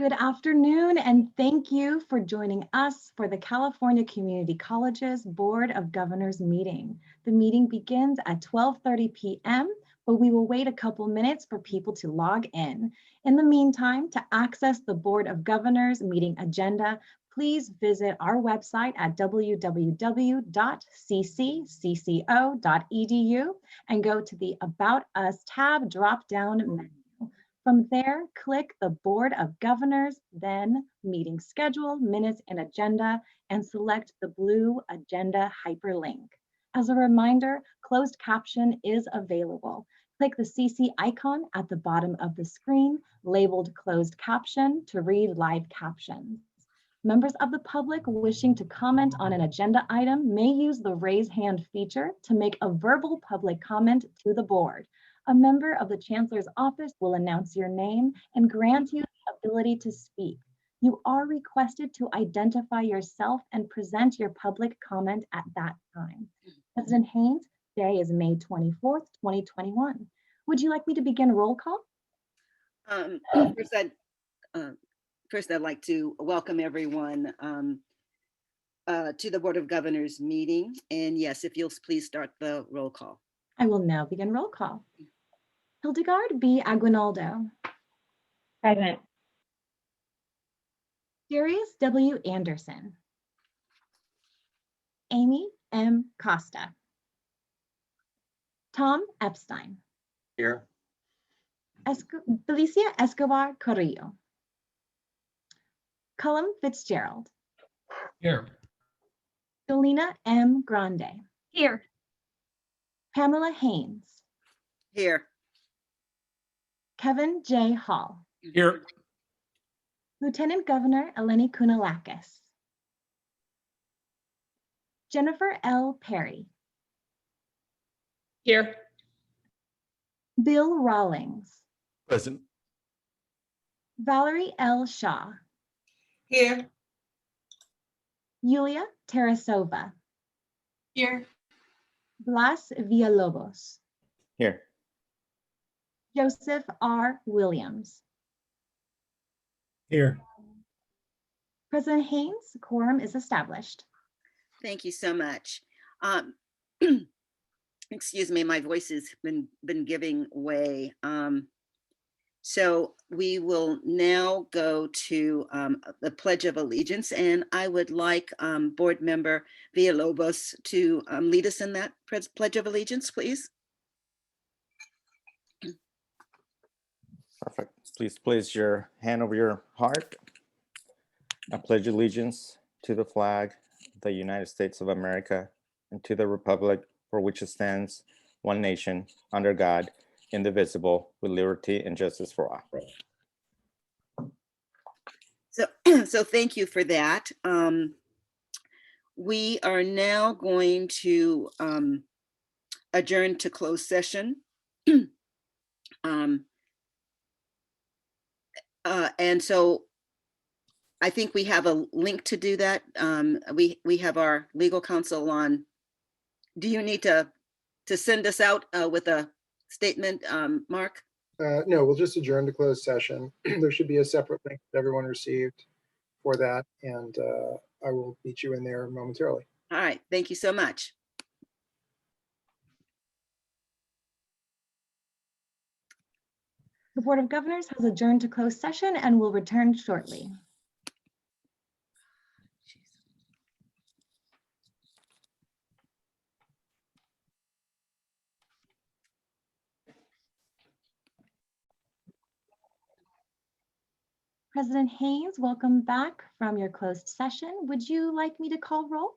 Good afternoon, and thank you for joining us for the California Community Colleges Board of Governors meeting. The meeting begins at 12:30 p.m., but we will wait a couple minutes for people to log in. In the meantime, to access the Board of Governors meeting agenda, please visit our website at www.ccco.edu and go to the About Us tab drop-down menu. From there, click the Board of Governors, then Meeting Schedule, Minutes, and Agenda, and select the blue Agenda hyperlink. As a reminder, closed caption is available. Click the CC icon at the bottom of the screen, labeled Closed Caption, to read live captions. Members of the public wishing to comment on an agenda item may use the raise hand feature to make a verbal public comment to the board. A member of the Chancellor's office will announce your name and grant you the ability to speak. You are requested to identify yourself and present your public comment at that time. President Haynes, today is May 24th, 2021. Would you like me to begin roll call? First, I'd like to welcome everyone to the Board of Governors meeting. And yes, if you'll please start the roll call. I will now begin roll call. Hildegard B. Aguinaldo. Present. Darius W. Anderson. Amy M. Costa. Tom Epstein. Here. Felicia Escobar Carrillo. Cullum Fitzgerald. Here. Jolina M. Grande. Here. Pamela Haynes. Here. Kevin J. Hall. Here. Lieutenant Governor Eleni Kounalakis. Jennifer L. Perry. Here. Bill Rawlings. Present. Valerie L. Shaw. Here. Yulia Tarasova. Here. Blas Villalobos. Here. Joseph R. Williams. Here. President Haynes, quorum is established. Thank you so much. Excuse me, my voice has been giving way. So we will now go to the Pledge of Allegiance, and I would like Board Member Villalobos to lead us in that Pledge of Allegiance, please. Perfect. Please place your hand over your heart. I pledge allegiance to the flag of the United States of America and to the republic for which it stands, one nation, under God, indivisible, with liberty and justice for all. So thank you for that. We are now going to adjourn to closed session. And so I think we have a link to do that. We have our legal counsel on. Do you need to send us out with a statement, Mark? No, we'll just adjourn to closed session. There should be a separate link that everyone received for that, and I will meet you in there momentarily. All right, thank you so much. The Board of Governors has adjourned to closed session and will return shortly. President Haynes, welcome back from your closed session. Would you like me to call roll?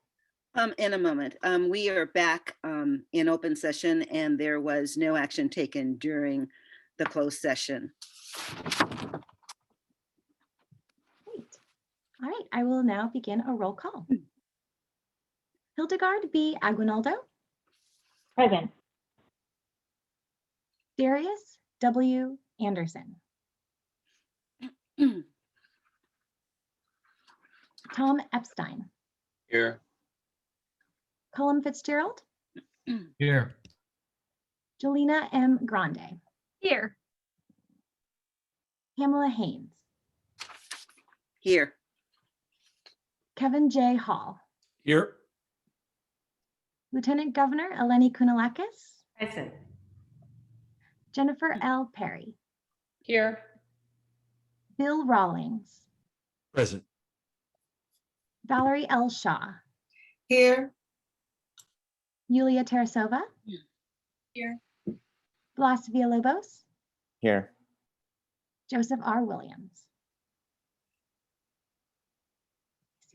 In a moment. We are back in open session, and there was no action taken during the closed session. Great. All right, I will now begin a roll call. Hildegard B. Aguinaldo. Present. Darius W. Anderson. Tom Epstein. Here. Cullum Fitzgerald. Here. Jolina M. Grande. Here. Pamela Haynes. Here. Kevin J. Hall, Here. Lieutenant Governor Eleni Kounalakis, Present. Jennifer L. Perry, Here. Bill Rawlings, Present. Valerie L. Shaw, Here. Yulia Tarasova, Here. Blas Villalobos, Here. Joseph R. Williams.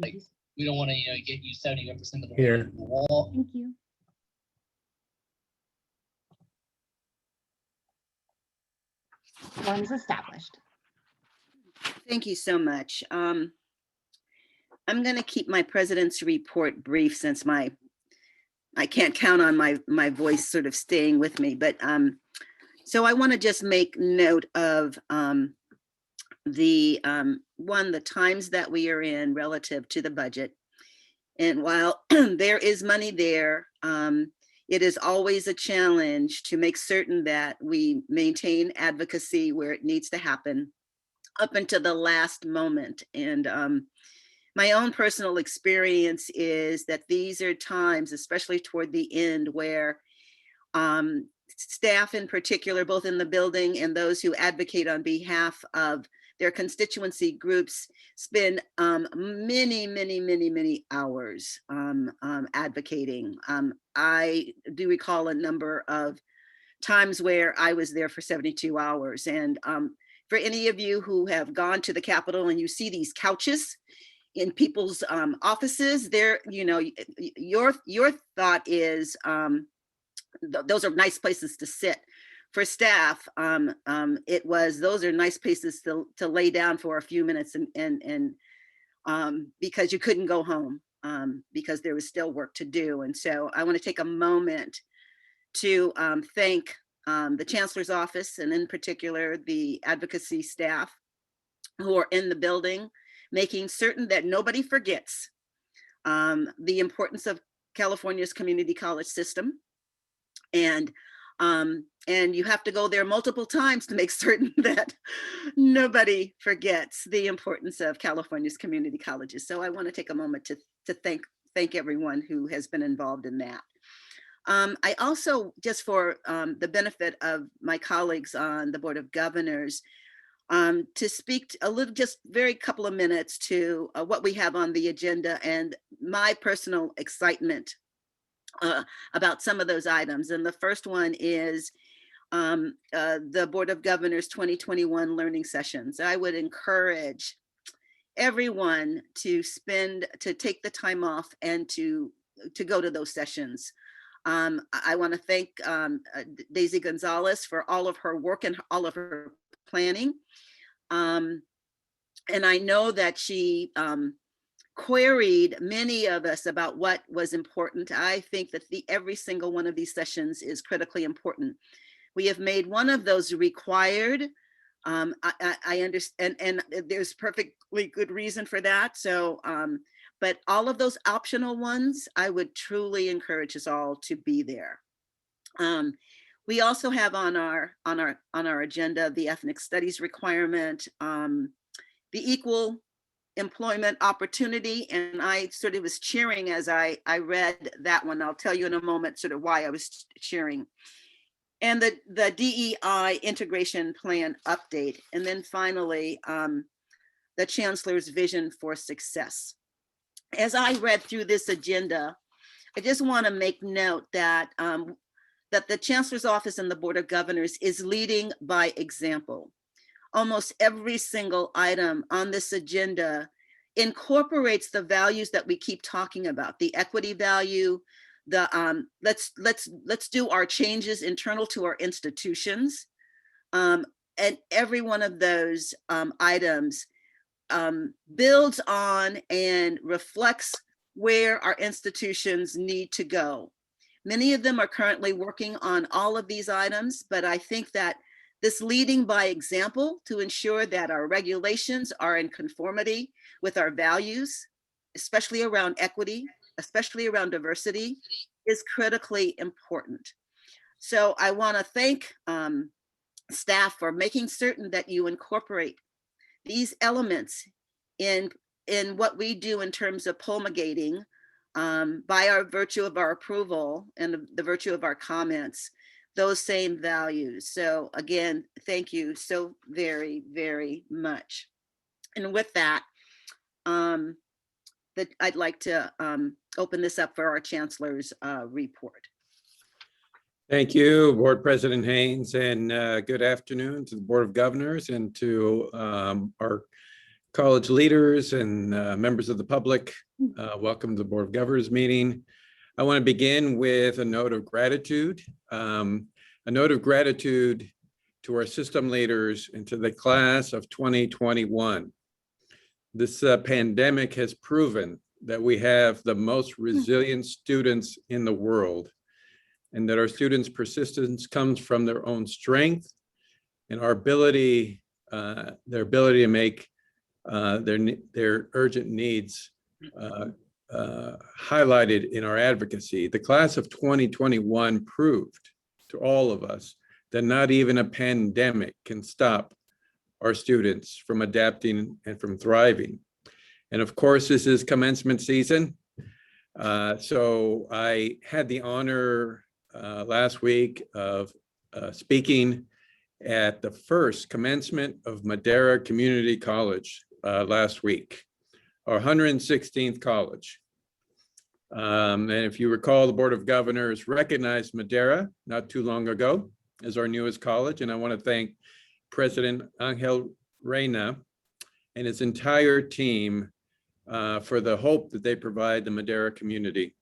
Like, we don't want to, get you 70% of the way Here. to the wall. Thank you. Quorum is established. Thank you so much. I'm going to keep my president's report brief since I can't count on my voice sort of staying with me. But so I want to just make note of the times that we are in relative to the budget. And while there is money there, it is always a challenge to make certain that we maintain advocacy where it needs to happen up until the last moment. And my own personal experience is that these are times, especially toward the end, where staff in particular, both in the building and those who advocate on behalf of their constituency groups, spend many hours advocating. I do recall a number of times where I was there for 72 hours. And for any of you who have gone to the Capitol and you see these couches in people's offices, there, your thought is those are nice places to sit. For staff, those are nice places to lay down for a few minutes and because you couldn't go home because there was still work to do. And so I want to take a moment to thank the Chancellor's office, and in particular, the advocacy staff who are in the building, making certain that nobody forgets the importance of California's community college system. And you have to go there multiple times to make certain that nobody forgets the importance of California's community colleges. So I want to take a moment to thank everyone who has been involved in that. I also, just for the benefit of my colleagues on the Board of Governors, to speak a little, just very couple of minutes to what we have on the agenda and my personal excitement about some of those items. And the first one is the Board of Governors 2021 learning sessions. I would encourage everyone to take the time off and to go to those sessions. I want to thank Daisy Gonzalez for all of her work and all of her planning. And I know that she queried many of us about what was important. I think that every single one of these sessions is critically important. We have made one of those required. I understand, and there's perfectly good reason for that. So, but all of those optional ones, I would truly encourage us all to be there. We also have on our agenda the ethnic studies requirement, the equal employment opportunity, and I sort of was cheering as I read that one. I'll tell you in a moment sort of why I was cheering. And the DEI integration plan update, and then finally the Chancellor's vision for success. As I read through this agenda, I just want to make note that that the Chancellor's office and the Board of Governors is leading by example. Almost every single item on this agenda incorporates the values that we keep talking about, the equity value, the let's do our changes internal to our institutions. And every one of those items builds on and reflects where our institutions need to go. Many of them are currently working on all of these items, but I think that this leading by example to ensure that our regulations are in conformity with our values, especially around equity, especially around diversity, is critically important. So I want to thank staff for making certain that you incorporate these elements in what we do in terms of promulgating, by our virtue of our approval and the virtue of our comments, those same values. So again, thank you so very, very much. And with that, I'd like to open this up for our chancellor's report. Thank you, Board President Haynes, and good afternoon to the Board of Governors and to our college leaders and members of the public. Welcome to the Board of Governors meeting. I want to begin with a note of gratitude. A note of gratitude to our system leaders and to the class of 2021. This pandemic has proven that we have the most resilient students in the world, and that our students' persistence comes from their own strength and our ability, their ability to make their urgent needs highlighted in our advocacy. The class of 2021 proved to all of us that not even a pandemic can stop our students from adapting and from thriving. And of course, this is commencement season. So I had the honor last week of speaking at the first commencement of Madera Community College last week, our 116th college. And if you recall, the Board of Governors recognized Madera not too long ago as our newest college. And I want to thank President Angel Reyna and his entire team for the hope that they provide the Madera community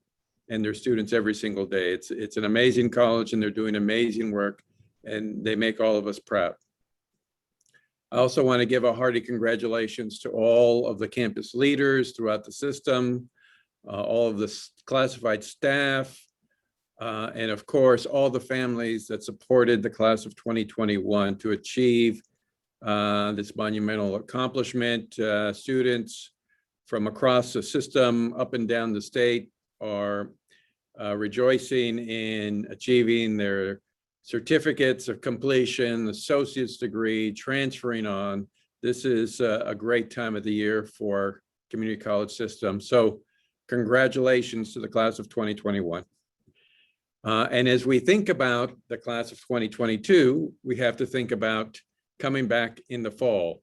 and their students every single day. It's an amazing college and they're doing amazing work and they make all of us proud. I also want to give a hearty congratulations to all of the campus leaders throughout the system, all of the classified staff, and of course, all the families that supported the class of 2021 to achieve this monumental accomplishment. Students from across the system, up and down the state, are rejoicing in achieving their certificates of completion, associate's degree, transferring on. This is a great time of the year for community college system. So congratulations to the class of 2021. And as we think about the class of 2022, we have to think about coming back in the fall.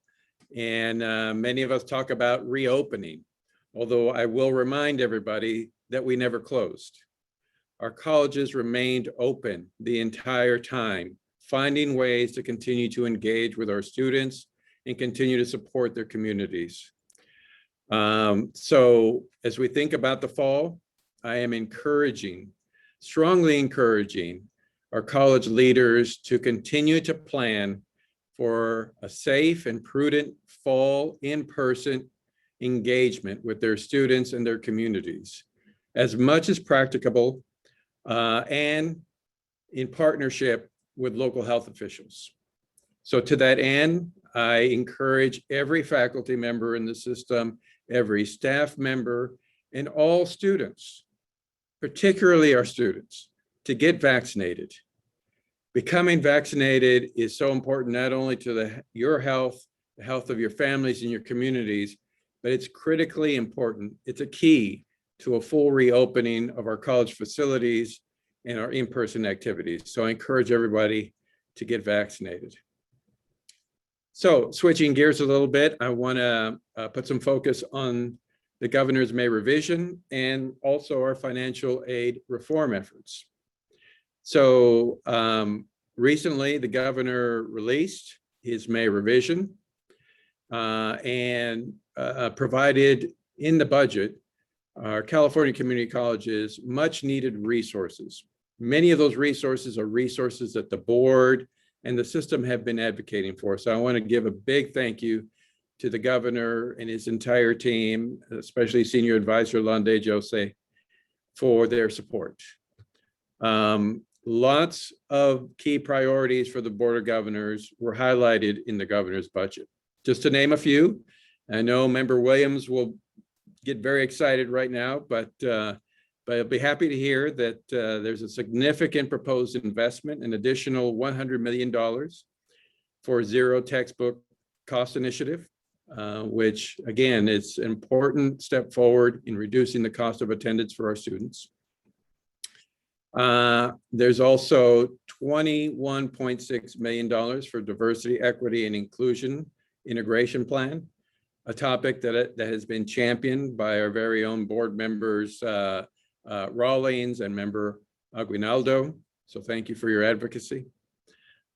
And many of us talk about reopening, although I will remind everybody that we never closed. Our colleges remained open the entire time, finding ways to continue to engage with our students and continue to support their communities. So as we think about the fall, I am strongly encouraging our college leaders to continue to plan for a safe and prudent fall in-person engagement with their students and their communities as much as practicable, and in partnership with local health officials. So to that end, I encourage every faculty member in the system, every staff member, and all students, particularly our students, to get vaccinated. Becoming vaccinated is so important, not only to your health, the health of your families and your communities, but it's critically important. It's a key to a full reopening of our college facilities and our in-person activities. So I encourage everybody to get vaccinated. So switching gears a little bit, I want to put some focus on the governor's May revision and also our financial aid reform efforts. So recently, the governor released his May revision and provided in the budget our California community colleges much needed resources. Many of those resources are resources that the board and the system have been advocating for. So I want to give a big thank you to the governor and his entire team, especially Senior Advisor Londe Jose, for their support. Lots of key priorities for the Board of Governors were highlighted in the governor's budget. Just to name a few, I know Member Williams will get very excited right now, but I'll be happy to hear that there's a significant proposed investment, an additional $100 million for Zero Textbook Cost Initiative. which again, is an important step forward in reducing the cost of attendance for our students. There's also $21.6 million for diversity, equity, and inclusion integration plan, a topic that has been championed by our very own board members, Rawlings and member Aguinaldo. So thank you for your advocacy.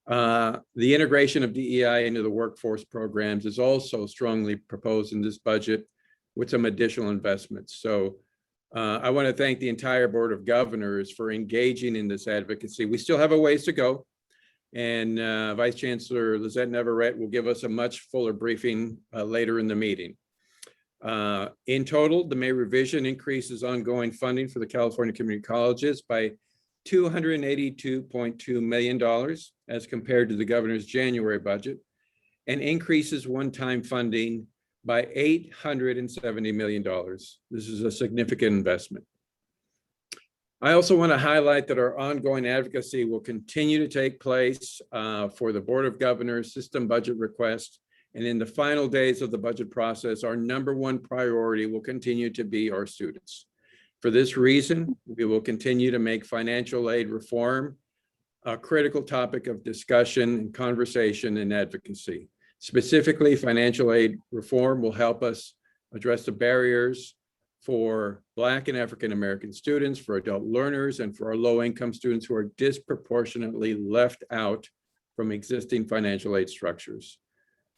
The integration of DEI into the workforce programs is also strongly proposed in this budget with some additional investments. So I want to thank the entire Board of Governors for engaging in this advocacy. We still have a ways to go. And Vice Chancellor Lizette Navarrete will give us a much fuller briefing later in the meeting. In total, the May revision increases ongoing funding for the California Community Colleges by $282.2 million as compared to the governor's January budget, and increases one-time funding by $870 million. This is a significant investment. I also want to highlight that our ongoing advocacy will continue to take place for the Board of Governors system budget request. And in the final days of the budget process, our #1 priority will continue to be our students. For this reason, we will continue to make financial aid reform a critical topic of discussion and conversation and advocacy. Specifically, financial aid reform will help us address the barriers for Black and African American students, for adult learners, and for our low-income students who are disproportionately left out from existing financial aid structures.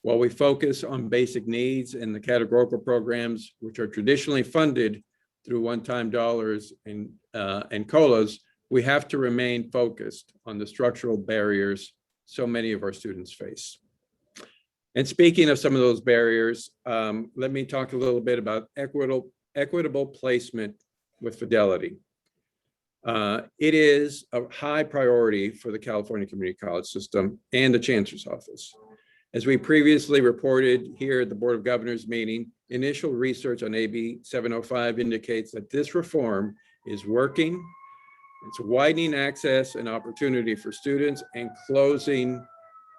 While we focus on basic needs and the categorical programs, which are traditionally funded through one-time dollars and COLAs, we have to remain focused on the structural barriers so many of our students face. And speaking of some of those barriers, let me talk a little bit about equitable placement with Fidelity. It is a high priority for the California Community College system and the Chancellor's Office. As we previously reported here at the Board of Governors meeting, initial research on AB 705 indicates that this reform is working. It's widening access and opportunity for students and closing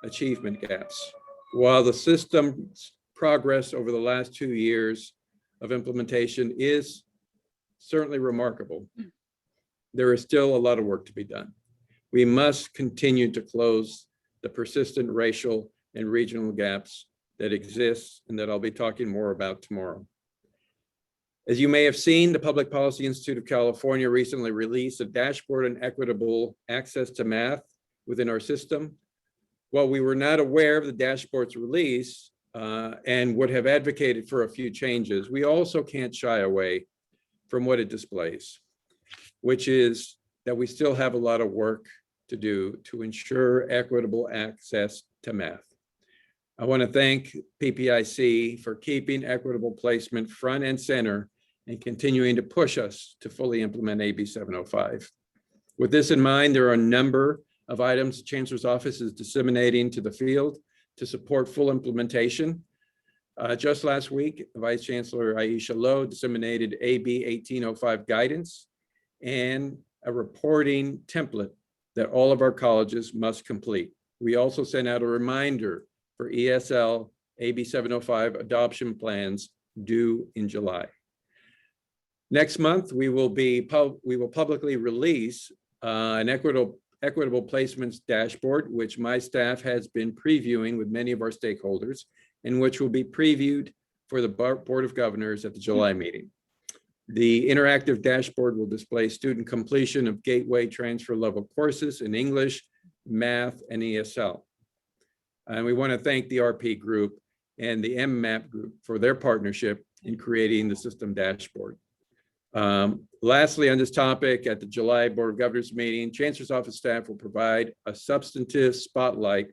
achievement gaps. While the system's progress over the last 2 years of implementation is certainly remarkable, there is still a lot of work to be done. We must continue to close the persistent racial and regional gaps that exist and that I'll be talking more about tomorrow. As you may have seen, the Public Policy Institute of California recently released a dashboard on equitable access to math within our system. While we were not aware of the dashboard's release and would have advocated for a few changes, we also can't shy away from what it displays, which is that we still have a lot of work to do to ensure equitable access to math. I want to thank PPIC for keeping equitable placement front and center and continuing to push us to fully implement AB 705. With this in mind, there are a number of items the Chancellor's Office is disseminating to the field to support full implementation. Just last week, Vice Chancellor Aisha Lowe disseminated AB 1805 guidance and a reporting template that all of our colleges must complete. We also sent out a reminder for ESL AB 705 adoption plans due in July. Next month, we will publicly release an equitable placements dashboard, which my staff has been previewing with many of our stakeholders, and which will be previewed for the Board of Governors at the July meeting. The interactive dashboard will display student completion of gateway transfer level courses in English, math, and ESL. And we want to thank the RP group and the MMAP group for their partnership in creating the system dashboard. Lastly, on this topic, at the July Board of Governors meeting, Chancellor's Office staff will provide a substantive spotlight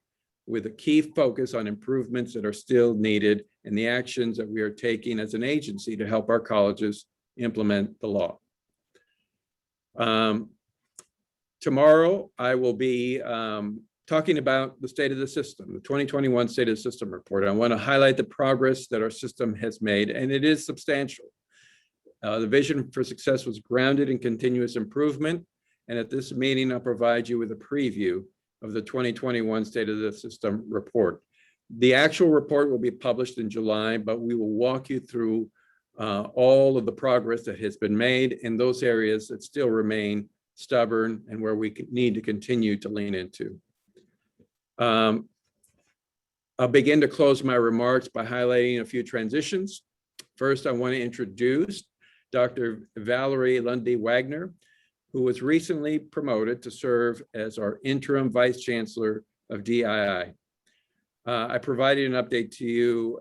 with a key focus on improvements that are still needed and the actions that we are taking as an agency to help our colleges implement the law. Tomorrow, I will be talking about the state of the system, the 2021 State of the System report. I want to highlight the progress that our system has made, and it is substantial. The vision for success was grounded in continuous improvement, and at this meeting, I'll provide you with a preview of the 2021 State of the System report. The actual report will be published in July, but we will walk you through all of the progress that has been made in those areas that still remain stubborn and where we need to continue to lean into. I'll begin to close my remarks by highlighting a few transitions. First, I want to introduce Dr. Valerie Lundy Wagner, who was recently promoted to serve as our interim Vice Chancellor of DII. I provided an update to you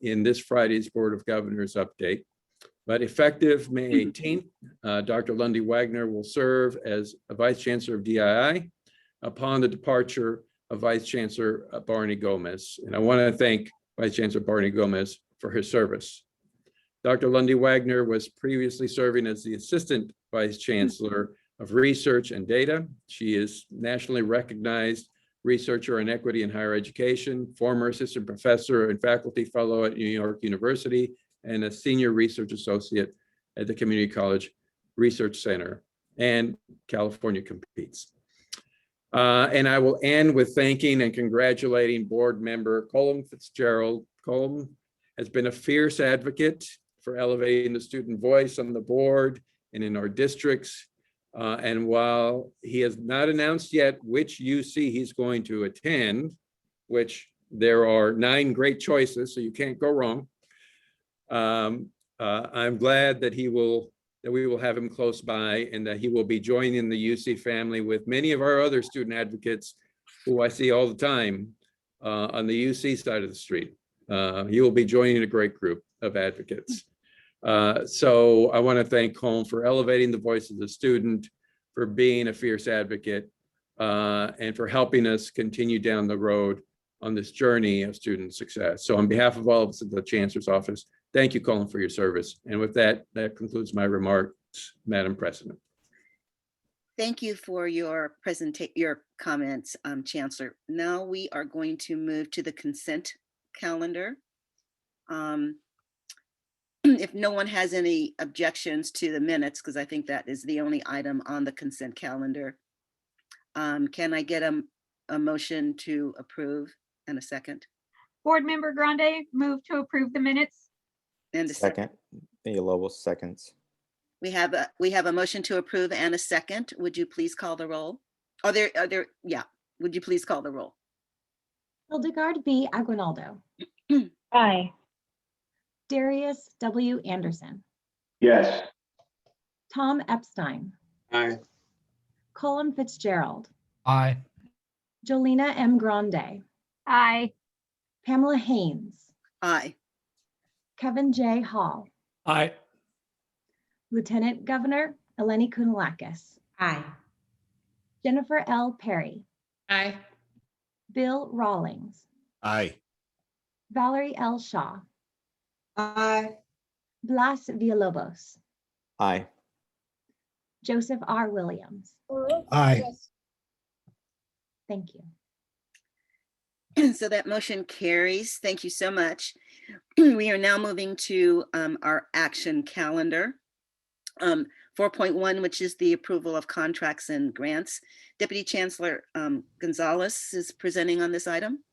in this Friday's Board of Governors update, but effective May 18th, Dr. Lundy Wagner will serve as a Vice Chancellor of DII upon the departure of Vice Chancellor Barney Gomez. And I want to thank Vice Chancellor Barney Gomez for his service. Dr. Lundy Wagner was previously serving as the Assistant Vice Chancellor of Research and Data. She is nationally recognized researcher in equity in higher education, former assistant professor and faculty fellow at New York University, and a senior research associate at the Community College Research Center, and California Competes. And I will end with thanking and congratulating board member Colin Fitzgerald. Colin has been a fierce advocate for elevating the student voice on the board and in our districts. And while he has not announced yet which UC he's going to attend, which there are 9 great choices, so you can't go wrong. I'm glad that we will have him close by and that he will be joining the UC family with many of our other student advocates who I see all the time on the UC side of the street. He will be joining a great group of advocates. So I want to thank Colin for elevating the voice of the student, for being a fierce advocate, and for helping us continue down the road on this journey of student success. So on behalf of all of us at the Chancellor's Office, thank you, Colin, for your service. And with that, that concludes my remarks, Madam President. Thank you for your comments, Chancellor. Now we are going to move to the consent calendar. If no one has any objections to the minutes, because I think that is the only item on the consent calendar, can I get a motion to approve and a second? Board Member Grande, move to approve the minutes. And a second. Second, Villalobos seconds. We have a motion to approve and a second. Would you please call the roll? Would you please call the roll? Hildegard B. Aguinaldo, Aye. Darius W. Anderson, Yes. Tom Epstein, Aye. Colin Fitzgerald, Aye. Jolena M. Grande, Aye. Pamela Haynes, Aye. Kevin J. Hall, Aye. Lieutenant Governor Eleni Kounalakis, Aye. Jennifer L. Perry, Aye. Bill Rawlings, Aye. Valerie L. Shaw, Aye. Blas Villalobos, Aye. Joseph R. Williams. Aye. Thank you. So that motion carries. Thank you so much. We are now moving to our action calendar. 4.1, which is the approval of contracts and grants. Deputy Chancellor Gonzalez is presenting on this item.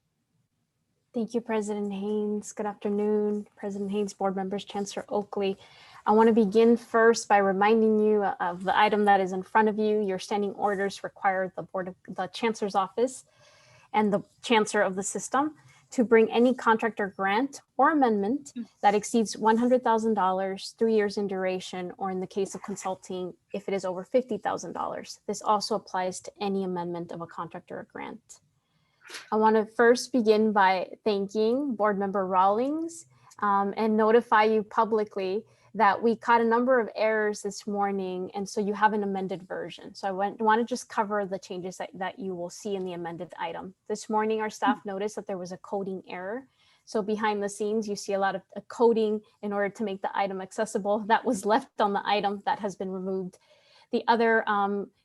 Thank you, President Haynes. Good afternoon, President Haynes, board members, Chancellor Oakley. I want to begin first by reminding you of the item that is in front of you. Your standing orders require the Chancellor's Office and the Chancellor of the system to bring any contract or grant or amendment that exceeds $100,000, 3 years in duration, or in the case of consulting, if it is over $50,000. This also applies to any amendment of a contract or a grant. I want to first begin by thanking Board Member Rawlings and notify you publicly that we caught a number of errors this morning, and so you have an amended version. So I want to just cover the changes that you will see in the amended item. This morning, our staff noticed that there was a coding error. So behind the scenes, you see a lot of coding in order to make the item accessible. That was left on the item that has been removed. The other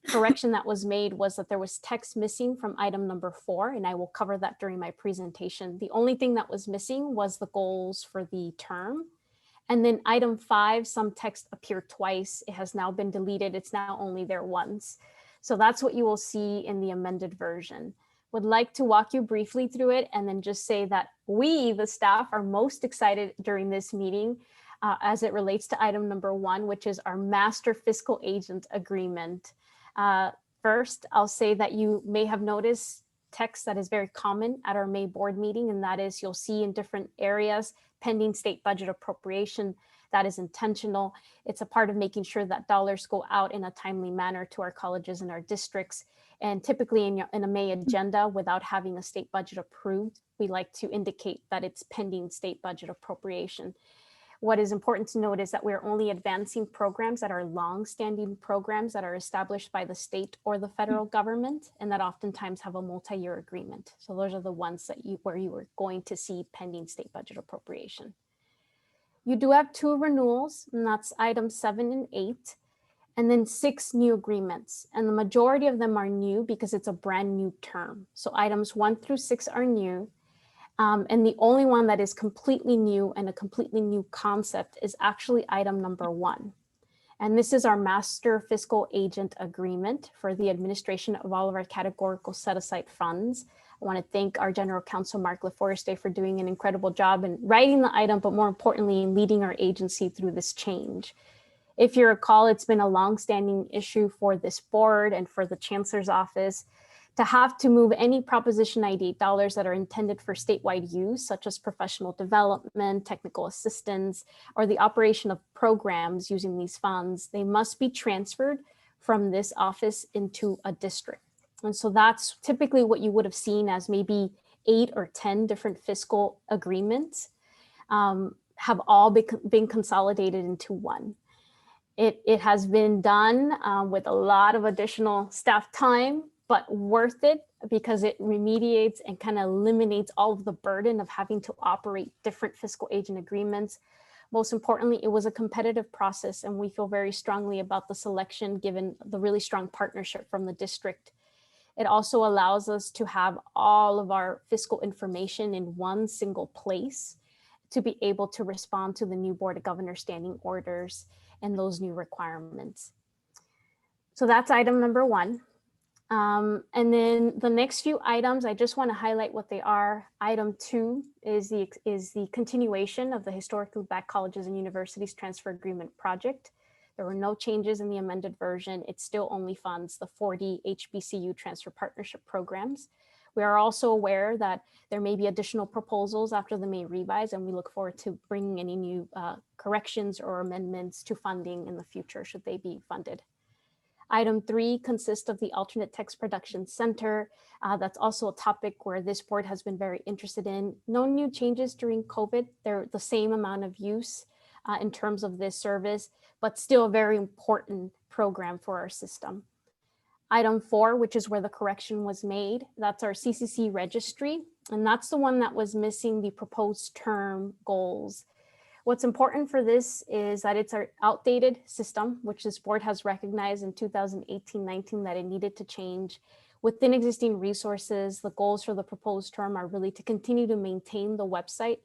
correction that was made was that there was text missing from item number 4, and I will cover that during my presentation. The only thing that was missing was the goals for the term. And then item 5, some text appeared twice. It has now been deleted. It's now only there once. So that's what you will see in the amended version. Would like to walk you briefly through it and then just say that we, the staff, are most excited during this meeting as it relates to item number 1, which is our master fiscal agent agreement. First, I'll say that you may have noticed text that is very common at our May board meeting, and that is you'll see in different areas pending state budget appropriation. That is intentional. It's a part of making sure that dollars go out in a timely manner to our colleges and our districts. And typically in a May agenda, without having a state budget approved, we like to indicate that it's pending state budget appropriation. What is important to note is that we're only advancing programs that are long-standing programs that are established by the state or the federal government, and that oftentimes have a multi-year agreement. So those are the ones that where you are going to see pending state budget appropriation. You do have 2 renewals, and that's items 7 and 8, and then 6 new agreements. And the majority of them are new because it's a brand new term. So items 1 through 6 are new. And the only one that is completely new and a completely new concept is actually item number 1. And this is our master fiscal agent agreement for the administration of all of our categorical set-aside funds. I want to thank our General Counsel, Mark LaForeste, for doing an incredible job in writing the item, but more importantly, in leading our agency through this change. If you recall, it's been a long-standing issue for this board and for the Chancellor's office to have to move any Proposition 98 dollars that are intended for statewide use, such as professional development, technical assistance, or the operation of programs using these funds. They must be transferred from this office into a district. And so that's typically what you would have seen as maybe 8 or 10 different fiscal agreements have all been consolidated into one. It has been done with a lot of additional staff time, but worth it because it remediates and kind of eliminates all of the burden of having to operate different fiscal agent agreements. Most importantly, it was a competitive process, and we feel very strongly about the selection given the really strong partnership from the district. It also allows us to have all of our fiscal information in one single place to be able to respond to the new Board of Governors standing orders and those new requirements. So that's item number 1. And then the next few items, I just want to highlight what they are. Item 2 is the continuation of the Historically Black Colleges and Universities Transfer Agreement project. There were no changes in the amended version. It still only funds the 40 HBCU transfer partnership programs. We are also aware that there may be additional proposals after the May revise, and we look forward to bringing any new corrections or amendments to funding in the future should they be funded. Item 3 consists of the Alternate Text Production Center. That's also a topic where this board has been very interested in. No new changes during COVID. They're the same amount of use in terms of this service, but still a very important program for our system. Item 4, which is where the correction was made, that's our CCC registry, and that's the one that was missing the proposed term goals. What's important for this is that it's our outdated system, which this board has recognized in 2018-19 that it needed to change. Within existing resources, the goals for the proposed term are really to continue to maintain the website.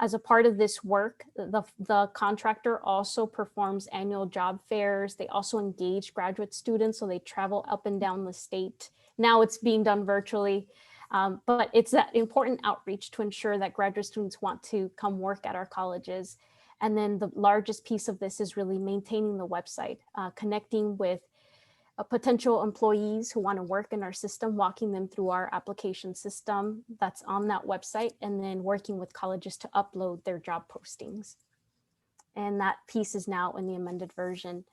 As a part of this work, the contractor also performs annual job fairs. They also engage graduate students, so they travel up and down the state. Now it's being done virtually. But it's that important outreach to ensure that graduate students want to come work at our colleges. And then the largest piece of this is really maintaining the website, connecting with potential employees who want to work in our system, walking them through our application system that's on that website, and then working with colleges to upload their job postings. And that piece is now in the amended version.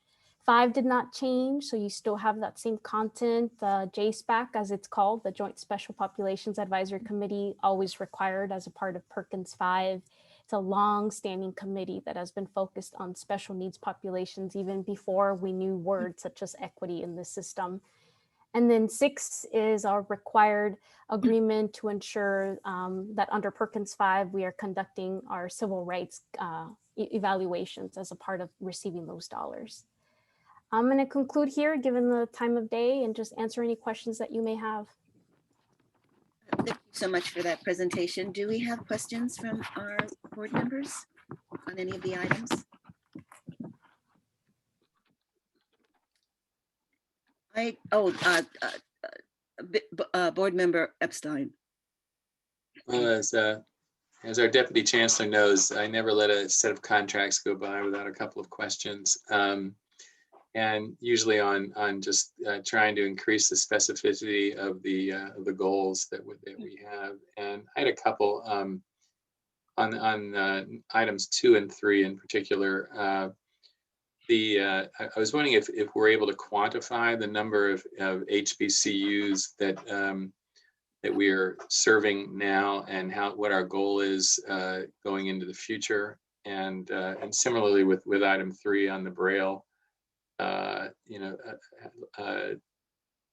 5 did not change, so you still have that same content. The JSPAC, as it's called, the Joint Special Populations Advisory Committee, always required as a part of Perkins 5. It's a long-standing committee that has been focused on special needs populations even before we knew words such as equity in the system. And then 6 is our required agreement to ensure that under Perkins 5, we are conducting our civil rights evaluations as a part of receiving those dollars. I'm going to conclude here, given the time of day, and just answer any questions that you may have. Thank you so much for that presentation. Do we have questions from our board members on any of the items? Board Member Epstein. Well, as our Deputy Chancellor knows, I never let a set of contracts go by without a couple of questions. And usually on just trying to increase the specificity of the goals that we have. And I had a couple on items 2 and 3 in particular. I was wondering if we're able to quantify the number of HBCUs that we are serving now, and what our goal is going into the future. And similarly with item 3 on the Braille,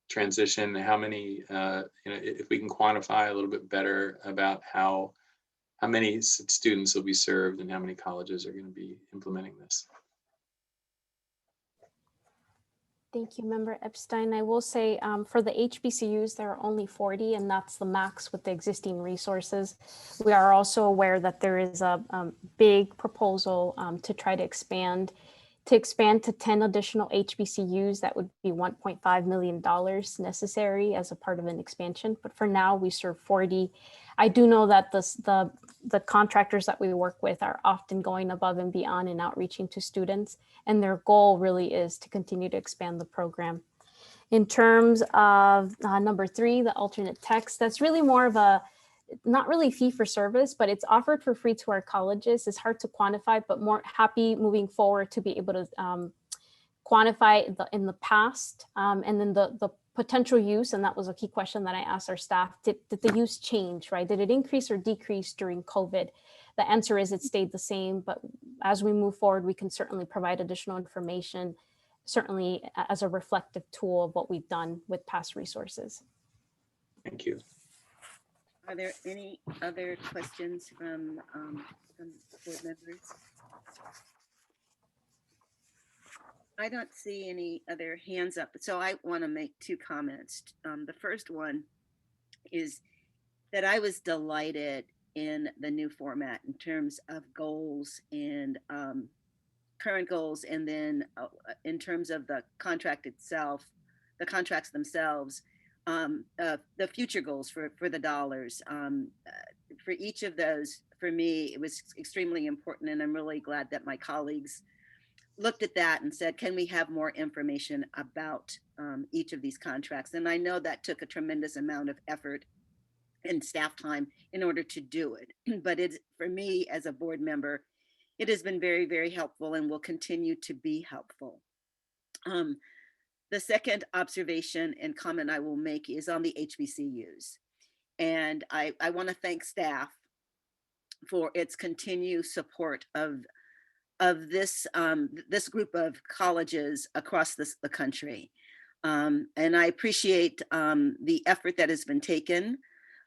transition, how many, if we can quantify a little bit better about how many students will be served and how many colleges are going to be implementing this. Thank you, Member Epstein. I will say for the HBCUs, there are only 40, and that's the max with the existing resources. We are also aware that there is a big proposal to try to expand to 10 additional HBCUs. That would be $1.5 million necessary as a part of an expansion. But for now, we serve 40. I do know that the contractors that we work with are often going above and beyond and outreaching to students. And their goal really is to continue to expand the program. In terms of number 3, the alternate text, that's really more of a, not really fee for service, but it's offered for free to our colleges. It's hard to quantify, but more happy moving forward to be able to quantify in the past. And then the potential use, and that was a key question that I asked our staff, did the use change, right? Did it increase or decrease during COVID? The answer is it stayed the same, but as we move forward, we can certainly provide additional information, certainly as a reflective tool of what we've done with past resources. Thank you. Are there any other questions from board members? I don't see any other hands up, so I want to make 2 comments. The first one is that I was delighted in the new format in terms of goals and current goals, and then in terms of the contract itself, the contracts themselves, the future goals for the dollars. For each of those, for me, it was extremely important, and I'm really glad that my colleagues looked at that and said, can we have more information about each of these contracts? And I know that took a tremendous amount of effort and staff time in order to do it. But it's, for me as a board member, it has been very, very helpful and will continue to be helpful. The second observation and comment I will make is on the HBCUs. And I want to thank staff for its continued support of this this group of colleges across the country. And I appreciate the effort that has been taken,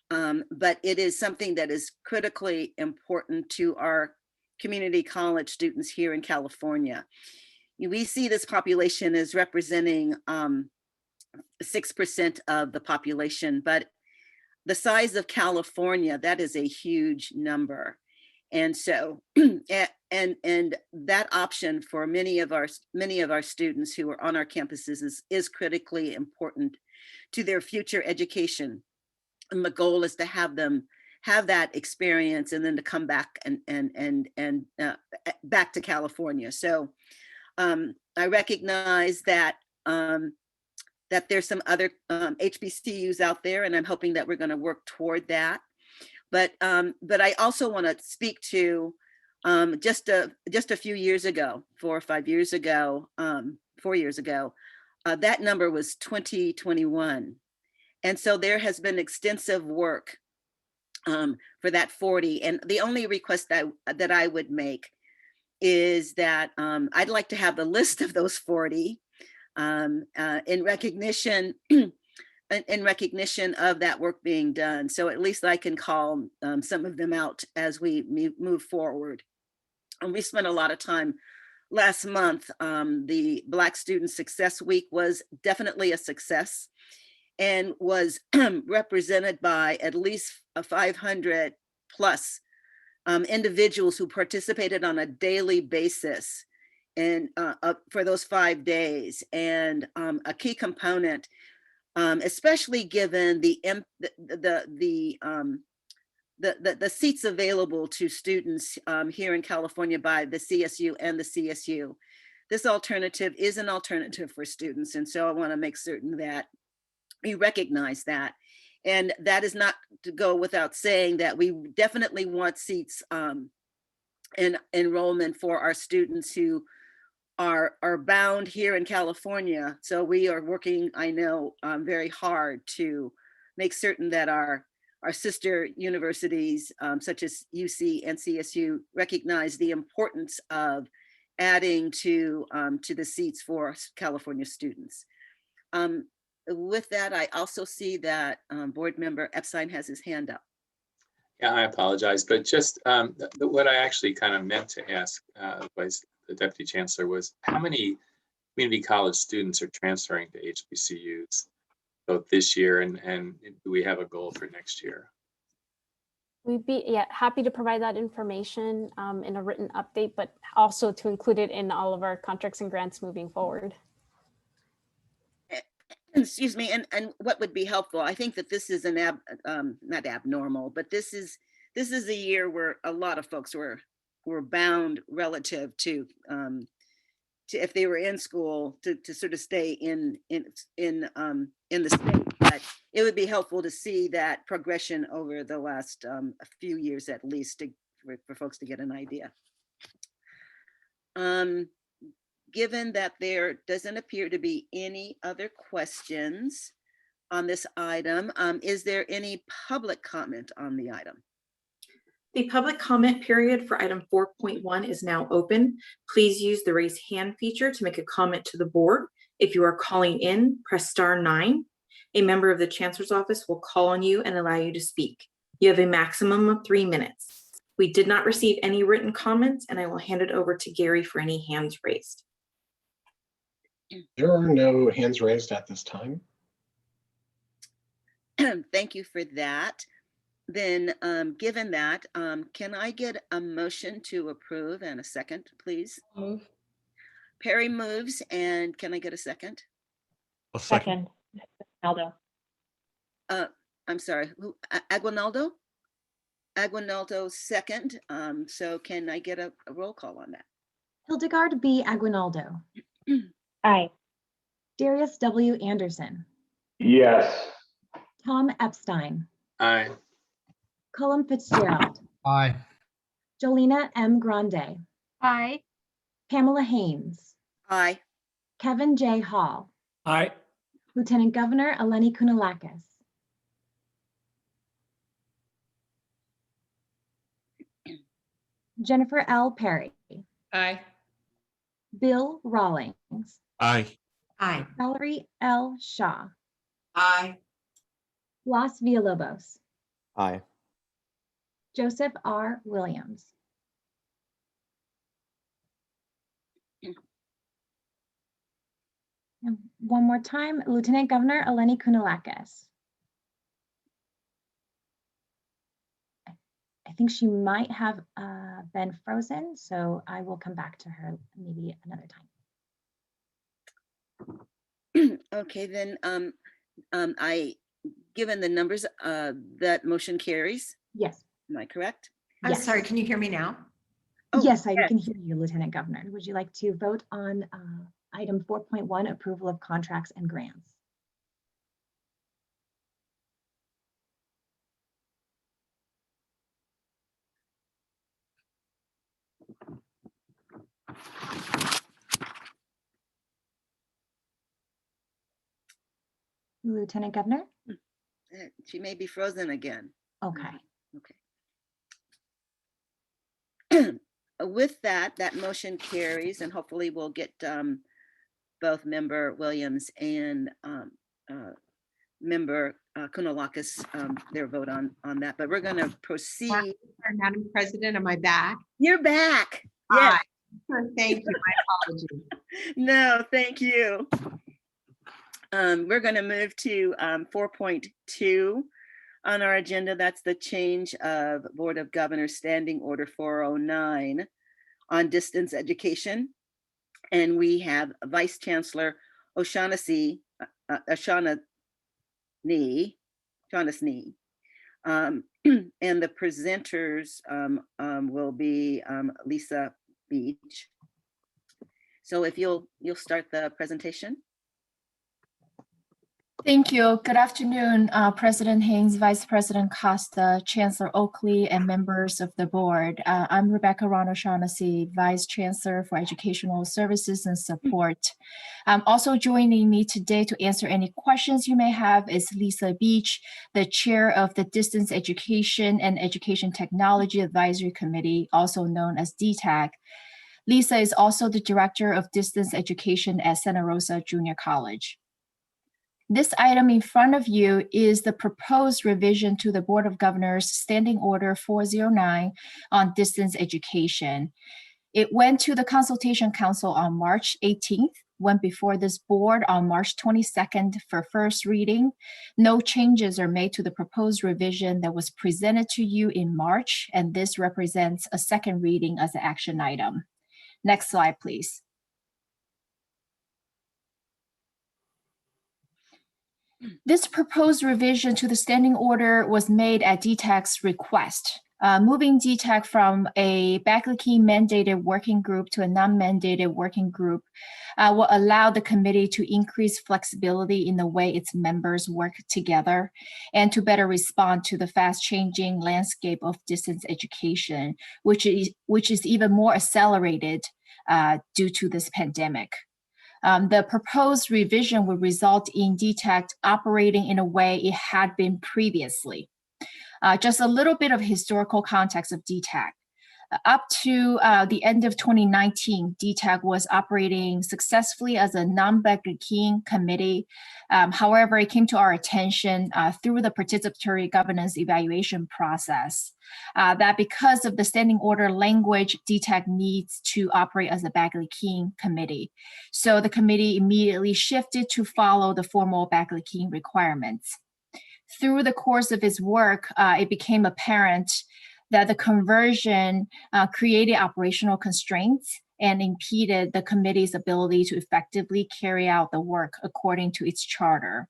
but it is something that is critically important to our community college students here in California. We see this population as representing 6% of the population, but the size of California, that is a huge number. And so, and that option for many of our students who are on our campuses is critically important to their future education. And the goal is to have them have that experience and then to come back and back to California. So I recognize that that there's some other HBCUs out there, and I'm hoping that we're going to work toward that. But I also want to speak to just a few years ago, 4 or 5 years ago, 4 years ago, that number was 2021. And so there has been extensive work for that 40. And the only request that I would make is that I'd like to have the list of those 40 in recognition of that work being done. So at least I can call some of them out as we move forward. And we spent a lot of time last month. The Black Student Success Week was definitely a success and was represented by at least 500 plus individuals who participated on a daily basis and for those 5 days. And a key component especially given the seats available to students here in California by the CSU and the CSU. This alternative is an alternative for students. And so I want to make certain that we recognize that. And that is not to go without saying that we definitely want seats and enrollment for our students who are bound here in California. So we are working, I know, very hard to make certain that our sister universities, such as UC and CSU, recognize the importance of adding to the seats for California students. With that, I also see that Board Member Epstein has his hand up. Yeah, I apologize, but just what I actually kind of meant to ask the Deputy Chancellor was how many community college students are transferring to HBCUs both this year and do we have a goal for next year? We'd be happy to provide that information in a written update, but also to include it in all of our contracts and grants moving forward. Excuse me, and what would be helpful, I think that this is not abnormal, but this is a year where a lot of folks were bound relative to if they were in school to sort of stay in the state. But it would be helpful to see that progression over the last a few years at least for folks to get an idea. Given that there doesn't appear to be any other questions on this item, is there any public comment on the item? The public comment period for item 4.1 is now open. Please use the raise hand feature to make a comment to the board. If you are calling in, press *9. A member of the Chancellor's office will call on you and allow you to speak. You have a maximum of 3 minutes. We did not receive any written comments, and I will hand it over to Gary for any hands raised. There are no hands raised at this time. Thank you for that. Then, given that, can I get a motion to approve and a second, please? Move. Perry moves, and can I get a second? A second. Aldo. I'm sorry, who? Aguinaldo? Aguinaldo second. So can I get a roll call on that? Hildegard B. Aguinaldo. Aye. Darius W. Anderson. Yes. Tom Epstein. Aye. Cullum Fitzgerald. Aye. Jolena M. Grande. Aye. Pamela Haynes. Aye. Kevin J. Hall. Aye. Lieutenant Governor Eleni Kounalakis. Jennifer L. Perry. Aye. Bill Rawlings. Aye. Aye. Valerie L. Shaw. Aye. Blas Villalobos. Aye. Joseph R. Williams. And one more time, Lieutenant Governor Eleni Kounalakis. I think she might have been frozen, so I will come back to her maybe another time. Okay, then given the numbers, that motion carries. Yes. Am I correct? I'm Yes. sorry, can you hear me now? Oh, Yes, I yes. can hear you, Lieutenant Governor. Would you like to vote on item 4.1, approval of contracts and grants? Lieutenant Governor? She may be frozen again. Okay. Okay. With that motion carries, and hopefully we'll get both Member Williams and Member Kounalakis their vote on that. But we're going to proceed. Sorry, Madam President, am I back? You're back. Yeah. Thank you, my apologies. No, thank you. We're going to move to 4.2 on our agenda. That's the change of Board of Governors Standing Order 409 on distance education. And we have Vice Chancellor O'Shaughnessy Nee, Jonas Nee. And the presenters will be Lisa Beach. So if you'll start the presentation. Thank you. Good afternoon, President Haynes, Vice President Costa, Chancellor Oakley, and members of the board. I'm Rebecca Rano-Shaughnessy, Vice Chancellor for Educational Services and Support. Also joining me today to answer any questions you may have is Lisa Beach, the Chair of the Distance Education and Education Technology Advisory Committee, also known as DTAC. Lisa is also the Director of Distance Education at Santa Rosa Junior College. This item in front of you is the proposed revision to the Board of Governors Standing Order 409 on distance education. It went to the Consultation Council on March 18th, went before this board on March 22nd for first reading. No changes are made to the proposed revision that was presented to you in March, and this represents a second reading as an action item. Next slide, please. This proposed revision to the standing order was made at DTAC's request, moving DTAC from a Bagley-Keene mandated working group to a non-mandated working group will allow the committee to increase flexibility in the way its members work together and to better respond to the fast-changing landscape of distance education, which is even more accelerated due to this pandemic. The proposed revision would result in DTAC operating in a way it had been previously. Just a little bit of historical context of DTAC. Up to the end of 2019, DTAC was operating successfully as a non-Bagley-Keene committee. However, it came to our attention through the participatory governance evaluation process that because of the standing order language, DTAC needs to operate as a Bagley-Keene committee. So the committee immediately shifted to follow the formal Bagley-Keene requirements. Through the course of its work, it became apparent that the conversion created operational constraints and impeded the committee's ability to effectively carry out the work according to its charter.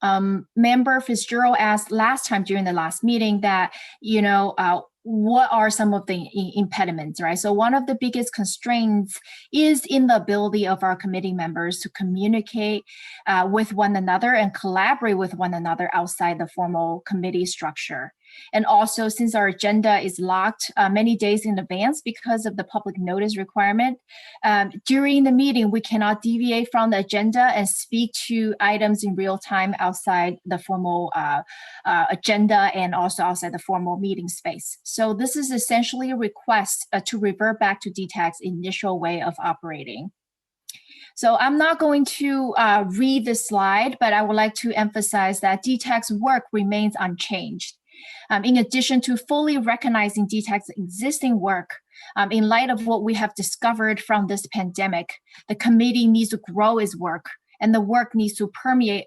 Member Fitzgerald asked last time during the last meeting that, what are some of the impediments, right? So one of the biggest constraints is in the ability of our committee members to communicate with one another and collaborate with one another outside the formal committee structure. And also, since our agenda is locked many days in advance because of the public notice requirement, during the meeting, we cannot deviate from the agenda and speak to items in real time outside the formal agenda and also outside the formal meeting space. So this is essentially a request to revert back to DTAC's initial way of operating. So I'm not going to read this slide, but I would like to emphasize that DTAC's work remains unchanged. In addition to fully recognizing DTAC's existing work, in light of what we have discovered from this pandemic, the committee needs to grow its work, and the work needs to permeate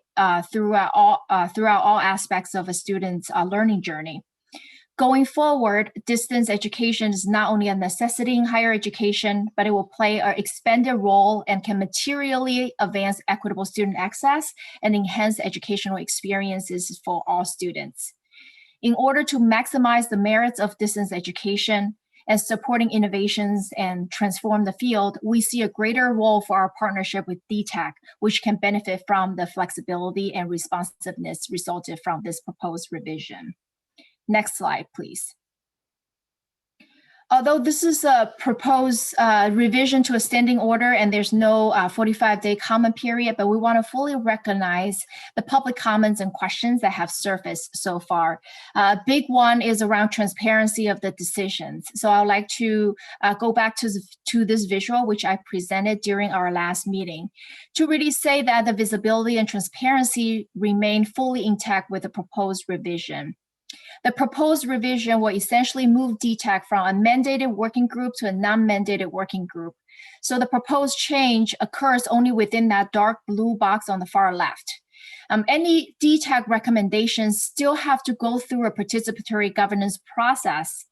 throughout all aspects of a student's learning journey. Going forward, distance education is not only a necessity in higher education, but it will play an expanded role and can materially advance equitable student access and enhance educational experiences for all students. In order to maximize the merits of distance education and supporting innovations and transform the field, we see a greater role for our partnership with DTAC, which can benefit from the flexibility and responsiveness resulted from this proposed revision. Next slide, please. Although this is a proposed revision to a standing order and there's no 45-day comment period, but we want to fully recognize the public comments and questions that have surfaced so far. A big one is around transparency of the decisions. So I would like to go back to this visual, which I presented during our last meeting, to really say that the visibility and transparency remain fully intact with the proposed revision. The proposed revision will essentially move DTAC from a mandated working group to a non-mandated working group. So the proposed change occurs only within that dark blue box on the far left. Any DTAC recommendations still have to go through a participatory governance process.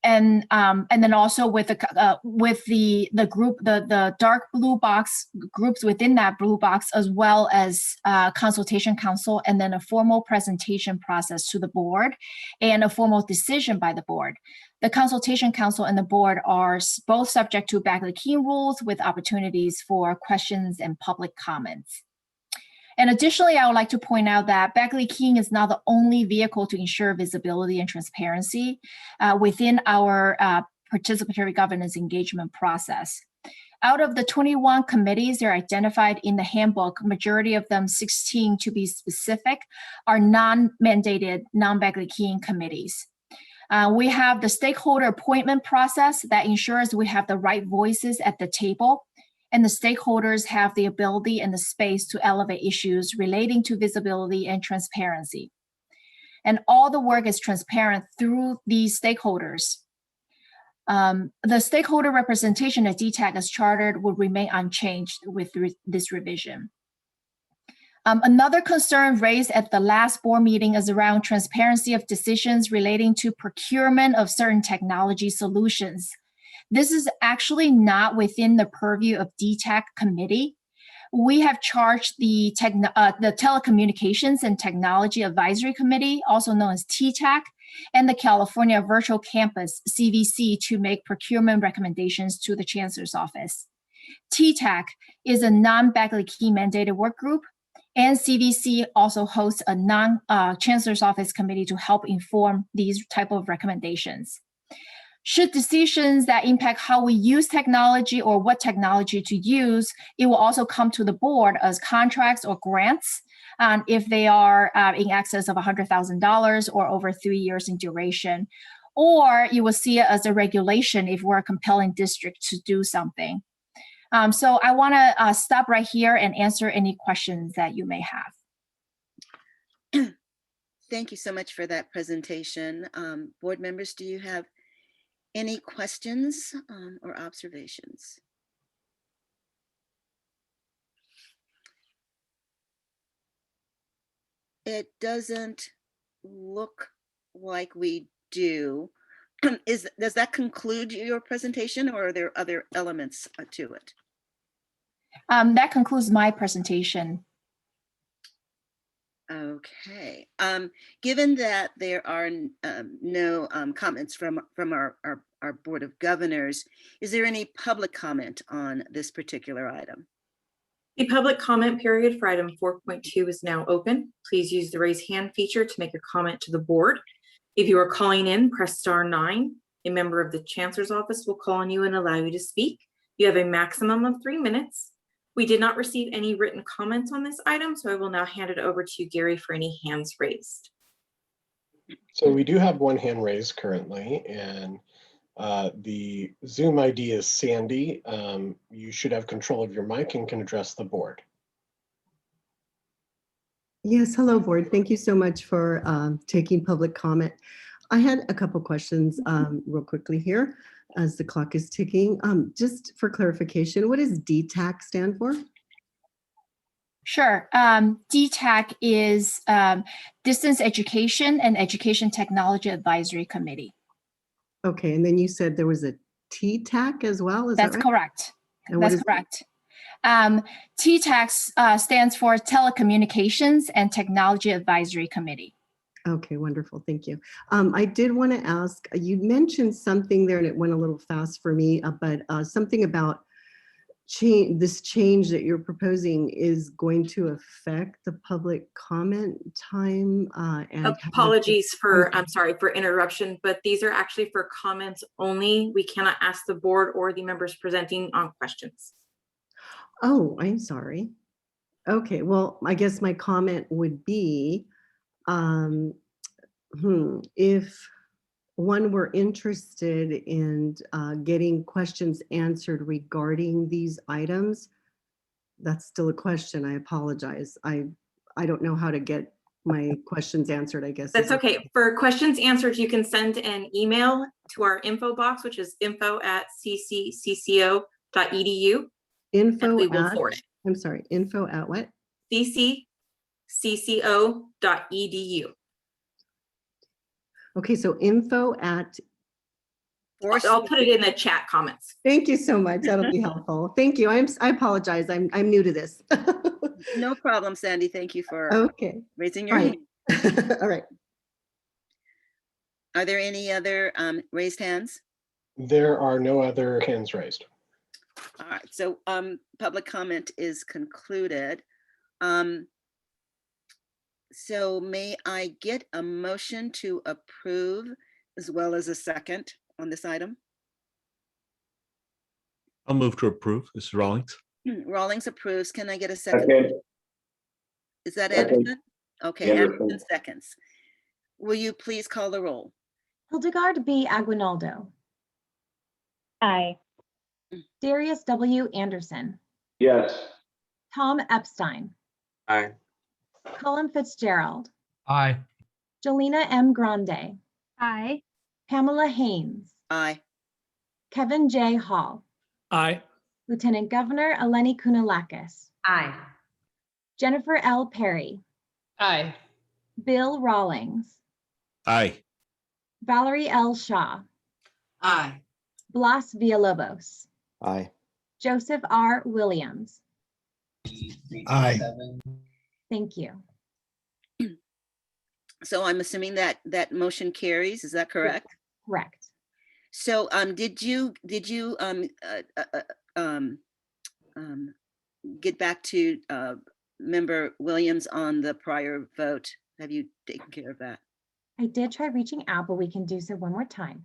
and then also with the group, the dark blue box groups within that blue box, as well as consultation council, and then a formal presentation process to the board and a formal decision by the board. The consultation council and the board are both subject to Bagley-Keene rules with opportunities for questions and public comments. And additionally, I would like to point out that Bagley-Keene is not the only vehicle to ensure visibility and transparency within our participatory governance engagement process. Out of the 21 committees that are identified in the handbook, majority of them, 16 to be specific, are non-mandated, non-Bagley-Keene committees. We have the stakeholder appointment process that ensures we have the right voices at the table, and the stakeholders have the ability and the space to elevate issues relating to visibility and transparency. And all the work is transparent through these stakeholders. The stakeholder representation at DTAC as chartered will remain unchanged with this revision. Another concern raised at the last board meeting is around transparency of decisions relating to procurement of certain technology solutions. This is actually not within the purview of DTAC committee. We have charged the Telecommunications and Technology Advisory Committee, also known as TTAC, and the California Virtual Campus, CVC, to make procurement recommendations to the Chancellor's Office. TTAC is a non-Bagley-Keene mandated work group, and CVC also hosts a non-Chancellor's Office committee to help inform these type of recommendations. Should decisions that impact how we use technology or what technology to use, it will also come to the board as contracts or grants if they are in excess of $100,000 or over 3 years in duration. Or you will see it as a regulation if we're a compelling district to do something. So I want to stop right here and answer any questions that you may have. Thank you so much for that presentation. Board members, do you have any questions or observations? It doesn't look like we do. Does that conclude your presentation, or are there other elements to it? That concludes my presentation. Okay. Given that there are no comments from our Board of Governors, is there any public comment on this particular item? The public comment period for item 4.2 is now open. Please use the raise hand feature to make a comment to the board. If you are calling in, press star 9. A member of the Chancellor's Office will call on you and allow you to speak. You have a maximum of 3 minutes. We did not receive any written comments on this item, so I will now hand it over to Gary for any hands raised. So we do have one hand raised currently, and the Zoom ID is Sandy. You should have control of your mic and can address the board. Yes, hello board. Thank you so much for taking public comment. I had a couple questions real quickly here as the clock is ticking. Just for clarification, what does DTAC stand for? Sure. DTAC is Distance Education and Education Technology Advisory Committee. Okay, and then you said there was a TTAC as well? Is That's that right? correct. And That's correct. TTAC stands for Telecommunications and Technology Advisory Committee. Okay, wonderful. Thank you. I did want to ask, you mentioned something there and it went a little fast for me, but something about this change that you're proposing is going to affect the public comment time. And apologies for, I'm sorry for interruption, but these are actually for comments only. We cannot ask the board or the members presenting on questions. Oh, I'm sorry. Okay, well, I guess my comment would be, if one were interested in getting questions answered regarding these items, that's still a question. I apologize. I don't know how to get my questions answered, I guess. That's okay. For questions answered, you can send an email to our info box, which is info@ccco.edu. Info we will at, forward it. I'm sorry, info at what? ccco.edu. Okay, so info at I'll put it in the chat comments. Thank you so much. That'll be helpful. Thank you. I apologize. I'm new to this. No problem, Sandy. Thank you for Okay. raising your All hand. right. All right. Are there any other raised hands? There are no other hands raised. All right, so public comment is concluded. So may I get a motion to approve as well as a second on this item? I'll move to approve. This is Rawlings. Rawlings approves. Can I get a second? Second. Is that Second. Anderson? Okay, Anderson. Anderson seconds. Will you please call the roll? Hildegard B. Aguinaldo, Aye. Darius W. Anderson, Yes. Tom Epstein, Aye. Colin Fitzgerald, Aye. Jolena M. Grande, Aye. Pamela Haynes, Aye. Kevin J. Hall, Aye. Lieutenant Governor Eleni Kounalakis, Aye. Jennifer L. Perry, Aye. Bill Rawlings, Aye. Valerie L. Shaw, Aye. Blas Villalobos, Aye. Joseph R. Williams. Aye. Thank you. So I'm assuming that that motion carries, is that correct? Correct. So did you get back to Member Williams on the prior vote? Have you taken care of that? I did try reaching out, but we can do so one more time.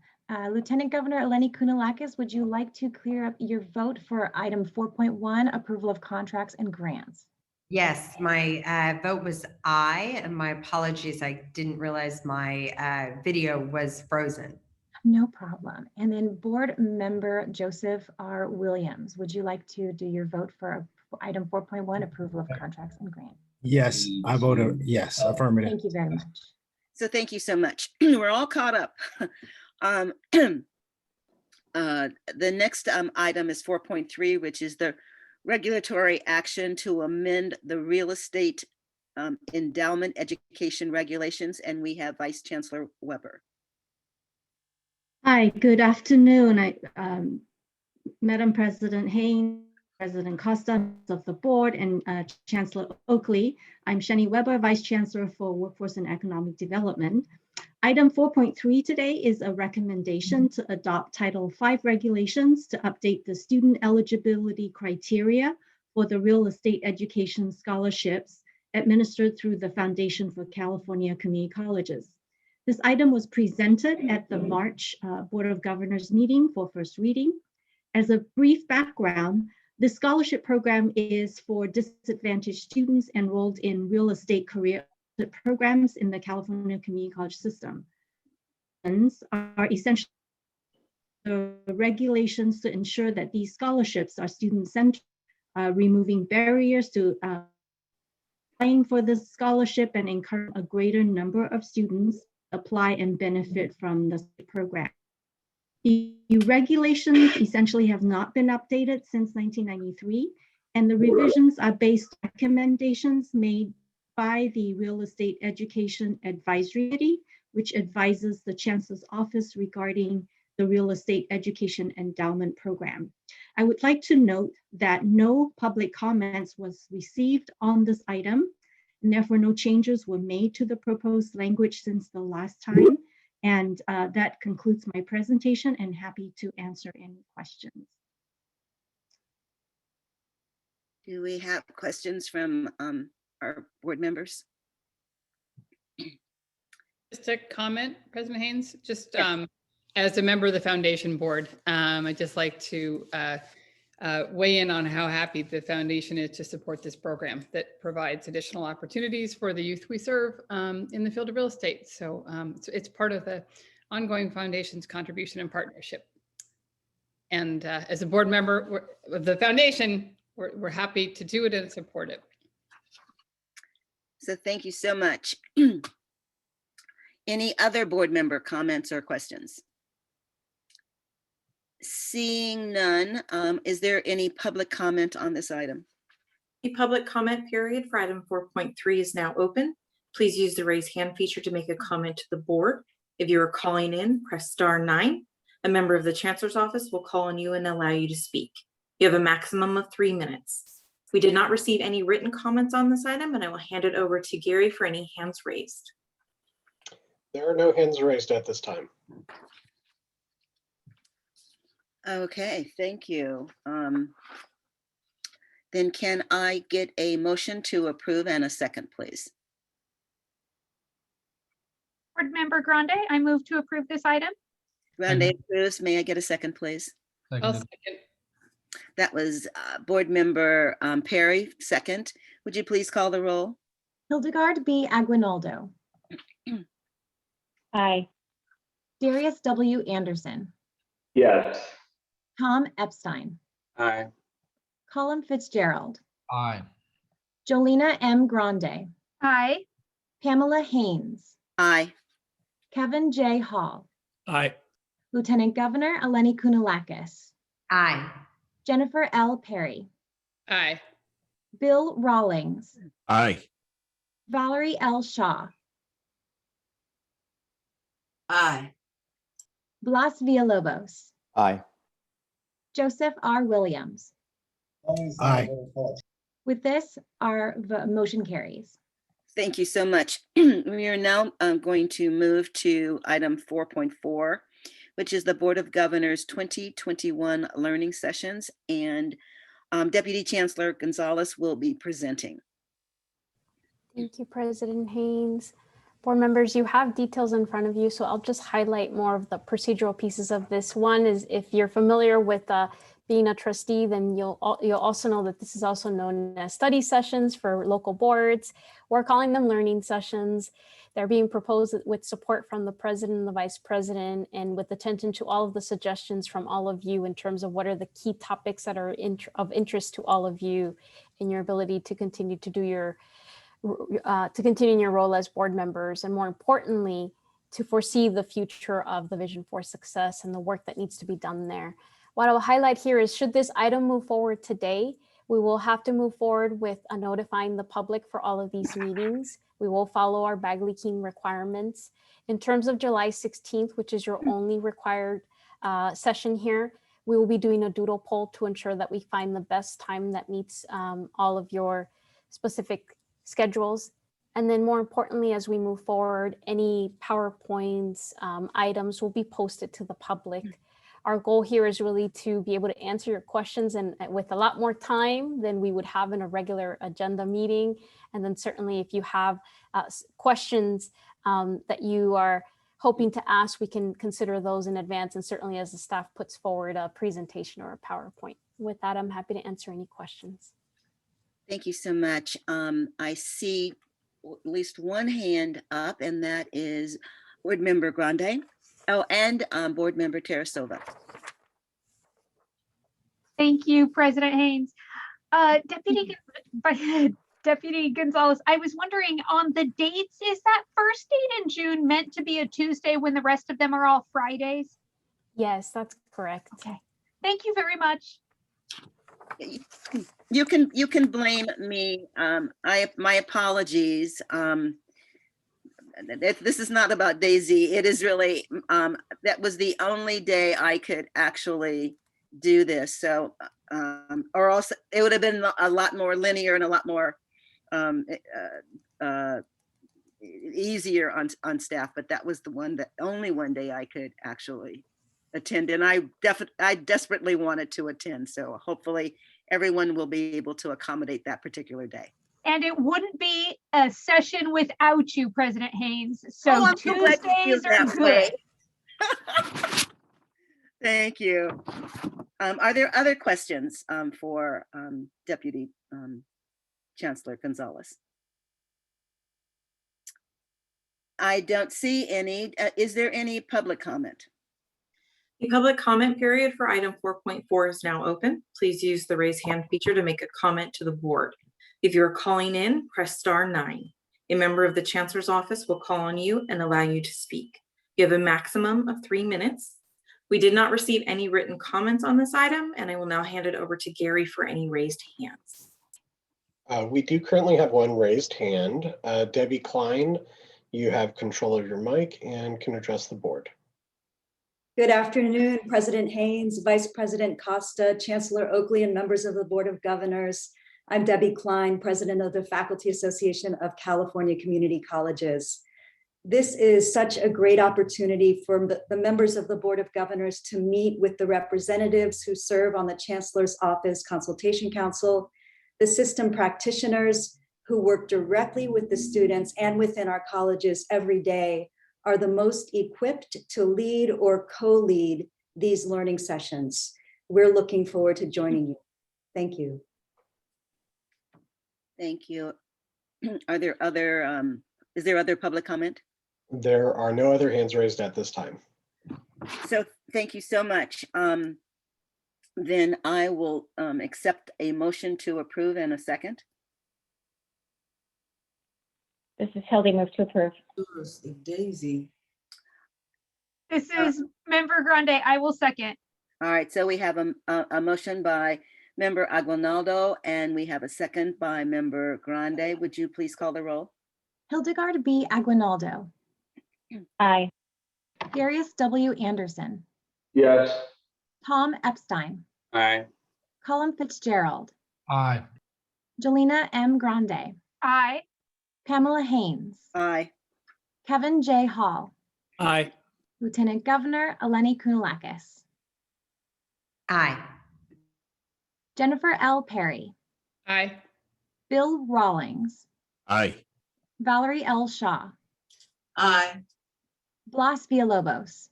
Lieutenant Governor Eleni Kounalakis, would you like to clear up your vote for item 4.1, approval of contracts and grants? Yes, my vote was aye, and my apologies. I didn't realize my video was frozen. No problem. And then Board Member Joseph R. Williams, would you like to do your vote for item 4.1, approval of contracts and grants? Yes, I voted yes, affirmative. Thank you very much. So thank you so much. We're all caught up. The next item is 4.3, which is the regulatory action to amend the real estate endowment education regulations. And we have Vice Chancellor Weber. Hi, good afternoon. Madam President Haynes, President Costa of the board, and Chancellor Oakley. I'm Shani Weber, Vice Chancellor for Workforce and Economic Development. Item 4.3 today is a recommendation to adopt Title V regulations to update the student eligibility criteria for the real estate education scholarships administered through the Foundation for California Community Colleges. This item was presented at the March Board of Governors meeting for first reading. As a brief background, the scholarship program is for disadvantaged students enrolled in real estate career programs in the California Community College system. Are essentially the regulations to ensure that these scholarships are student-centered, removing barriers to applying for this scholarship and encourage a greater number of students apply and benefit from the program. The regulations essentially have not been updated since 1993, and the revisions are based on recommendations made by the Real Estate Education Advisory Committee, which advises the Chancellor's Office regarding the Real Estate Education Endowment Program. I would like to note that no public comments was received on this item, and therefore no changes were made to the proposed language since the last time. And that concludes my presentation, and happy to answer any questions. Do we have questions from our board members? Just a comment, President Haynes, just as a member of the foundation board, I'd just like to weigh in on how happy the foundation is to support this program that provides additional opportunities for the youth we serve in the field of real estate. So it's part of the ongoing foundation's contribution and partnership. And as a board member of the foundation, we're happy to do it and support it. So thank you so much. Any other board member comments or questions? Seeing none, is there any public comment on this item? The public comment period for item 4.3 is now open. Please use the raise hand feature to make a comment to the board. If you are calling in, press *9. A member of the Chancellor's office will call on you and allow you to speak. You have a maximum of 3 minutes. We did not receive any written comments on this item, and I will hand it over to Gary for any hands raised. There are no hands raised at this time. Okay, thank you. Then can I get a motion to approve and a second, please? Board Member Grande, I move to approve this item. Grande approves. May I get a second, please? I'll second. That was Board Member Perry, second. Would you please call the roll? Hildegard B. Aguinaldo, Aye. Darius W. Anderson, Yes. Tom Epstein, Aye. Colin Fitzgerald, Aye. Jolena M. Grande, Aye. Pamela Haynes, Aye. Kevin J. Hall, Aye. Lieutenant Governor Eleni Kounalakis, Aye. Jennifer L. Perry, Aye. Bill Rawlings, Aye. Valerie L. Shaw, Aye. Blas Villalobos, Aye. Joseph R. Williams. Aye. With this, our motion carries. Thank you so much. We are now going to move to item 4.4, which is the Board of Governors 2021 Learning Sessions, and Deputy Chancellor Gonzalez will be presenting. Thank you, President Haynes. Board members, you have details in front of you, so I'll just highlight more of the procedural pieces of this. One is, if you're familiar with being a trustee, then you'll also know that this is also known as study sessions for local boards. We're calling them learning sessions. They're being proposed with support from the president and the vice president, and with attention to all of the suggestions from all of you in terms of what are the key topics that are of interest to all of you in your ability to continue to do your to continue in your role as board members, and more importantly, to foresee the future of the Vision for Success and the work that needs to be done there. What I'll highlight here is, should this item move forward today, we will have to move forward with notifying the public for all of these meetings. We will follow our Bagley-Keene requirements. In terms of July 16th, which is your only required session here, we will be doing a doodle poll to ensure that we find the best time that meets all of your specific schedules. And then more importantly, as we move forward, any PowerPoints, items will be posted to the public. Our goal here is really to be able to answer your questions, and with a lot more time than we would have in a regular agenda meeting. And then certainly if you have questions that you are hoping to ask, we can consider those in advance, and certainly as the staff puts forward a presentation or a PowerPoint. With that, I'm happy to answer any questions. Thank you so much. I see at least one hand up, and that is Board Member Grande. Oh, and Board Member Tarasova. Thank you, President Haynes. Deputy Gonzalez, I was wondering on the dates, is that first date in June meant to be a Tuesday when the rest of them are all Fridays? Yes, that's correct. Okay, thank you very much. You can blame me. My apologies. This is not about Daisy. It is really, that was the only day I could actually do this. So, or else it would have been a lot more linear and a lot more easier on staff, but that was the only one day I could actually attend, and I desperately wanted to attend. So hopefully everyone will be able to accommodate that particular day. And it wouldn't be a session without you, President Haynes. So I'm so glad you feel Tuesdays are that way. good. Thank you. Are there other questions for Deputy Chancellor Gonzalez? I don't see any. Is there any public comment? The public comment period for item 4.4 is now open. Please use the raise hand feature to make a comment to the board. If you are calling in, press *9. A member of the Chancellor's office will call on you and allow you to speak. You have a maximum of 3 minutes. We did not receive any written comments on this item, and I will now hand it over to Gary for any raised hands. We do currently have one raised hand. Debbie Klein, you have control of your mic and can address the board. Good afternoon, President Haynes, Vice President Costa, Chancellor Oakley, and members of the Board of Governors. I'm Debbie Klein, President of the Faculty Association of California Community Colleges. This is such a great opportunity for the members of the Board of Governors to meet with the representatives who serve on the Chancellor's Office Consultation Council, the system practitioners who work directly with the students and within our colleges every day are the most equipped to lead or co-lead these learning sessions. We're looking forward to joining you. Thank you. Thank you. Are there other, is there other public comment? There are no other hands raised at this time. So thank you so much. Then I will accept a motion to approve in a second. This is Hildy, move to approve. Daisy. This is Member Grande. I will second. All right, so we have a motion by Member Aguinaldo and we have a second by Member Grande. Would you please call the roll? Hildegard B. Aguinaldo. Aye. Darius W. Anderson. Yes. Tom Epstein. Aye. Colin Fitzgerald. Aye. Jelena M. Grande. Aye. Pamela Haynes. Aye. Kevin J. Hall. Aye. Lieutenant Governor Eleni Kounalakis. Aye. Jennifer L. Perry. Aye. Bill Rawlings. Aye. Valerie L. Shaw. Aye. Blas Villalobos.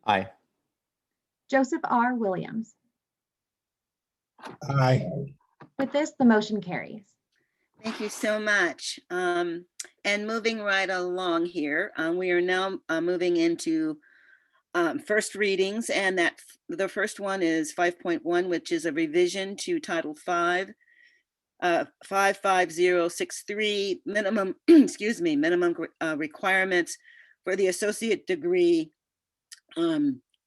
Aye. Joseph R. Williams. Aye. With this, the motion carries. Thank you so much. And moving right along here, we are now moving into first readings, and the first one is 5.1, which is a revision to Title V, 55063 minimum, excuse me, minimum requirements for the associate degree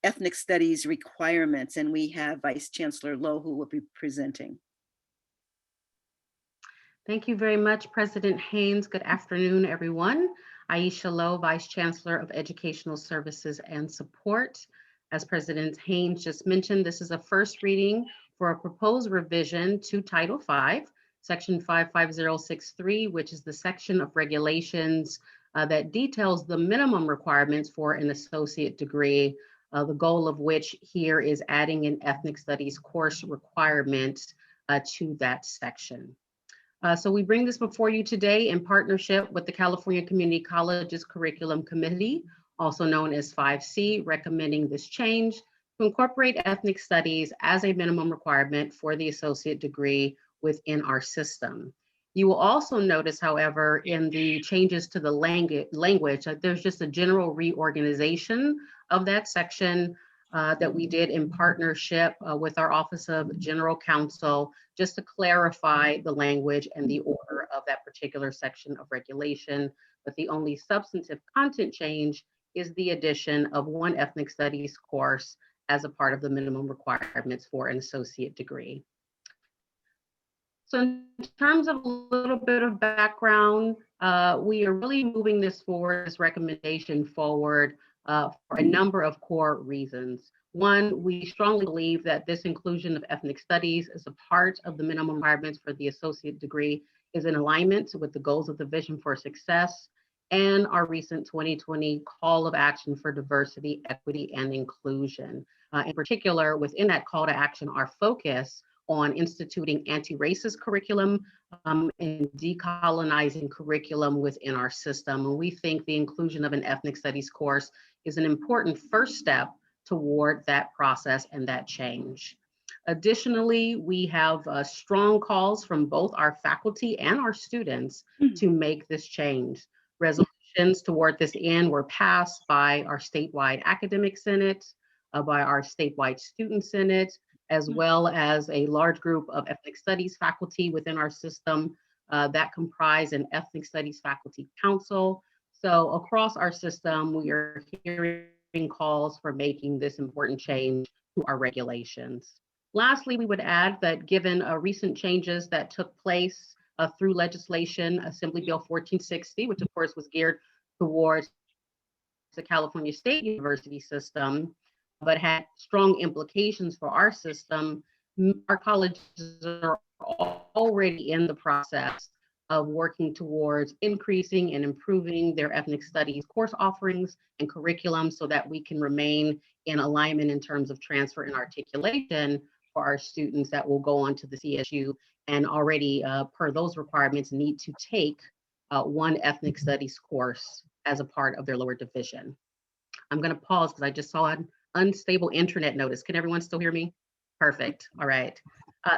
ethnic studies requirements, and we have Vice Chancellor Loh who will be presenting. Thank you very much, President Haynes. Good afternoon, everyone. Aisha Loh, Vice Chancellor of Educational Services and Support. As President Haynes just mentioned, this is a first reading for a proposed revision to Title V, Section 55063, which is the section of regulations that details the minimum requirements for an associate degree, the goal of which here is adding an ethnic studies course requirement to that section. So we bring this before you today in partnership with the California Community Colleges Curriculum Committee, also known as 5C, recommending this change to incorporate ethnic studies as a minimum requirement for the associate degree within our system. You will also notice, however, in the changes to the language, that there's just a general reorganization of that section that we did in partnership with our Office of General Counsel, just to clarify the language and the order of that particular section of regulation. But the only substantive content change is the addition of one ethnic studies course as a part of the minimum requirements for an associate degree. So in terms of a little bit of background, we are really moving this forward, this recommendation forward for a number of core reasons. One, we strongly believe that this inclusion of ethnic studies as a part of the minimum requirements for the associate degree is in alignment with the goals of the Vision for Success and our recent 2020 call of action for diversity, equity, and inclusion. In particular, within that call to action, our focus on instituting anti-racist curriculum and decolonizing curriculum within our system. And we think the inclusion of an ethnic studies course is an important first step toward that process and that change. Additionally, we have strong calls from both our faculty and our students to make this change. Resolutions toward this end were passed by our statewide academic senate, by our statewide student senate, as well as a large group of ethnic studies faculty within our system that comprise an ethnic studies faculty council. So across our system, we are hearing calls for making this important change to our regulations. Lastly, we would add that given recent changes that took place through legislation, Assembly Bill 1460, which of course was geared towards the California State University system, but had strong implications for our system, our colleges are already in the process of working towards increasing and improving their ethnic studies course offerings and curriculum so that we can remain in alignment in terms of transfer and articulation for our students that will go on to the CSU and already per those requirements need to take one ethnic studies course as a part of their lower division. I'm going to pause because I just saw an unstable internet notice. Can everyone still hear me? Perfect. All right.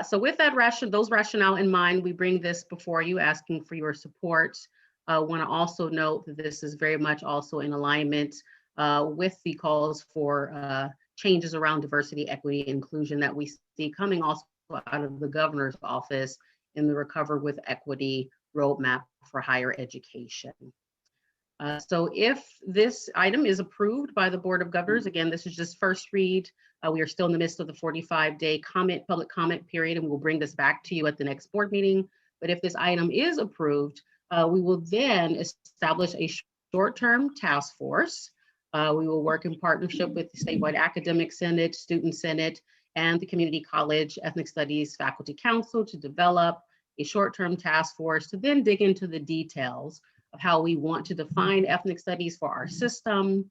So with that those rationale in mind, we bring this before you asking for your support. I want to also note that this is very much also in alignment with the calls for changes around diversity, equity, inclusion that we see coming also out of the governor's office in the Recover with Equity roadmap for higher education. So if this item is approved by the Board of Governors, again, this is just first read. We are still in the midst of the 45-day public comment period, and we'll bring this back to you at the next board meeting. But if this item is approved, we will then establish a short-term task force. We will work in partnership with the Statewide Academic Senate, Student Senate, and the Community College Ethnic Studies Faculty Council to develop a short-term task force to then dig into the details of how we want to define ethnic studies for our system,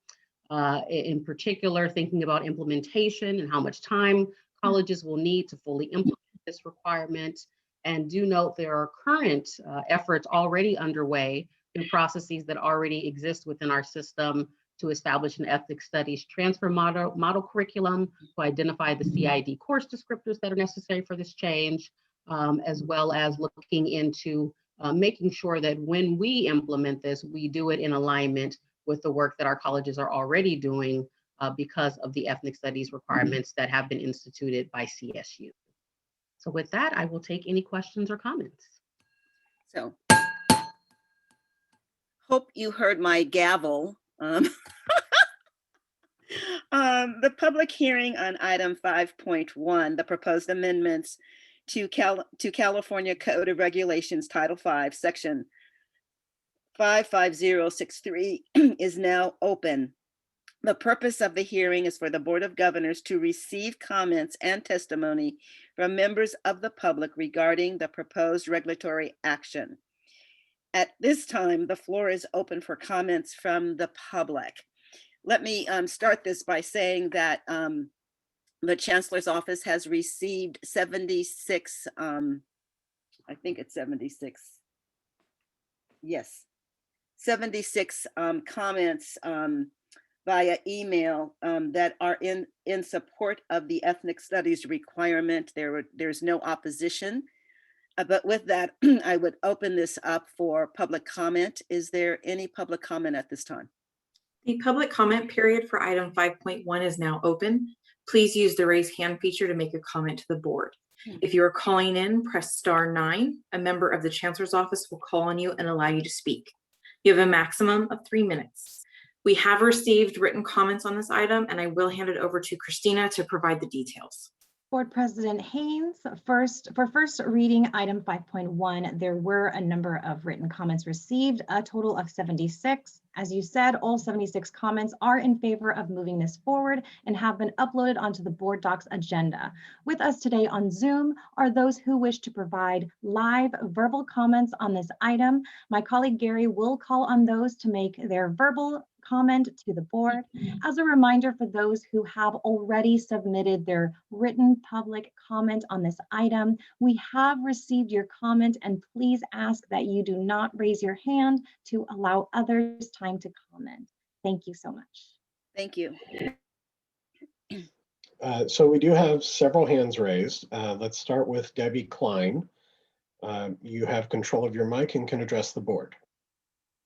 in particular, thinking about implementation and how much time colleges will need to fully implement this requirement. And do note there are current efforts already underway in processes that already exist within our system to establish an ethnic studies transfer model curriculum to identify the CID course descriptors that are necessary for this change, as well as looking into making sure that when we implement this, we do it in alignment with the work that our colleges are already doing because of the ethnic studies requirements that have been instituted by CSU. So with that, I will take any questions or comments. So, hope you heard my gavel. The public hearing on item 5.1, the proposed amendments to California Code of Regulations, Title V, Section 55063 is now open. The purpose of the hearing is for the Board of Governors to receive comments and testimony from members of the public regarding the proposed regulatory action. At this time, the floor is open for comments from the public. Let me start this by saying that the Chancellor's Office has received 76, I think it's 76. Yes, 76 comments via email that are in support of the ethnic studies requirement. There's no opposition. But with that, I would open this up for public comment. Is there any public comment at this time? The public comment period for item 5.1 is now open. Please use the raise hand feature to make a comment to the board. If you are calling in, press *9. A member of the Chancellor's Office will call on you and allow you to speak. You have a maximum of 3 minutes. We have received written comments on this item, and I will hand it over to Christina to provide the details. Board President Haynes, for first reading item 5.1, there were a number of written comments received, a total of 76. As you said, all 76 comments are in favor of moving this forward and have been uploaded onto the board docs agenda. With us today on Zoom are those who wish to provide live verbal comments on this item. My colleague Gary will call on those to make their verbal comment to the board. As a reminder for those who have already submitted their written public comment on this item, we have received your comment and please ask that you do not raise your hand to allow others time to comment. Thank you so much. Thank you. So we do have several hands raised. Let's start with Debbie Klein. You have control of your mic and can address the board.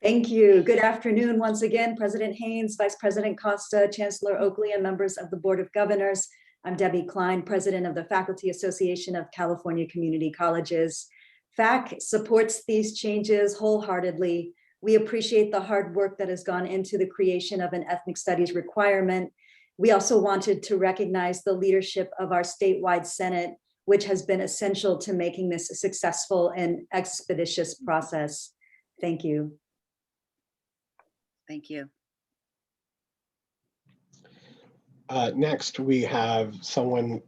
Thank you. Good afternoon once again, President Haynes, Vice President Costa, Chancellor Oakley, and members of the Board of Governors. I'm Debbie Klein, President of the Faculty Association of California Community Colleges. FAC supports these changes wholeheartedly. We appreciate the hard work that has gone into the creation of an ethnic studies requirement. We also wanted to recognize the leadership of our statewide Senate, which has been essential to making this a successful and expeditious process. Thank you. Thank you. Next, we have someone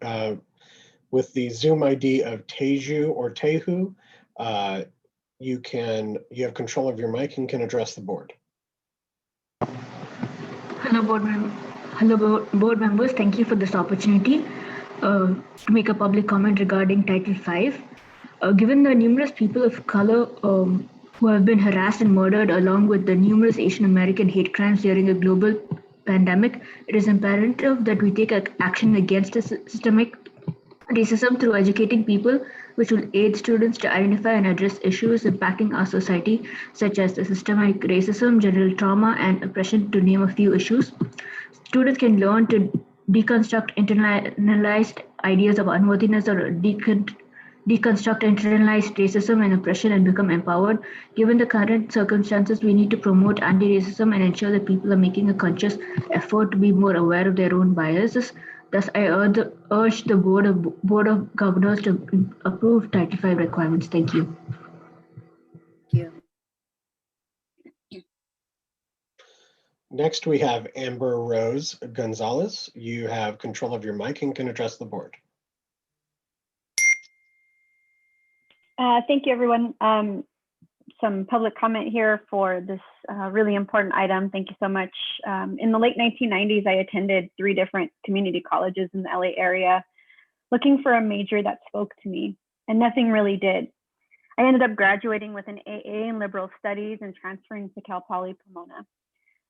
with the Zoom ID of Teju or Tehu. You have control of your mic and can address the board. Hello, board members. Thank you for this opportunity to make a public comment regarding Title V. Given the numerous people of color who have been harassed and murdered, along with the numerous Asian American hate crimes during a global pandemic, it is imperative that we take action against the systemic racism through educating people, which will aid students to identify and address issues impacting our society, such as the systemic racism, general trauma, and oppression, to name a few issues. Students can learn to deconstruct internalized ideas of unworthiness or deconstruct internalized racism and oppression and become empowered. Given the current circumstances, we need to promote anti-racism and ensure that people are making a conscious effort to be more aware of their own biases. Thus, I urge the Board of Governors to approve Title V requirements. Thank you. Thank you. Next, we have Amber Rose Gonzalez. You have control of your mic and can address the board. Thank you, everyone. Some public comment here for this really important item. Thank you so much. In the late 1990s, I attended 3 different community colleges in the LA area, looking for a major that spoke to me, and nothing really did. I ended up graduating with an AA in liberal studies and transferring to Cal Poly Pomona.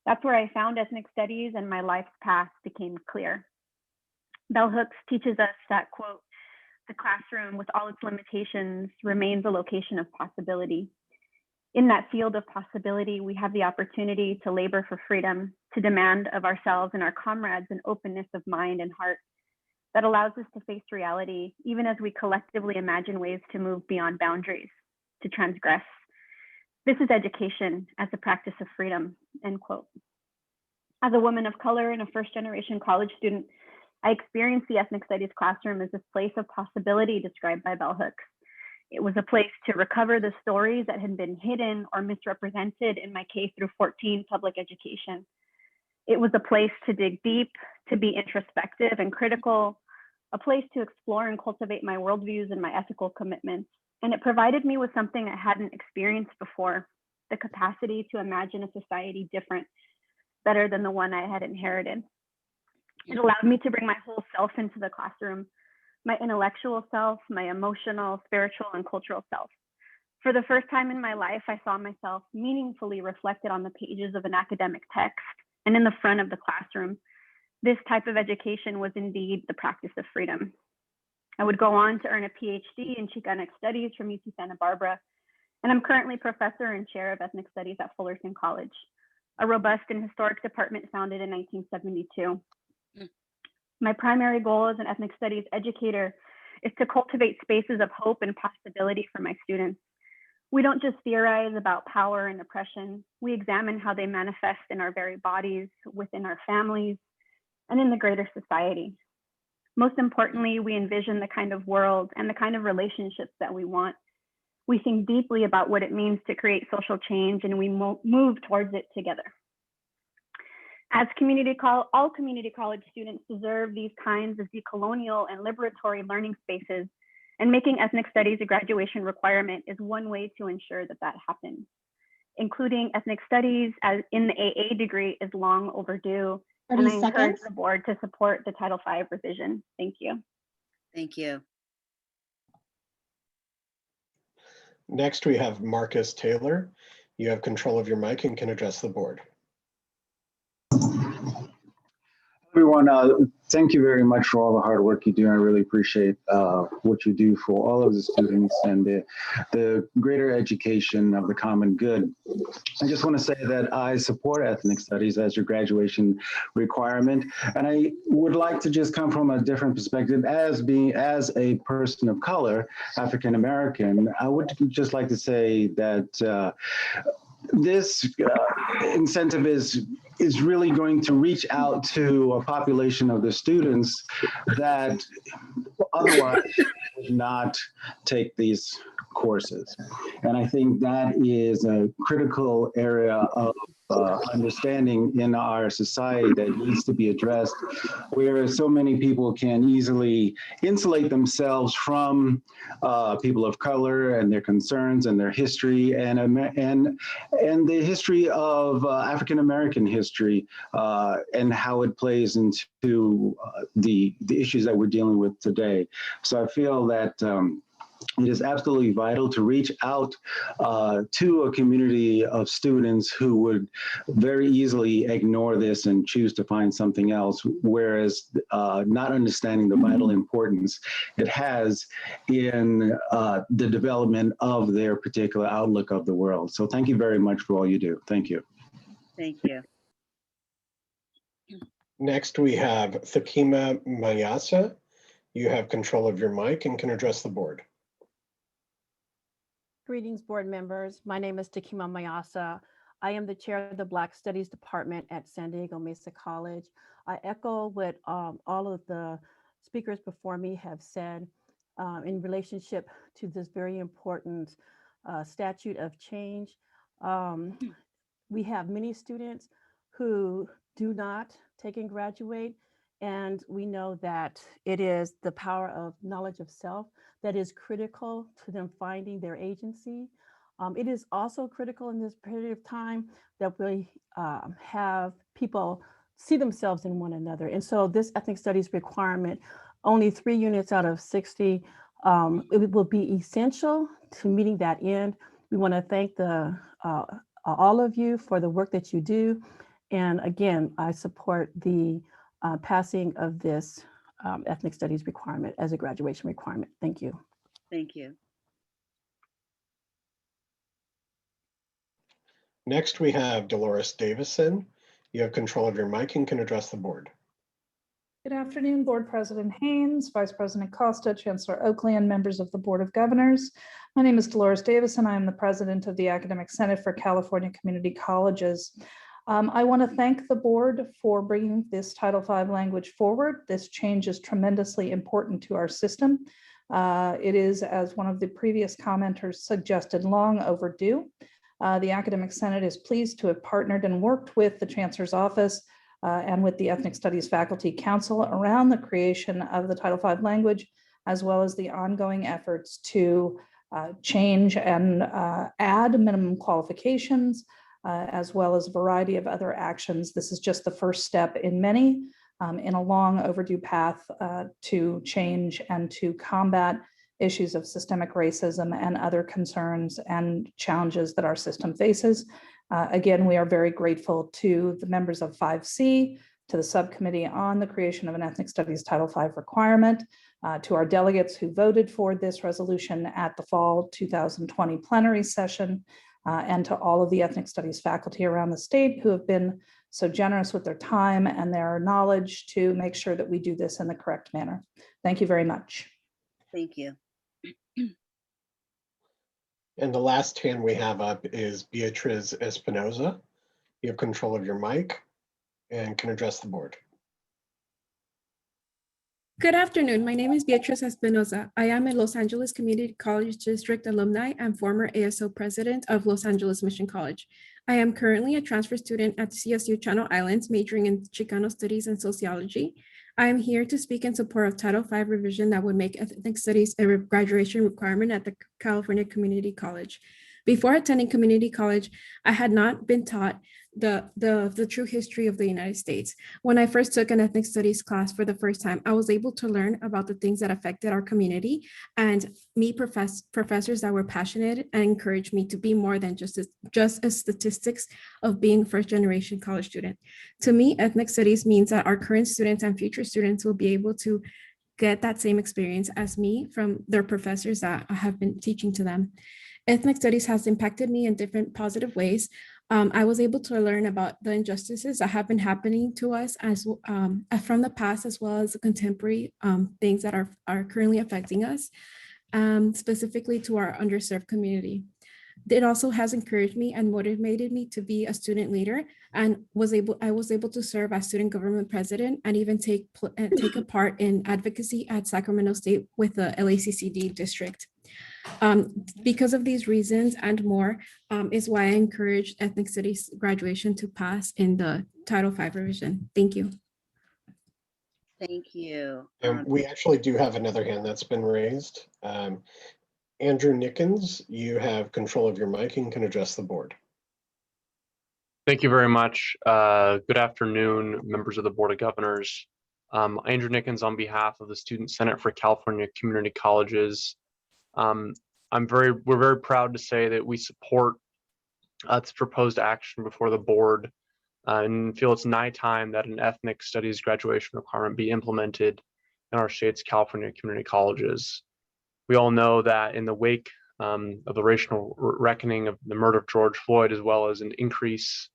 That's where I found ethnic studies, and my life's path became clear. Bell Hooks teaches us that, quote, "The classroom, with all its limitations, remains a location of possibility." In that field of possibility, we have the opportunity to labor for freedom, to demand of ourselves and our comrades an openness of mind and heart that allows us to face reality, even as we collectively imagine ways to move beyond boundaries, to transgress. This is education as a practice of freedom, end quote. As a woman of color and a first-generation college student, I experienced the ethnic studies classroom as this place of possibility described by Bell Hooks. It was a place to recover the stories that had been hidden or misrepresented in my K through 14 public education. It was a place to dig deep, to be introspective and critical, a place to explore and cultivate my worldviews and my ethical commitments. And it provided me with something I hadn't experienced before, the capacity to imagine a society different, better than the one I had inherited. It allowed me to bring my whole self into the classroom, my intellectual self, my emotional, spiritual, and cultural self. For the first time in my life, I saw myself meaningfully reflected on the pages of an academic text and in the front of the classroom. This type of education was indeed the practice of freedom. I would go on to earn a PhD in Chicanic Studies from UC Santa Barbara, and I'm currently professor and chair of ethnic studies at Fullerton College, a robust and historic department founded in 1972. My primary goal as an ethnic studies educator is to cultivate spaces of hope and possibility for my students. We don't just theorize about power and oppression, we examine how they manifest in our very bodies, within our families, and in the greater society. Most importantly, we envision the kind of world and the kind of relationships that we want. We think deeply about what it means to create social change, and we move towards it together. As all community college students deserve these kinds of decolonial and liberatory learning spaces, and making ethnic studies a graduation requirement is one way to ensure that that happens. Including ethnic studies as in the AA degree is long overdue, and I encourage the board to support the Title V revision. Thank you. Thank you. Next, we have Marcus Taylor. You have control of your mic and can address the board. Everyone, thank you very much for all the hard work you do. I really appreciate what you do for all of the students and the greater education of the common good. I just want to say that I support ethnic studies as your graduation requirement, and I would like to just come from a different perspective as a person of color, African American. I would just like to say that this incentive is really going to reach out to a population of the students that otherwise would not take these courses. And I think that is a critical area of understanding in our society that needs to be addressed, where so many people can easily insulate themselves from people of color and their concerns and their history and the history of African American history and how it plays into the issues that we're dealing with today. So I feel that it is absolutely vital to reach out to a community of students who would very easily ignore this and choose to find something else, whereas not understanding the vital importance it has in the development of their particular outlook of the world. So thank you very much for all you do. Thank you. Thank you. Next, we have Thakima Mayasa. You have control of your mic and can address the board. Greetings, board members. My name is Takima Mayasa. I am the chair of the Black Studies Department at San Diego Mesa College. I echo what all of the speakers before me have said in relationship to this very important statute of change. We have many students who do not take and graduate, and we know that it is the power of knowledge of self that is critical to them finding their agency. It is also critical in this period of time that we have people see themselves in one another. And so this ethnic studies requirement, only 3 units out of 60, it will be essential to meeting that end. We want to thank all of you for the work that you do. And again, I support the passing of this ethnic studies requirement as a graduation requirement. Thank you. Thank you. Next, we have Dolores Davison. You have control of your mic and can address the board. Good afternoon, Board President Haynes, Vice President Costa, Chancellor Oakley, and members of the Board of Governors. My name is Dolores Davison. I am the president of the Academic Senate for California Community Colleges. I want to thank the board for bringing this Title V language forward. This change is tremendously important to our system. It is, as one of the previous commenters suggested, long overdue. The Academic Senate is pleased to have partnered and worked with the Chancellor's Office and with the Ethnic Studies Faculty Council around the creation of the Title V language, as well as the ongoing efforts to change and add minimum qualifications, as well as a variety of other actions. This is just the first step in many in a long overdue path to change and to combat issues of systemic racism and other concerns and challenges that our system faces. Again, we are very grateful to the members of 5C, to the subcommittee on the creation of an Ethnic Studies Title V requirement, to our delegates who voted for this resolution at the fall 2020 plenary session, and to all of the ethnic studies faculty around the state who have been so generous with their time and their knowledge to make sure that we do this in the correct manner. Thank you very much. Thank you. And the last hand we have up is Beatriz Espinoza. You have control of your mic and can address the board. Good afternoon. My name is Beatriz Espinoza. I am a Los Angeles Community College District alumni and former ASO president of Los Angeles Mission College. I am currently a transfer student at CSU Channel Islands, majoring in Chicano Studies and Sociology. I am here to speak in support of Title V revision that would make ethnic studies a graduation requirement at the California Community College. Before attending community college, I had not been taught the true history of the United States. When I first took an ethnic studies class for the first time, I was able to learn about the things that affected our community and meet professors that were passionate and encouraged me to be more than just a statistics of being first generation college student. To me, ethnic studies means that our current students and future students will be able to get that same experience as me from their professors that I have been teaching to them. Ethnic studies has impacted me in different positive ways. I was able to learn about the injustices that have been happening to us as from the past, as well as the contemporary things that are currently affecting us, specifically to our underserved community. It also has encouraged me and motivated me to be a student leader, and I was able to serve as student government president and even take a part in advocacy at Sacramento State with the LACCD district. Because of these reasons and more is why I encourage ethnic studies graduation to pass in the Title V revision. Thank you. Thank you. And we actually do have another hand that's been raised. Andrew Nickens, you have control of your mic and can address the board. Thank you very much. Good afternoon, members of the Board of Governors. Andrew Nickens on behalf of the Student Senate for California Community Colleges. We're very proud to say that we support this proposed action before the board and feel it's nigh time that an ethnic studies graduation requirement be implemented in our state's California community colleges. We all know that in the wake of the racial reckoning of the murder of George Floyd, as well as an increase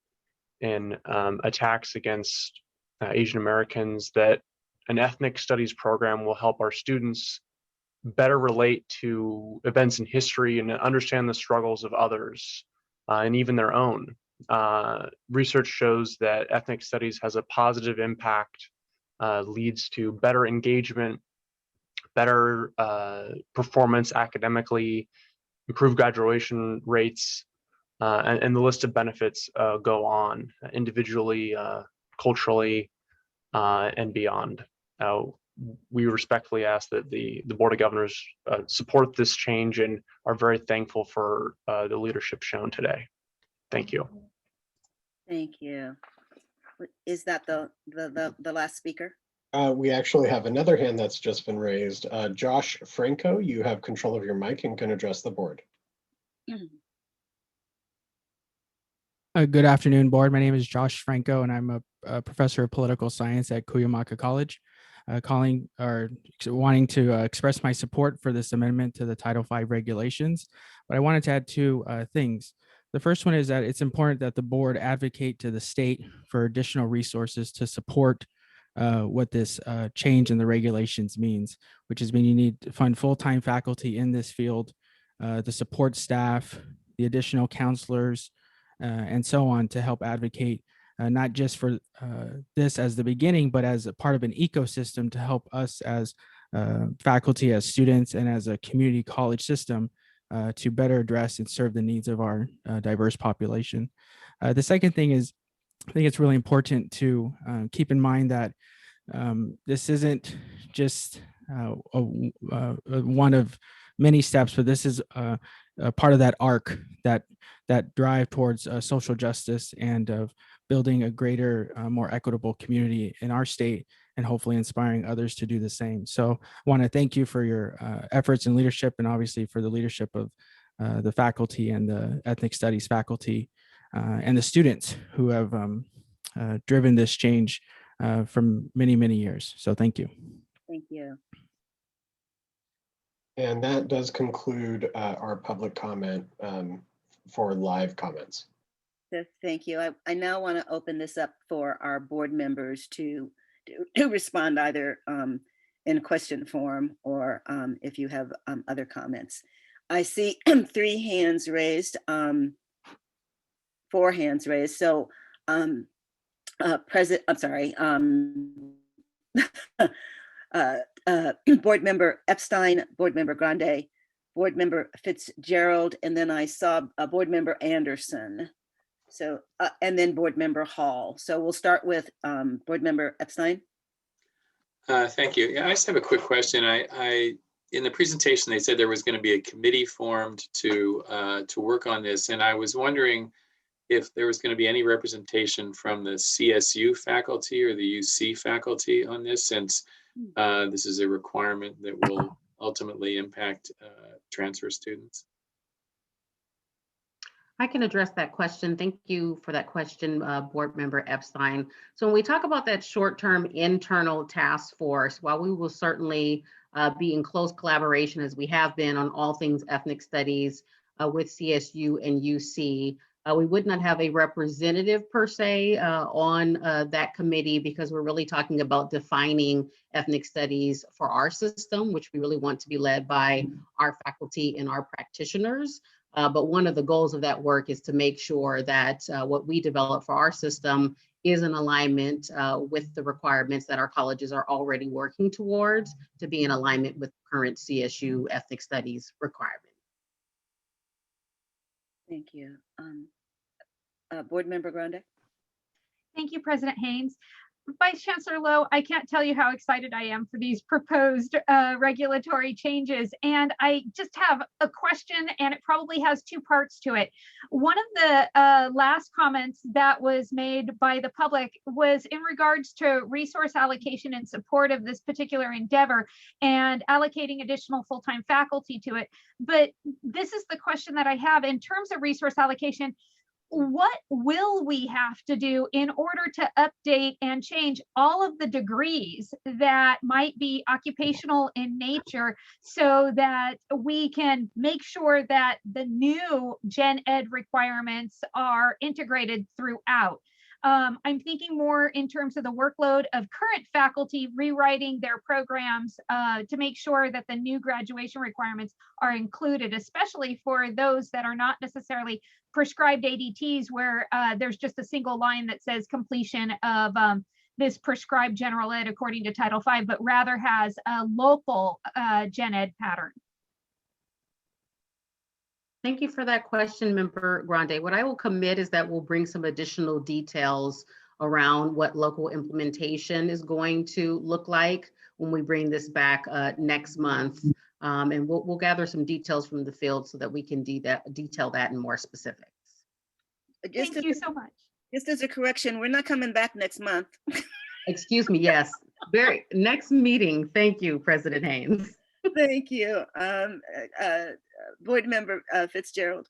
in attacks against Asian Americans, that an ethnic studies program will help our students better relate to events in history and understand the struggles of others and even their own. Research shows that ethnic studies has a positive impact, leads to better engagement, better performance academically, improved graduation rates, and the list of benefits go on individually, culturally, and beyond. We respectfully ask that the Board of Governors support this change and are very thankful for the leadership shown today. Thank you. Thank you. Is that the last speaker? We actually have another hand that's just been raised. Josh Franco, you have control of your mic and can address the board. Good afternoon, board. My name is Josh Franco, and I'm a professor of political science at Cuyamaca College. Wanting to express my support for this amendment to the Title V regulations, but I wanted to add two things. The first one is that it's important that the board advocate to the state for additional resources to support what this change in the regulations means, which is meaning you need to fund full-time faculty in this field, the support staff, the additional counselors, and so on to help advocate not just for this as the beginning, but as a part of an ecosystem to help us as faculty, as students, and as a community college system to better address and serve the needs of our diverse population. The second thing is, I think it's really important to keep in mind that this isn't just one of many steps, but this is a part of that arc that drive towards social justice and of building a greater, more equitable community in our state, and hopefully inspiring others to do the same. So I want to thank you for your efforts and leadership, and obviously for the leadership of the faculty and the ethnic studies faculty and the students who have driven this change from many, many years. So thank you. Thank you. And that does conclude our public comment for live comments. Thank you. I now want to open this up for our board members to respond either in question form or if you have other comments. I see 3 hands raised, 4 hands raised. So Board Member Epstein, Board Member Grande, Board Member Fitzgerald, and then I saw Board Member Anderson. So, and then Board Member Hall. So we'll start with Board Member Epstein. Thank you. Yeah, I just have a quick question. In the presentation, they said there was going to be a committee formed to work on this, and I was wondering if there was going to be any representation from the CSU faculty or the UC faculty on this, since this is a requirement that will ultimately impact transfer students. I can address that question. Thank you for that question, Board Member Epstein. So when we talk about that short-term internal task force, while we will certainly be in close collaboration as we have been on all things ethnic studies with CSU and UC, we would not have a representative per se on that committee, because we're really talking about defining ethnic studies for our system, which we really want to be led by our faculty and our practitioners. But one of the goals of that work is to make sure that what we develop for our system is in alignment with the requirements that our colleges are already working towards to be in alignment with current CSU ethnic studies requirements. Thank you. Board Member Grande? Thank you, President Haynes. Vice Chancellor Lowe, I can't tell you how excited I am for these proposed regulatory changes. And I just have a question, and it probably has two parts to it. One of the last comments that was made by the public was in regards to resource allocation in support of this particular endeavor and allocating additional full-time faculty to it. But this is the question that I have in terms of resource allocation. What will we have to do in order to update and change all of the degrees that might be occupational in nature so that we can make sure that the new gen ed requirements are integrated throughout? I'm thinking more in terms of the workload of current faculty rewriting their programs to make sure that the new graduation requirements are included, especially for those that are not necessarily prescribed ADTs where there's just a single line that says completion of this prescribed general ed according to Title V, but rather has a local gen ed pattern. Thank you for that question, Member Grande. What I will commit is that we'll bring some additional details around what local implementation is going to look like when we bring this back next month. And we'll gather some details from the field so that we can detail that in more specifics. Thank you so much. Just as a correction, we're not coming back next month. Excuse me, yes. Next meeting. Thank you, President Haynes. Thank you. Board Member Fitzgerald.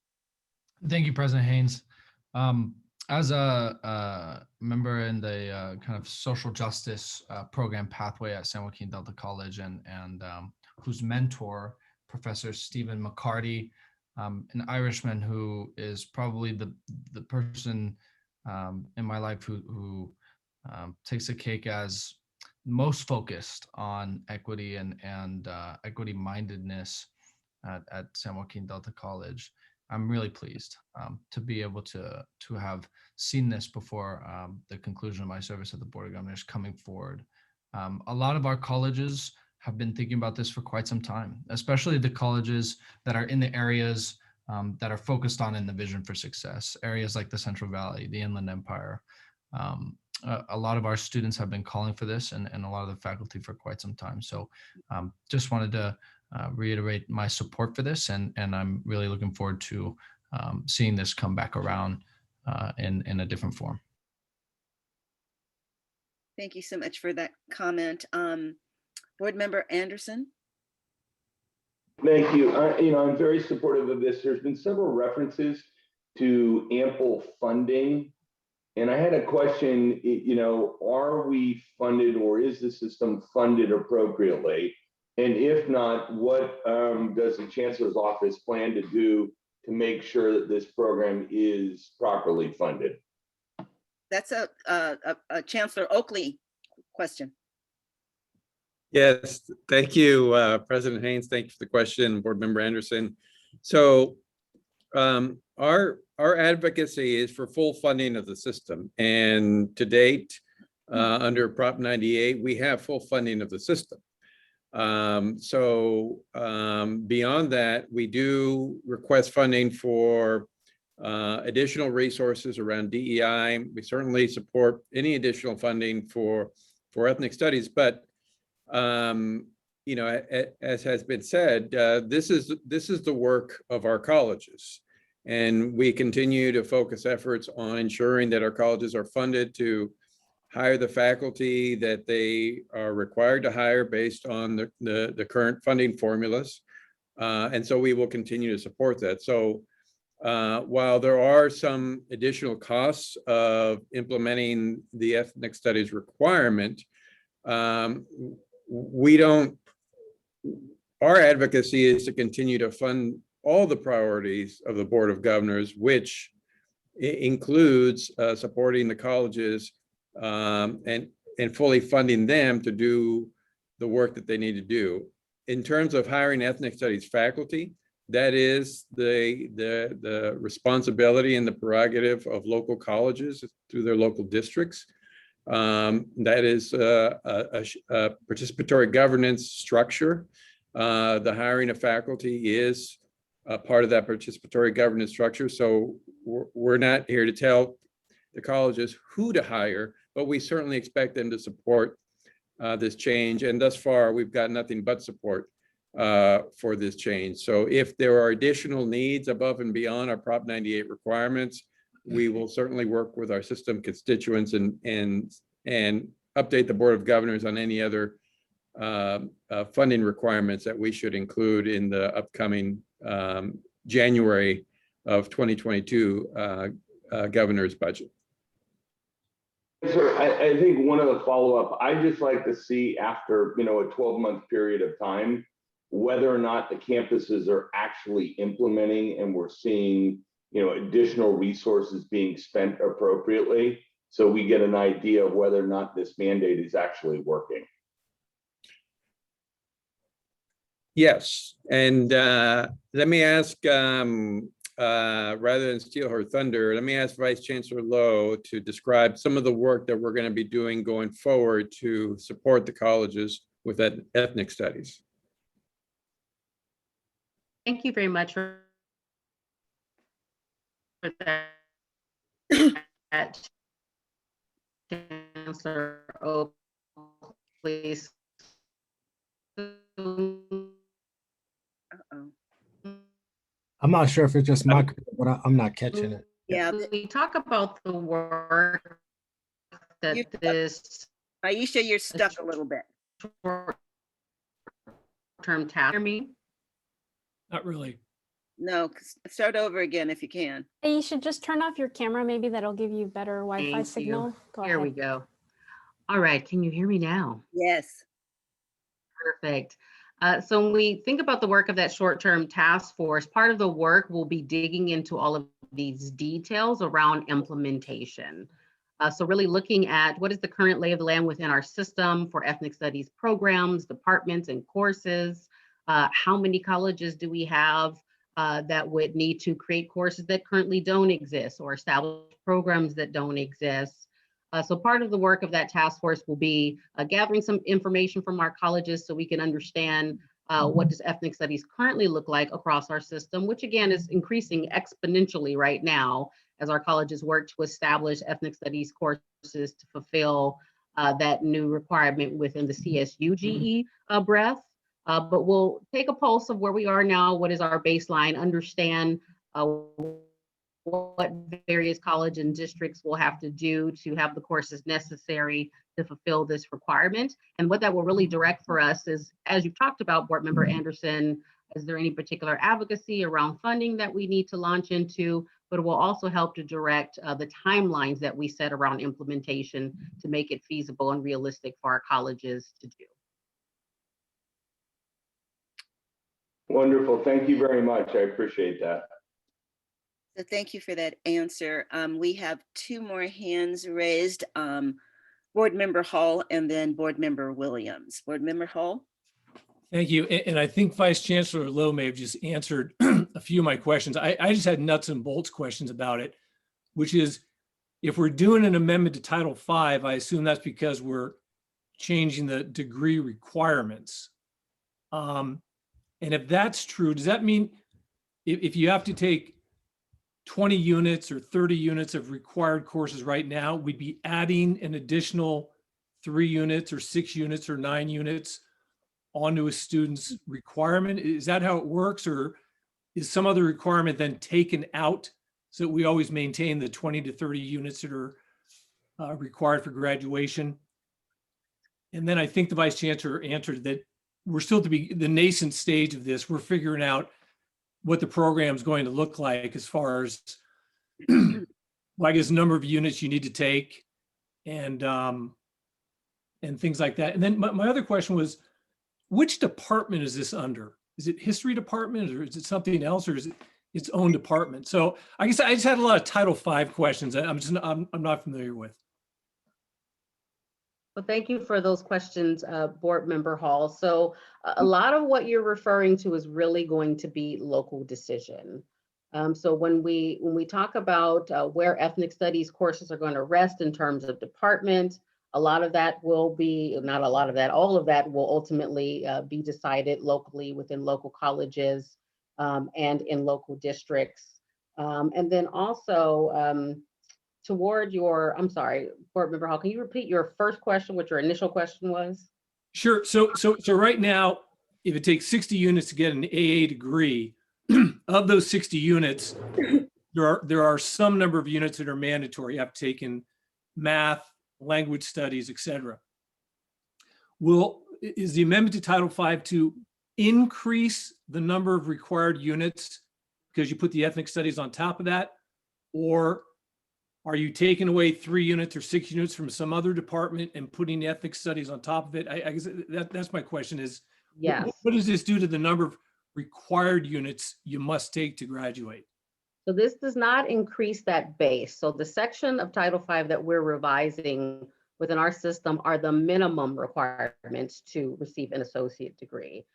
Thank you, President Haynes. As a member in the kind of social justice program pathway at San Joaquin Delta College and whose mentor, Professor Stephen McCarty, an Irishman who is probably the person in my life who takes the cake as most focused on equity and equity mindedness at San Joaquin Delta College. I'm really pleased to be able to have seen this before the conclusion of my service at the Board of Governors coming forward. A lot of our colleges have been thinking about this for quite some time, especially the colleges that are in the areas that are focused on in the Vision for Success, areas like the Central Valley, the Inland Empire. A lot of our students have been calling for this and a lot of the faculty for quite some time. So just wanted to reiterate my support for this, and I'm really looking forward to seeing this come back around in a different form. Thank you so much for that comment. Board Member Anderson. Thank you. I'm very supportive of this. There's been several references to ample funding. And I had a question, are we funded, or is the system funded appropriately? And if not, what does the Chancellor's office plan to do to make sure that this program is properly funded? That's a Chancellor Oakley question. Yes, thank you, President Haynes. Thank you for the question, Board Member Anderson. So our advocacy is for full funding of the system. And to date, under Prop 98, we have full funding of the system. Beyond that, we do request funding for additional resources around DEI. We certainly support any additional funding for ethnic studies, but as has been said, this is the work of our colleges, and we continue to focus efforts on ensuring that our colleges are funded to hire the faculty that they are required to hire based on the current funding formulas, and so we will continue to support that. So while there are some additional costs of implementing the ethnic studies requirement, our advocacy is to continue to fund all the priorities of the Board of Governors, which includes supporting the colleges and fully funding them to do the work that they need to do. In terms of hiring ethnic studies faculty, that is the responsibility and the prerogative of local colleges through their local districts. That is a participatory governance structure. The hiring of faculty is part of that participatory governance structure. So we're not here to tell the colleges who to hire, but we certainly expect them to support this change. And thus far, we've got nothing but support for this change. So if there are additional needs above and beyond our Prop 98 requirements, we will certainly work with our system constituents and update the Board of Governors on any other funding requirements that we should include in the upcoming January of 2022 governor's budget. Sir, I think one of the follow-up, I'd just like to see after, a 12-month period of time, whether or not the campuses are actually implementing and we're seeing, additional resources being spent appropriately. So we get an idea of whether or not this mandate is actually working. Yes, and let me ask, rather than steal her thunder, let me ask Vice Chancellor Lowe to describe some of the work that we're going to be doing going forward to support the colleges with ethnic studies. Thank you very much for that, Chancellor Oak. Please. I'm not sure if it's just my, but I'm not catching it. Yeah. We talk about the work that this Aisha, you're stuck a little bit. Short-term task. Hear me? Not really. No, start over again if you can. You should just turn off your camera. Maybe that'll give you better Wi-Fi Thank signal. you. Go Here ahead. we go. All right, can you hear me now? Yes. Perfect. So when we think about the work of that short-term task force, part of the work will be digging into all of these details around implementation. So really looking at what is the current lay of the land within our system for ethnic studies programs, departments, and courses. How many colleges do we have that would need to create courses that currently don't exist or establish programs that don't exist? So part of the work of that task force will be gathering some information from our colleges so we can understand what does ethnic studies currently look like across our system, which again is increasing exponentially right now as our colleges work to establish ethnic studies courses to fulfill that new requirement within the CSUGE breadth. But we'll take a pulse of where we are now, what is our baseline, understand what various colleges and districts will have to do to have the courses necessary to fulfill this requirement. And what that will really direct for us is, as you've talked about, Board Member Anderson, is there any particular advocacy around funding that we need to launch into? But it will also help to direct the timelines that we set around implementation to make it feasible and realistic for our colleges to do. Wonderful. Thank you very much. I appreciate that. So thank you for that answer. We have two more hands raised. Board Member Hall and then Board Member Williams. Board Member Hall. Thank you. And I think Vice Chancellor Lowe may have just answered a few of my questions. I just had nuts and bolts questions about it, which is if we're doing an amendment to Title V, I assume that's because we're changing the degree requirements. And if that's true, does that mean if you have to take 20 units or 30 units of required courses right now, we'd be adding an additional 3 units or 6 units or 9 units onto a student's requirement? Is that how it works, or is some other requirement then taken out so that we always maintain the 20 to 30 units that are required for graduation? And then I think the Vice Chancellor answered that we're still to be the nascent stage of this. We're figuring out what the program is going to look like as far as, well, I guess, number of units you need to take and things like that. And then my other question was, which department is this under? Is it history department, or is it something else, or is it its own department? So I guess I just had a lot of Title V questions I'm not familiar with. Well, thank you for those questions, Board Member Hall. So a lot of what you're referring to is really going to be local decision. So when we talk about where ethnic studies courses are going to rest in terms of department, a lot of that will be, not a lot of that, all of that will ultimately be decided locally within local colleges. and in local districts. And then also toward your, I'm sorry, Board Member Hall, can you repeat your first question, what your initial question was? Sure. So right now, if it takes 60 units to get an AA degree, of those 60 units, there are some number of units that are mandatory. You have to take in math, language studies, et cetera. Is the amendment to Title V to increase the number of required units because you put the ethnic studies on top of that? Or are you taking away 3 units or 6 units from some other department and putting the ethnic studies on top of it? I guess that's my question is, yes. What does this do to the number of required units you must take to graduate? So this does not increase that base. So the section of Title V that we're revising within our system are the minimum requirements to receive an associate degree.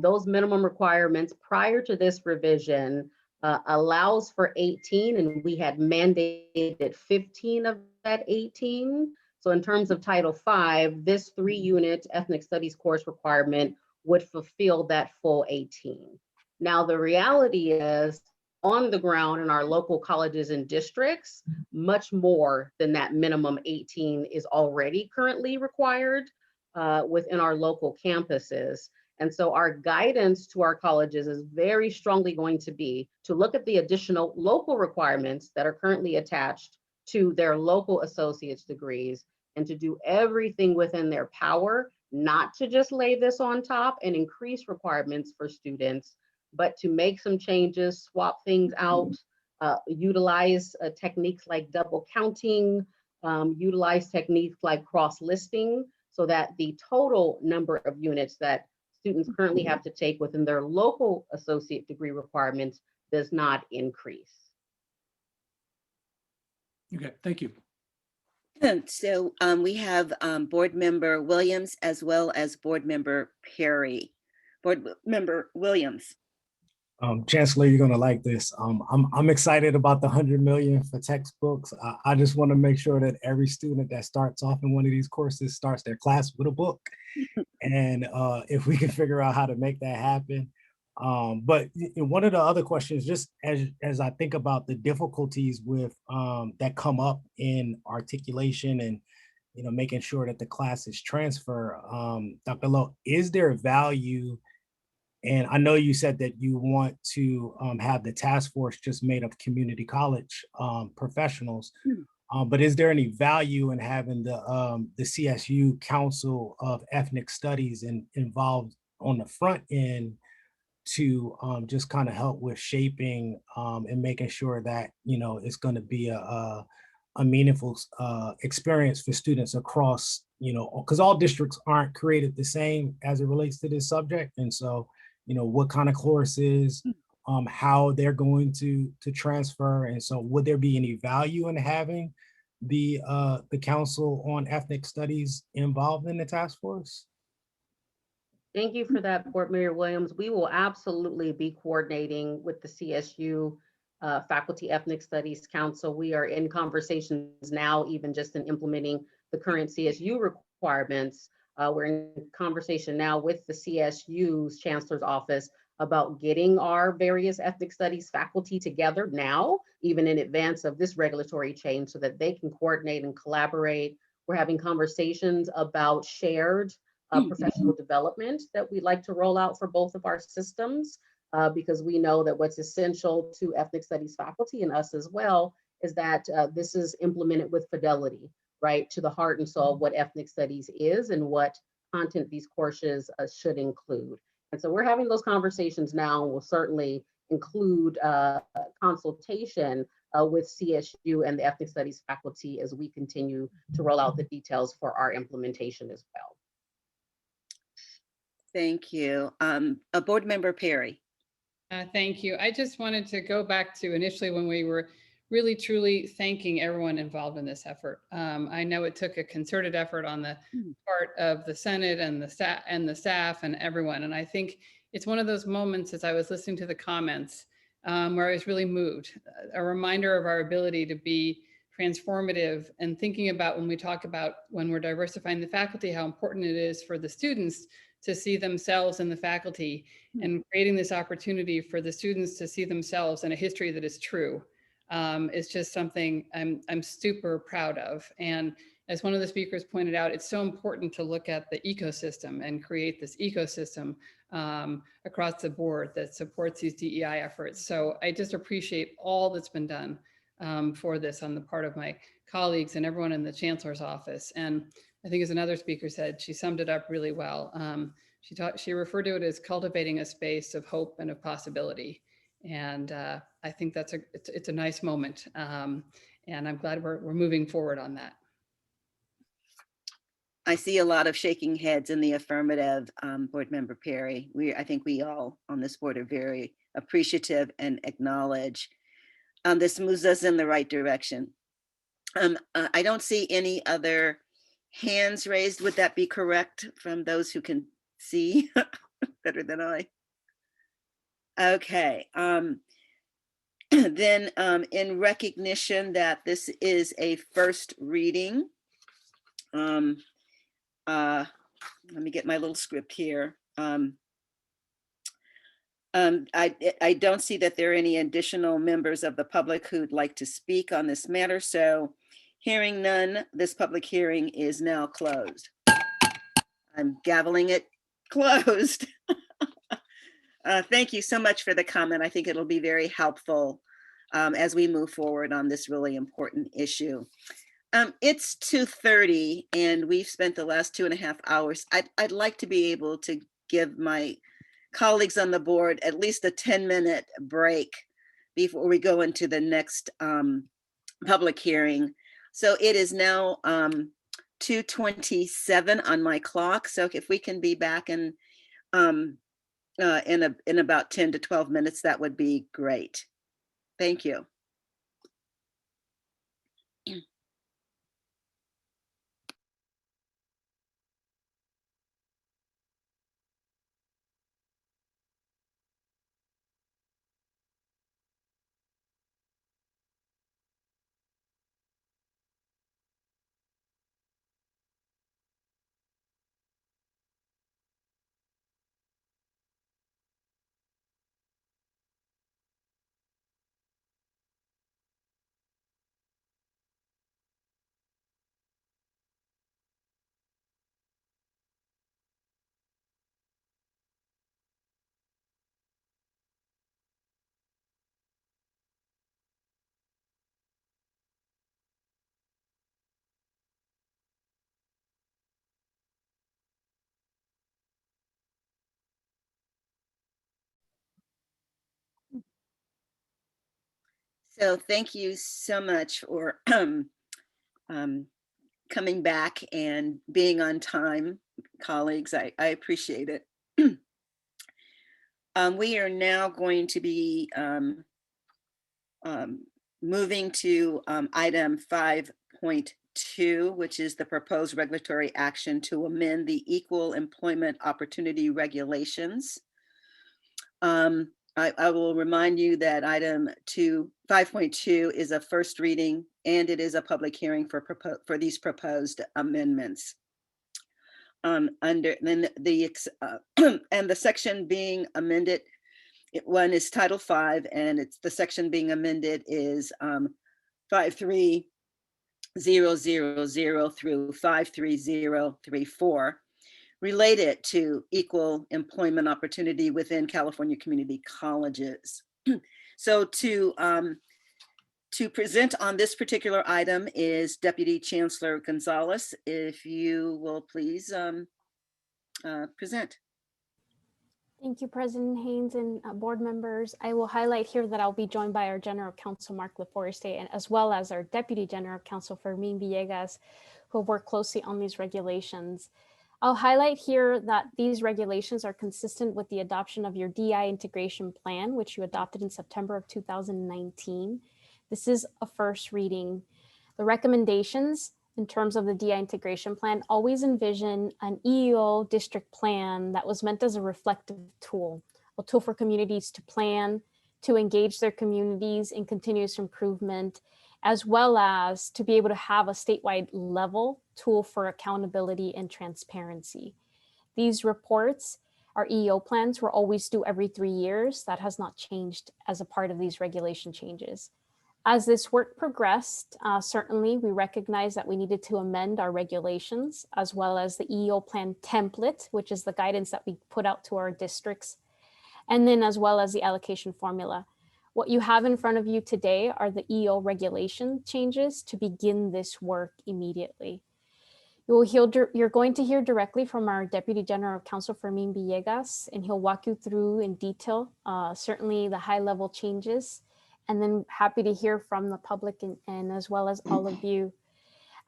Those minimum requirements prior to this revision allows for 18, and we had mandated 15 of that 18. So in terms of Title V, this 3-unit ethnic studies course requirement would fulfill that full 18. Now, the reality is on the ground in our local colleges and districts, much more than that minimum 18 is already currently required within our local campuses. And so our guidance to our colleges is very strongly going to be to look at the additional local requirements that are currently attached to their local associate's degrees and to do everything within their power, not to just lay this on top and increase requirements for students, but to make some changes, swap things out, utilize techniques like double counting, utilize techniques like cross-listing, so that the total number of units that students currently have to take within their local associate degree requirements does not increase. Okay, thank you. So we have Board Member Williams as well as Board Member Perry. Board Member Williams. Chancellor, you're gonna like this. I'm excited about the 100 million for textbooks. I just want to make sure that every student that starts off in one of these courses starts their class with a book. And if we can figure out how to make that happen. But one of the other questions, just as I think about the difficulties with that come up in articulation and making sure that the classes transfer, Dr. Lowe, is there value? And I know you said that you want to have the task force just made of community college professionals, but is there any value in having the CSU Council of Ethnic Studies involved on the front end to just kind of help with shaping and making sure that it's going to be a meaningful experience for students across, because all districts aren't created the same as it relates to this subject, and so what kind of courses, how they're going to transfer. And so would there be any value in having the Council on Ethnic Studies involved in the task force? Thank you for that, Board Member Williams. We will absolutely be coordinating with the CSU Faculty Ethnic Studies Council. We are in conversations now, even just in implementing the current CSU requirements. We're in conversation now with the CSU's Chancellor's Office about getting our various ethnic studies faculty together now, even in advance of this regulatory change, so that they can coordinate and collaborate. We're having conversations about shared professional development that we'd like to roll out for both of our systems, because we know that what's essential to ethnic studies faculty and us as well is that this is implemented with fidelity, right, to the heart and soul of what ethnic studies is and what content these courses should include. And so we're having those conversations now, and we'll certainly include consultation with CSU and the ethnic studies faculty as we continue to roll out the details for our implementation as well. Thank you. Board Member Perry. Thank you. I just wanted to go back to initially when we were really truly thanking everyone involved in this effort. I know it took a concerted effort on the part of the Senate and the staff and everyone. And I think it's one of those moments as I was listening to the comments where I was really moved. A reminder of our ability to be transformative, and thinking about when we talk about when we're diversifying the faculty, how important it is for the students to see themselves in the faculty, and creating this opportunity for the students to see themselves in a history that is true is just something I'm super proud of. And as one of the speakers pointed out, it's so important to look at the ecosystem and create this ecosystem across the board that supports these DEI efforts. So I just appreciate all that's been done for this on the part of my colleagues and everyone in the Chancellor's office. And I think as another speaker said, she summed it up really well. She referred to it as cultivating a space of hope and of possibility. And I think it's a nice moment. And I'm glad we're moving forward on that. I see a lot of shaking heads in the affirmative, Board Member Perry. I think we all on this board are very appreciative and acknowledge this moves us in the right direction. I don't see any other hands raised. Would that be correct from those who can see better than I? Okay. Then in recognition that this is a first reading, let me get my little script here. I don't see that there are any additional members of the public who'd like to speak on this matter. So hearing none, this public hearing is now closed. I'm gaveling it closed. Thank you so much for the comment. I think it'll be very helpful as we move forward on this really important issue. It's 2:30 and we've spent the last 2.5 hours. I'd like to be able to give my colleagues on the board at least a 10-minute break before we go into the next public hearing. So it is now 2:27 on my clock. So if we can be back in about 10 to 12 minutes, that would be great. Thank you. So thank you so much for coming back and being on time, colleagues. I appreciate it. We are now going to be moving to item 5.2, which is the proposed regulatory action to amend the Equal Employment Opportunity Regulations. I will remind you that item 5.2 is a first reading and it is a public hearing for these proposed amendments. And the section being amended, one is Title V, and it's the section being amended is 53000 through 53034. Related to equal employment opportunity within California community colleges. So to present on this particular item is Deputy Chancellor Gonzalez. If you will please present. Thank you, President Haynes and board members. I will highlight here that I'll be joined by our General Counsel, Mark Laforeste, and as well as our Deputy General Counsel, Fermin Villegas, who work closely on these regulations. I'll highlight here that these regulations are consistent with the adoption of your DI integration plan, which you adopted in September of 2019. This is a first reading. The recommendations in terms of the DI integration plan always envision an EEO district plan that was meant as a reflective tool, a tool for communities to plan, to engage their communities in continuous improvement, as well as to be able to have a statewide level tool for accountability and transparency. These reports, our EEO plans, were always due every 3 years. That has not changed as a part of these regulation changes. As this work progressed, certainly we recognized that we needed to amend our regulations, as well as the EEO plan template, which is the guidance that we put out to our districts, and then as well as the allocation formula. What you have in front of you today are the EEO regulation changes to begin this work immediately. You're going to hear directly from our Deputy General Counsel, Fermin Villegas, and he'll walk you through in detail, certainly the high-level changes, and then happy to hear from the public and as well as all of you.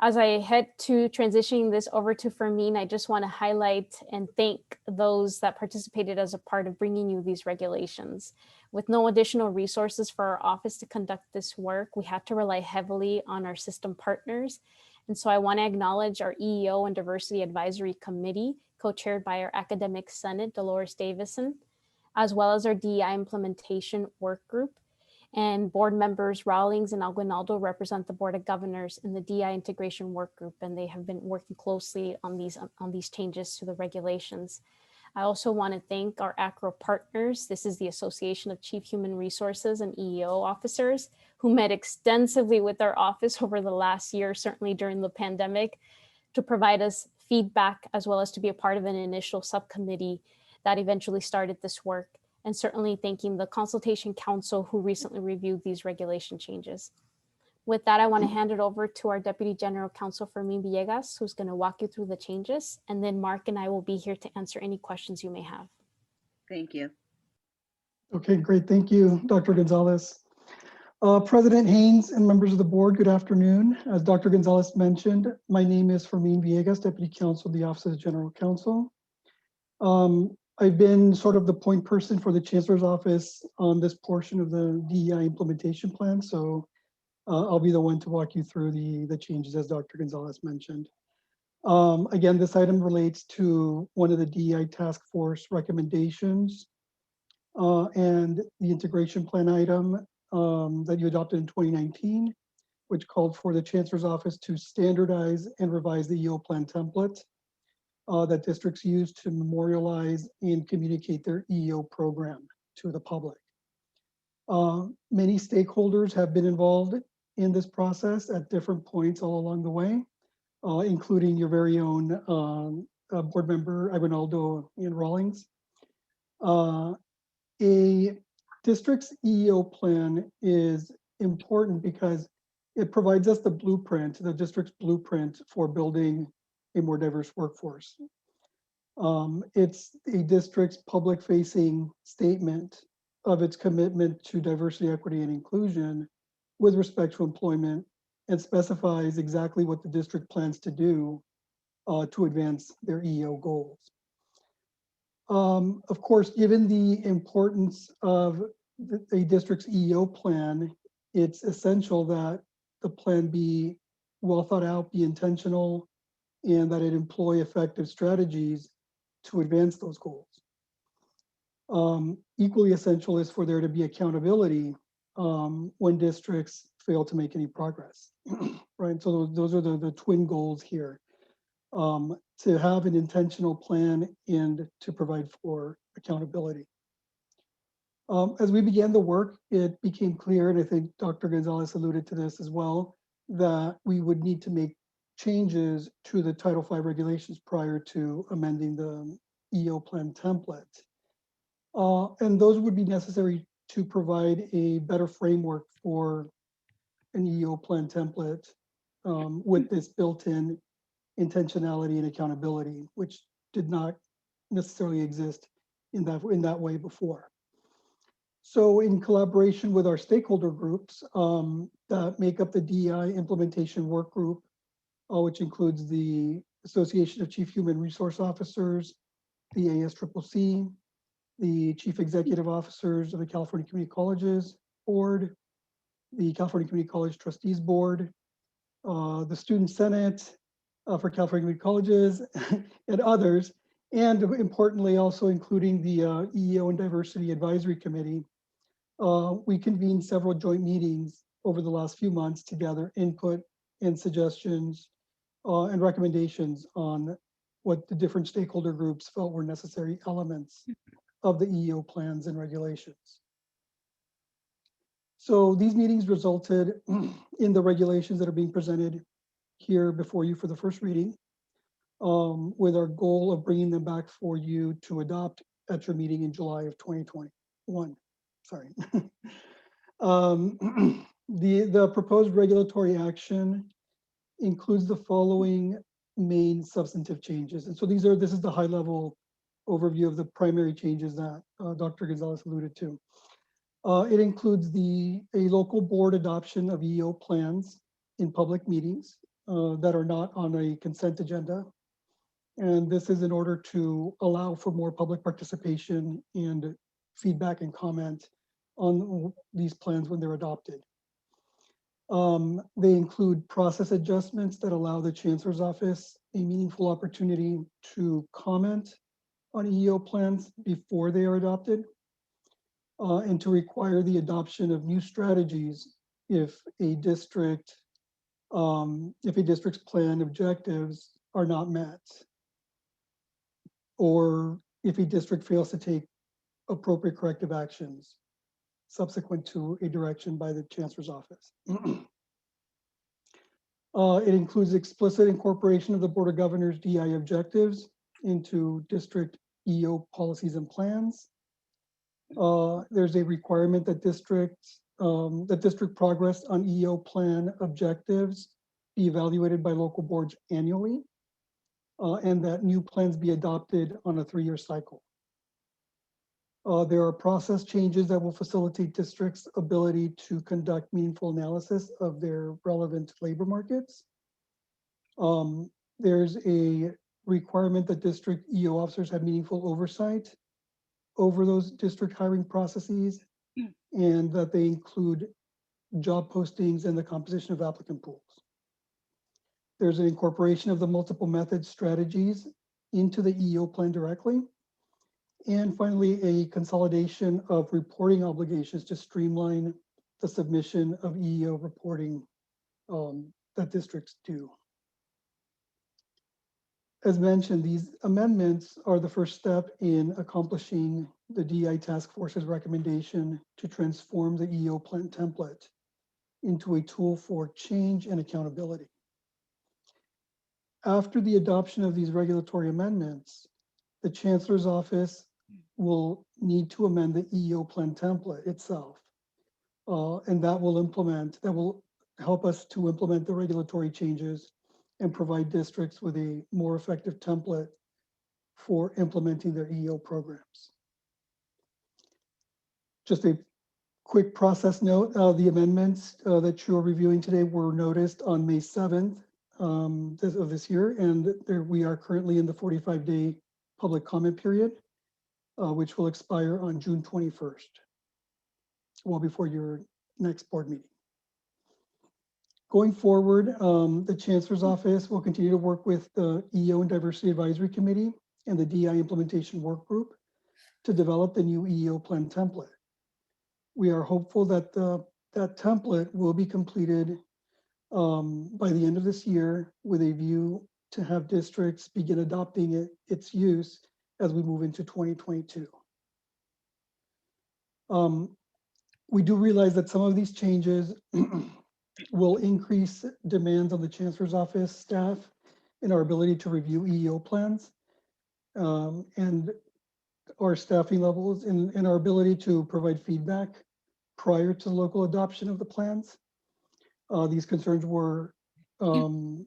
As I head to transitioning this over to Fermin, I just want to highlight and thank those that participated as a part of bringing you these regulations. With no additional resources for our office to conduct this work, we had to rely heavily on our system partners. And so I want to acknowledge our EEO and Diversity Advisory Committee, co-chaired by our Academic Senate, Dolores Davison, as well as our DEI Implementation Work Group. And board members Rawlings and Aguinaldo represent the Board of Governors in the DEI Integration Work Group, and they have been working closely on these changes to the regulations. I also want to thank our ACRO partners. This is the Association of Chief Human Resources and EEO Officers, who met extensively with our office over the last year, certainly during the pandemic, to provide us feedback as well as to be a part of an initial subcommittee that eventually started this work. And certainly thanking the Consultation Council who recently reviewed these regulation changes. With that, I want to hand it over to our Deputy General Counsel, Fermin Villegas, who's going to walk you through the changes. And then Mark and I will be here to answer any questions you may have. Thank you. Okay, great. Thank you, Dr. Gonzalez. President Haynes and members of the board, good afternoon. As Dr. Gonzalez mentioned, my name is Fermin Villegas, Deputy Counsel of the Office of the General Counsel. I've been sort of the point person for the Chancellor's Office on this portion of the DEI implementation plan. So I'll be the one to walk you through the changes as Dr. Gonzalez mentioned. Again, this item relates to one of the DEI task force recommendations and the integration plan item that you adopted in 2019, which called for the Chancellor's Office to standardize and revise the EEO plan template that districts use to memorialize and communicate their EEO program to the public. Many stakeholders have been involved in this process at different points all along the way, including your very own board member, Aguinaldo and Rawlings. A district's EEO plan is important because it provides us the blueprint, the district's blueprint for building a more diverse workforce. It's a district's public-facing statement of its commitment to diversity, equity, and inclusion with respect to employment, and specifies exactly what the district plans to do to advance their EEO goals. Of course, given the importance of a district's EEO plan, it's essential that the plan be well thought out, be intentional, and that it employ effective strategies to advance those goals. Equally essential is for there to be accountability when districts fail to make any progress, right? So those are the twin goals here, to have an intentional plan and to provide for accountability. As we began the work, it became clear, and I think Dr. Gonzalez alluded to this as well, that we would need to make changes to the Title V regulations prior to amending the EEO plan template. And those would be necessary to provide a better framework for an EEO plan template with this built-in intentionality and accountability, which did not necessarily exist in that way before. So in collaboration with our stakeholder groups that make up the DEI implementation work group, which includes the Association of Chief Human Resource Officers, the ASCCC, the Chief Executive Officers of the California Community Colleges Board, the California Community College Trustees Board, the Student Senate for California Community Colleges, and others, and importantly also including the EEO and Diversity Advisory Committee. We convened several joint meetings over the last few months to gather input and suggestions and recommendations on what the different stakeholder groups felt were necessary elements of the EEO plans and regulations. So these meetings resulted in the regulations that are being presented here before you for the first reading, with our goal of bringing them back for you to adopt at your meeting in July of 2021. Sorry. The proposed regulatory action includes the following main substantive changes. And so this is the high level overview of the primary changes that Dr. Gonzalez alluded to. It includes a local board adoption of EEO plans in public meetings that are not on a consent agenda. And this is in order to allow for more public participation and feedback and comment on these plans when they're adopted. They include process adjustments that allow the Chancellor's Office a meaningful opportunity to comment on EEO plans before they are adopted, and to require the adoption of new strategies if a district's plan objectives are not met, or if a district fails to take appropriate corrective actions subsequent to a direction by the Chancellor's Office. It includes explicit incorporation of the Board of Governors DI objectives into district EEO policies and plans. There's a requirement that district progress on EEO plan objectives be evaluated by local boards annually, and that new plans be adopted on a 3-year cycle. There are process changes that will facilitate districts' ability to conduct meaningful analysis of their relevant labor markets. There's a requirement that district EEO officers have meaningful oversight over those district hiring processes, and that they include job postings and the composition of applicant pools. There's an incorporation of the multiple method strategies into the EEO plan directly. And finally, a consolidation of reporting obligations to streamline the submission of EEO reporting that districts do. As mentioned, these amendments are the first step in accomplishing the DI task force's recommendation to transform the EEO plan template into a tool for change and accountability. After the adoption of these regulatory amendments, the Chancellor's Office will need to amend the EEO plan template itself. And that will help us to implement the regulatory changes and provide districts with a more effective template for implementing their EEO programs. Just a quick process note, the amendments that you are reviewing today were noticed on May 7th of this year, and we are currently in the 45-day public comment period, which will expire on June 21st, well before your next board meeting. Going forward, the Chancellor's Office will continue to work with the EEO and Diversity Advisory Committee and the DI Implementation Work Group to develop the new EEO plan template. We are hopeful that that template will be completed by the end of this year, with a view to have districts begin adopting its use as we move into 2022. We do realize that some of these changes will increase demands on the Chancellor's Office staff in our ability to review EEO plans, and our staffing levels and our ability to provide feedback prior to local adoption of the plans. These concerns were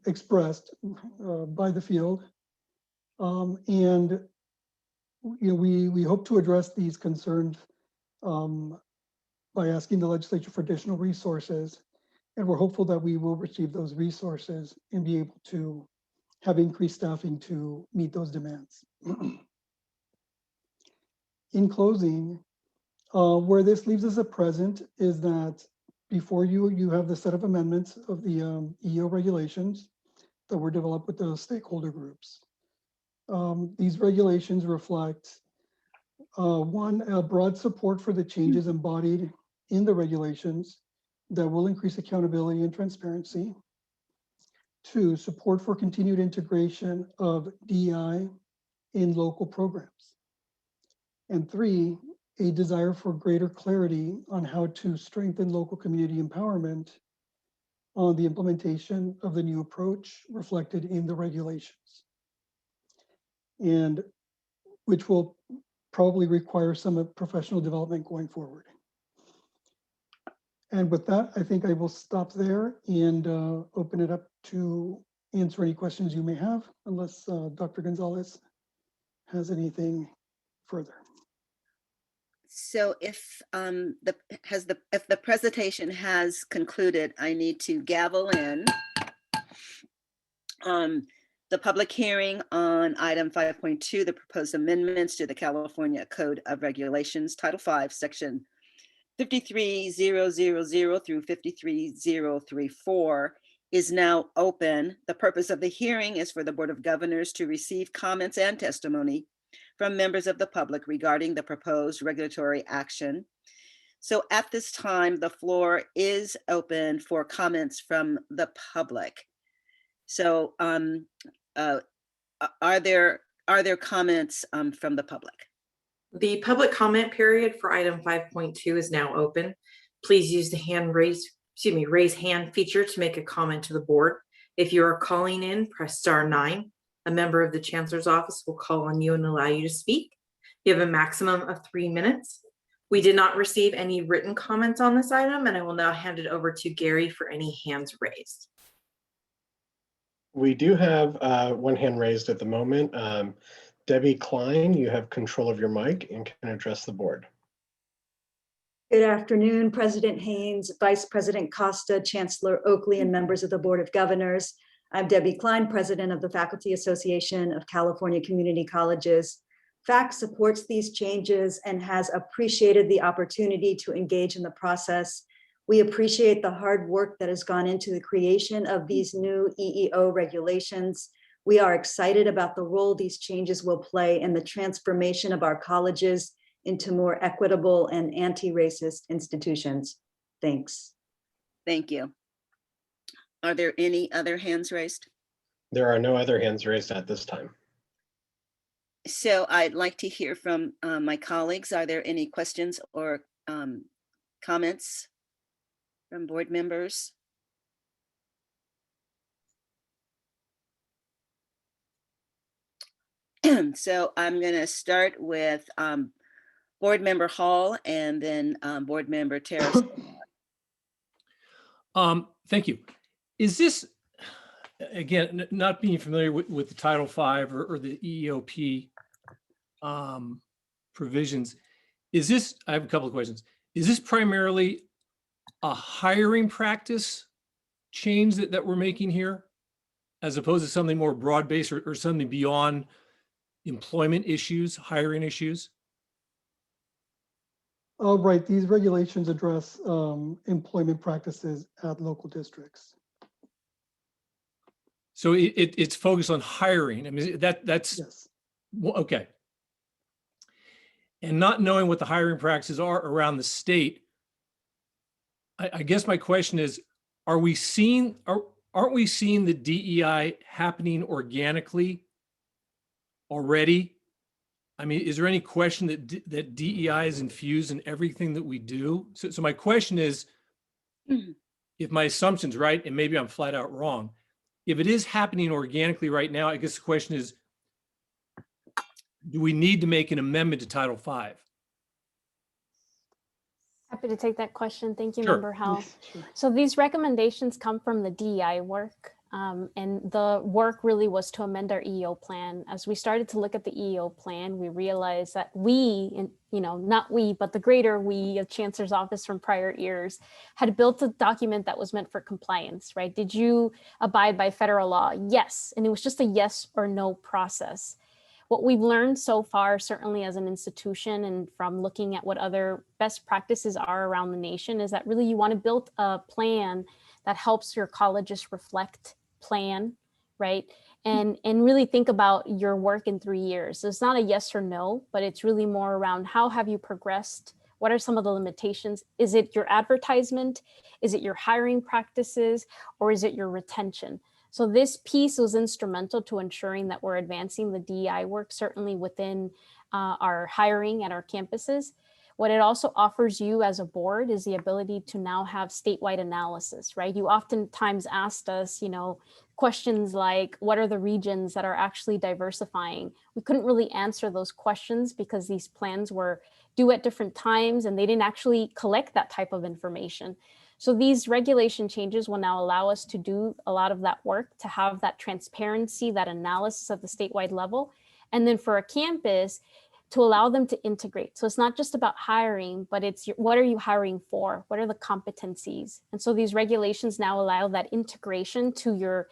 expressed by the field, and we hope to address these concerns by asking the legislature for additional resources, and we're hopeful that we will receive those resources and be able to have increased staffing to meet those demands. In closing, where this leaves us at present is that before you have the set of amendments of the EEO regulations that were developed with those stakeholder groups. These regulations reflect one, a broad support for the changes embodied in the regulations, that will increase accountability and transparency. 2, support for continued integration of DEI in local programs. And 3, a desire for greater clarity on how to strengthen local community empowerment on the implementation of the new approach reflected in the regulations, and which will probably require some professional development going forward. And with that, I think I will stop there and open it up to answer any questions you may have, unless Dr. Gonzalez has anything further. So if the presentation has concluded, I need to gavel in the public hearing on item 5.2, the proposed amendments to the California Code of Regulations, Title V, Section 53000 through 53034 is now open. The purpose of the hearing is for the Board of Governors to receive comments and testimony from members of the public regarding the proposed regulatory action. So at this time, the floor is open for comments from the public. So are there comments from the public? The public comment period for item 5.2 is now open. Please use the raise hand feature to make a comment to the board. If you are calling in, press *9. A member of the Chancellor's office will call on you and allow you to speak. You have a maximum of 3 minutes. We did not receive any written comments on this item, and I will now hand it over to Gary for any hands raised. We do have one hand raised at the moment. Debbie Klein, you have control of your mic and can address the board. Good afternoon, President Haynes, Vice President Costa, Chancellor Oakley, and members of the Board of Governors. I'm Debbie Klein, President of the Faculty Association of California Community Colleges. FACC supports these changes and has appreciated the opportunity to engage in the process. We appreciate the hard work that has gone into the creation of these new EEO regulations. We are excited about the role these changes will play in the transformation of our colleges into more equitable and anti-racist institutions. Thanks. Thank you. Are there any other hands raised? There are no other hands raised at this time. So I'd like to hear from my colleagues. Are there any questions or comments from board members? So I'm going to start with Board Member Hall and then Board Member Terrace. Thank you. Is this, again, not being familiar with the Title V or the EEOP provisions, is this, I have a couple of questions. Is this primarily a hiring practice change that we're making here, as opposed to something more broad-based or something beyond employment issues, hiring issues? Oh, right. These regulations address employment practices at local districts. So it's focused on hiring. I mean, that's yes. Okay. And not knowing what the hiring practices are around the state, I guess my question is, aren't we seeing the DEI happening organically already? I mean, is there any question that DEI is infused in everything that we do? So my question is, if my assumption's right, and maybe I'm flat out wrong, if it is happening organically right now, I guess the question is, do we need to make an amendment to Title V? Happy to take that question. Thank you, Sure. Member Howell. So these recommendations come from the DEI work. And the work really was to amend our EEO plan. As we started to look at the EEO plan, we realized that not we, but the greater we of Chancellor's office from prior years had built a document that was meant for compliance, right? Did you abide by federal law? Yes. And it was just a yes or no process. What we've learned so far, certainly as an institution and from looking at what other best practices are around the nation, is that really you want to build a plan that helps your colleges reflect, plan, right? And really think about your work in 3 years. So it's not a yes or no, but it's really more around how have you progressed? What are some of the limitations? Is it your advertisement? Is it your hiring practices? Or is it your retention? So this piece was instrumental to ensuring that we're advancing the DEI work, certainly within our hiring at our campuses. What it also offers you as a board is the ability to now have statewide analysis, right? You oftentimes asked us, questions like, what are the regions that are actually diversifying? We couldn't really answer those questions because these plans were due at different times and they didn't actually collect that type of information. So these regulation changes will now allow us to do a lot of that work, to have that transparency, that analysis at the statewide level. And then for a campus, to allow them to integrate. So it's not just about hiring, but it's what are you hiring for? What are the competencies? And so these regulations now allow that integration to your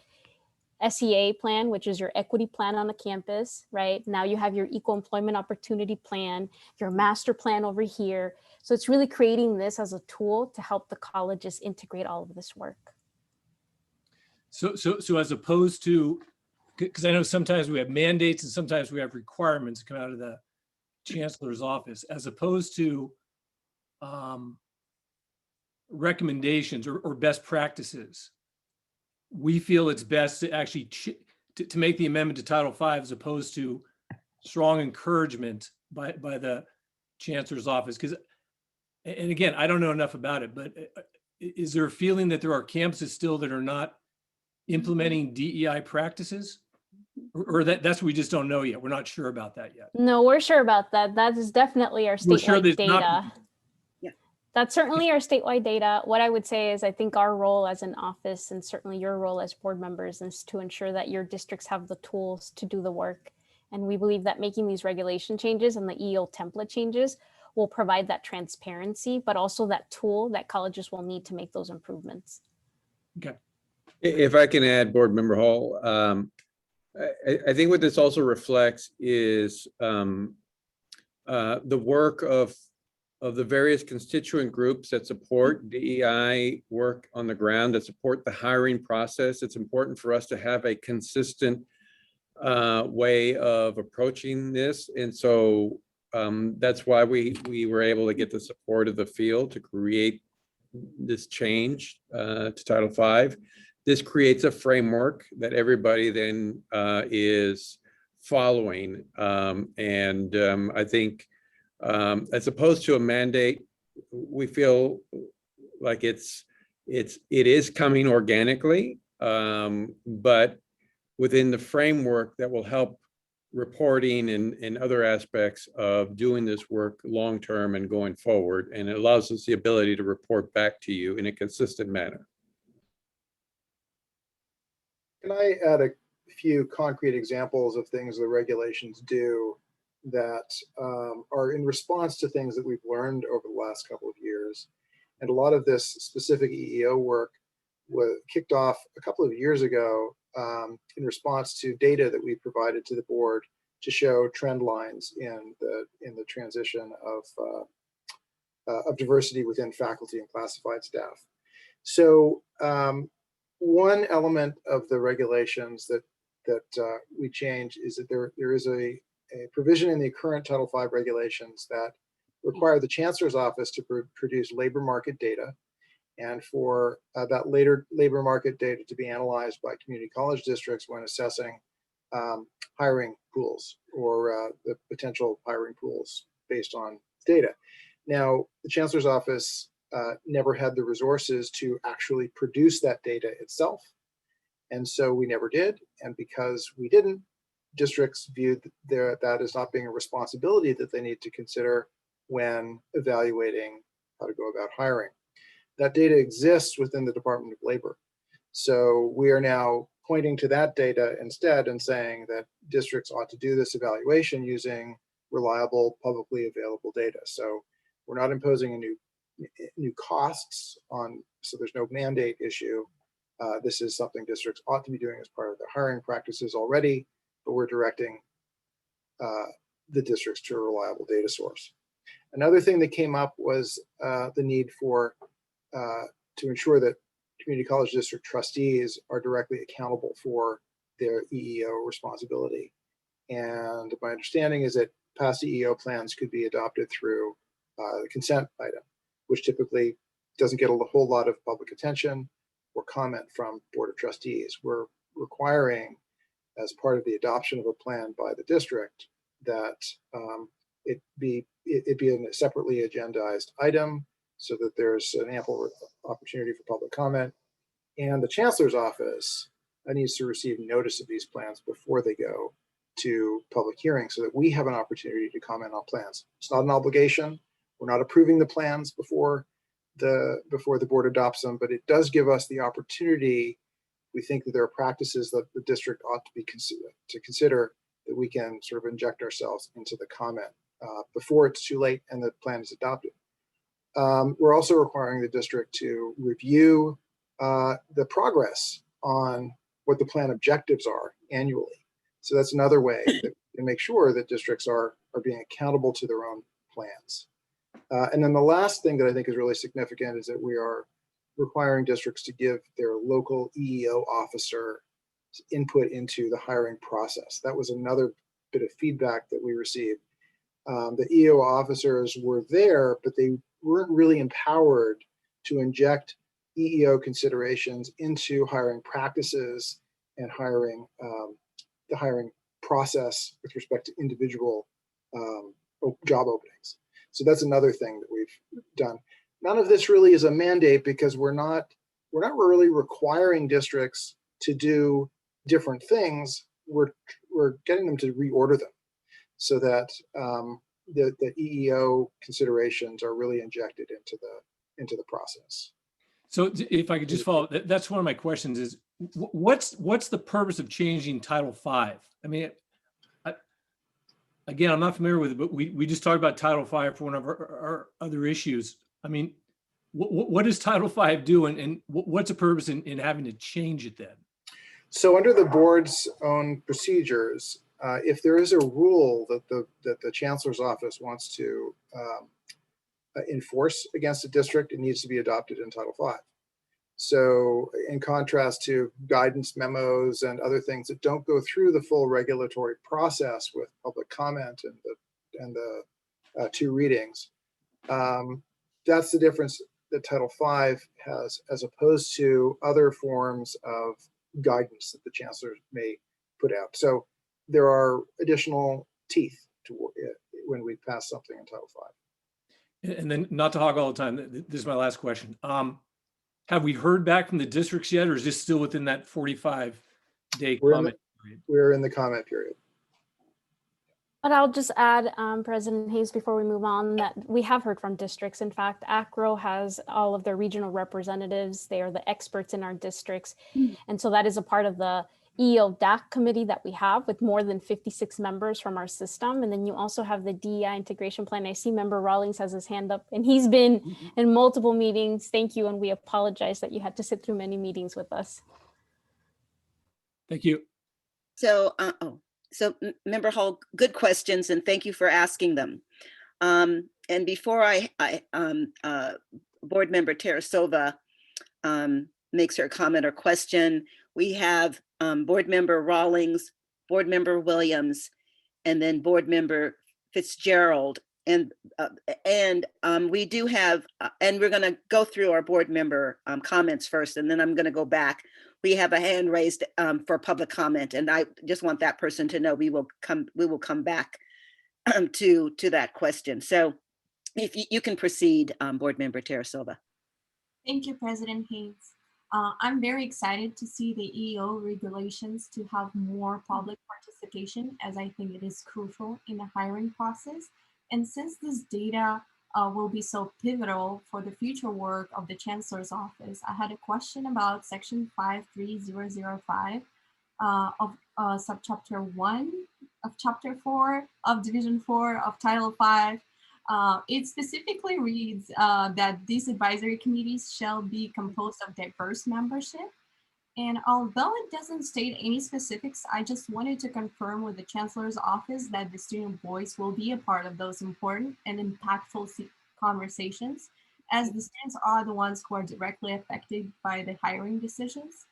SEA plan, which is your equity plan on a campus, right? Now you have your equal employment opportunity plan, your master plan over here. So it's really creating this as a tool to help the colleges integrate all of this work. So as opposed to, because I know sometimes we have mandates and sometimes we have requirements that come out of the chancellor's office, as opposed to recommendations or best practices, we feel it's best to actually to make the amendment to Title V as opposed to strong encouragement by the chancellor's office. Because, and again, I don't know enough about it, but is there a feeling that there are campuses still that are not implementing DEI practices? Or that's what we just don't know yet. We're not sure about that yet. No, we're sure about that. That is definitely our We're sure statewide there's data. not. That's certainly our statewide data. What I would say is I think our role as an office and certainly your role as board members is to ensure that your districts have the tools to do the work. And we believe that making these regulation changes and the EO template changes will provide that transparency, but also that tool that colleges will need to make those improvements. Okay. If I can add, Board Member Hall, I think what this also reflects is the work of the various constituent groups that support DEI work on the ground, that support the hiring process. It's important for us to have a consistent way of approaching this. And so that's why we were able to get the support of the field to create this change to Title V. This creates a framework that everybody then is following. I think as opposed to a mandate, we feel like it is coming organically, but within the framework that will help reporting and other aspects of doing this work long-term and going forward. And it allows us the ability to report back to you in a consistent manner. Can I add a few concrete examples of things the regulations do that are in response to things that we've learned over the last couple of years? And a lot of this specific EEO work was kicked off a couple of years ago in response to data that we provided to the board to show trend lines in the transition of diversity within faculty and classified staff. So one element of the regulations that we changed is that there is a provision in the current Title V regulations that require the Chancellor's Office to produce labor market data, and for that later labor market data to be analyzed by community college districts when assessing hiring pools or the potential hiring pools based on data. Now, the Chancellor's Office never had the resources to actually produce that data itself. And so we never did. And because we didn't, districts viewed that as not being a responsibility that they need to consider when evaluating how to go about hiring. That data exists within the Department of Labor. So we are now pointing to that data instead and saying that districts ought to do this evaluation using reliable, publicly available data. So we're not imposing new costs on, so there's no mandate issue. This is something districts ought to be doing as part of their hiring practices already, but we're directing the districts to a reliable data source. Another thing that came up was the need for to ensure that community college district trustees are directly accountable for their EEO responsibility. And my understanding is that past EEO plans could be adopted through the consent item, which typically doesn't get a whole lot of public attention or comment from Board of Trustees. We're requiring, as part of the adoption of a plan by the district, that it be a separately agendized item so that there's an ample opportunity for public comment. And the Chancellor's office needs to receive notice of these plans before they go to public hearing so that we have an opportunity to comment on plans. It's not an obligation. We're not approving the plans before the board adopts them, but it does give us the opportunity. We think that there are practices that the district ought to consider that we can sort of inject ourselves into the comment before it's too late and the plan is adopted. We're also requiring the district to review the progress on what the plan objectives are annually. So that's another way that we can make sure that districts are being accountable to their own plans. And then the last thing that I think is really significant is that we are requiring districts to give their local EEO officer input into the hiring process. That was another bit of feedback that we received. The EEO officers were there, but they weren't really empowered to inject EEO considerations into hiring practices and hiring the hiring process with respect to individual job openings. So that's another thing that we've done. None of this really is a mandate because we're not really requiring districts to do different things. We're getting them to reorder them so that the EEO considerations are really injected into the process. So if I could just follow, that's one of my questions is what's the purpose of changing Title V? I mean, again, I'm not familiar with it, but we just talked about Title V for one of our other issues. I mean, what does Title V do and what's the purpose in having to change it then? So under the board's own procedures, if there is a rule that the Chancellor's office wants to enforce against a district, it needs to be adopted in Title V. So in contrast to guidance memos and other things that don't go through the full regulatory process with public comment and the two readings, that's the difference that Title V has as opposed to other forms of guidance that the Chancellor may put out. So there are additional teeth to it when we pass something in Title V. And then not to hog all the time, this is my last question. Have we heard back from the districts yet, or is this still within that 45-day comment period? We're in the comment period. But I'll just add, President Hayes, before we move on, that we have heard from districts. In fact, ACRO has all of their regional representatives. They are the experts in our districts. And so that is a part of the EEO DAC committee that we have with more than 56 members from our system. And then you also have the DEI integration plan. I see Member Rawlings has his hand up and he's been in multiple meetings. Thank you. And we apologize that you had to sit through many meetings with us. Thank you. So, Member Hall, good questions, and thank you for asking them. And before Board Member Tarasova makes her comment or question, we have Board Member Rawlings, Board Member Williams, and then Board Member Fitzgerald. And we do have, and we're going to go through our board member comments first, and then I'm going to go back. We have a hand raised for public comment, and I just want that person to know we will come back to that question. So if you can proceed, Board Member Tarasova. Thank you, President Haynes. I'm very excited to see the EEO regulations to have more public participation, as I think it is crucial in the hiring process. And since this data will be so pivotal for the future work of the Chancellor's office, I had a question about Section 53005 of Subchapter 1 of Chapter 4 of Division 4 of Title 5. It specifically reads that these advisory committees shall be composed of diverse membership. And although it doesn't state any specifics, I just wanted to confirm with the Chancellor's office that the student voice will be a part of those important and impactful conversations, as the students are the ones who are directly affected by the hiring decisions.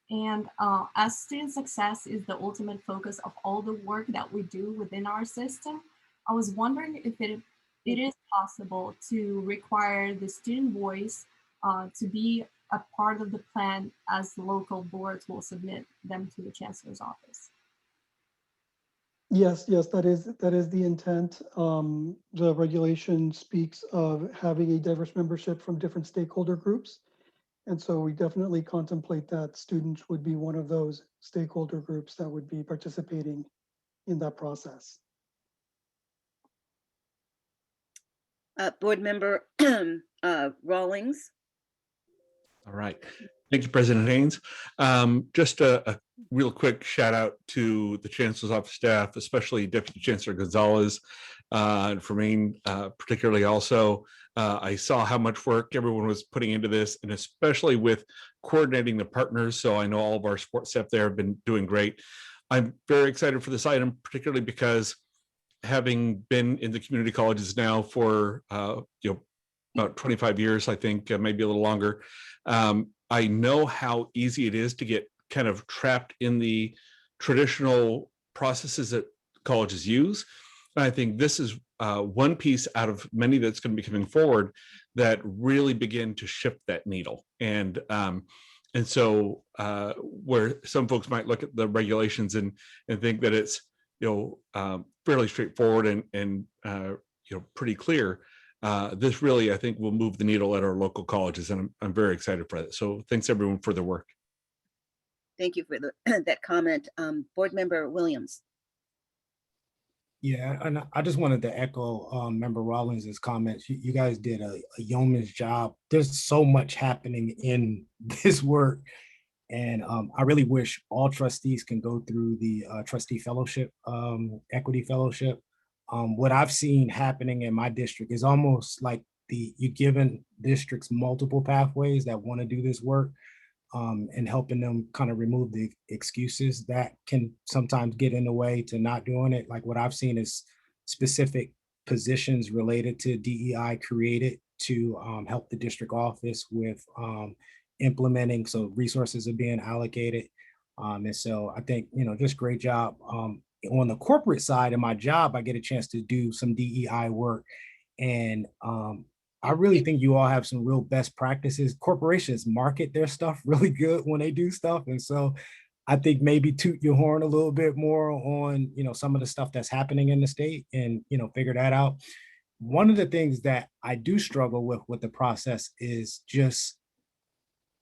And as student success is the ultimate focus of all the work that we do within our system, I was wondering if it it is possible to require the student voice to be a part of the plan as the local boards will submit them to the chancellor's office. Yes, that is the intent. The regulation speaks of having a diverse membership from different stakeholder groups. And so we definitely contemplate that students would be one of those stakeholder groups that would be participating in that process. Board Member Rawlings. All right. Thank you, President Haynes. Just a real quick shout out to the Chancellor's Office staff, especially Deputy Chancellor Gonzalez, and Fermain particularly also. I saw how much work everyone was putting into this, and especially with coordinating the partners. So I know all of our support staff there have been doing great. I'm very excited for this item, particularly because having been in the community colleges now for about 25 years, I think, maybe a little longer, I know how easy it is to get kind of trapped in the traditional processes that colleges use. And I think this is one piece out of many that's going to be coming forward that really begin to shift that needle. And so where some folks might look at the regulations and think that it's fairly straightforward and pretty clear, this really, I think, will move the needle at our local colleges, and I'm very excited for that. So thanks everyone for their work. Thank you for that comment. Board Member Williams. Yeah, and I just wanted to echo Member Rawlings's comments. You guys did a yeoman's job. There's so much happening in this work, and I really wish all trustees can go through the trustee fellowship, equity fellowship. What I've seen happening in my district is almost like you're giving districts multiple pathways that want to do this work, and helping them kind of remove the excuses that can sometimes get in the way to not doing it. Like what I've seen is specific positions related to DEI created to help the district office with implementing, so resources are being allocated. And so I think, just great job. On the corporate side of my job, I get a chance to do some DEI work. And I really think you all have some real best practices. Corporations market their stuff really good when they do stuff. And so I think maybe toot your horn a little bit more on, some of the stuff that's happening in the state and, figure that out. One of the things that I do struggle with the process is just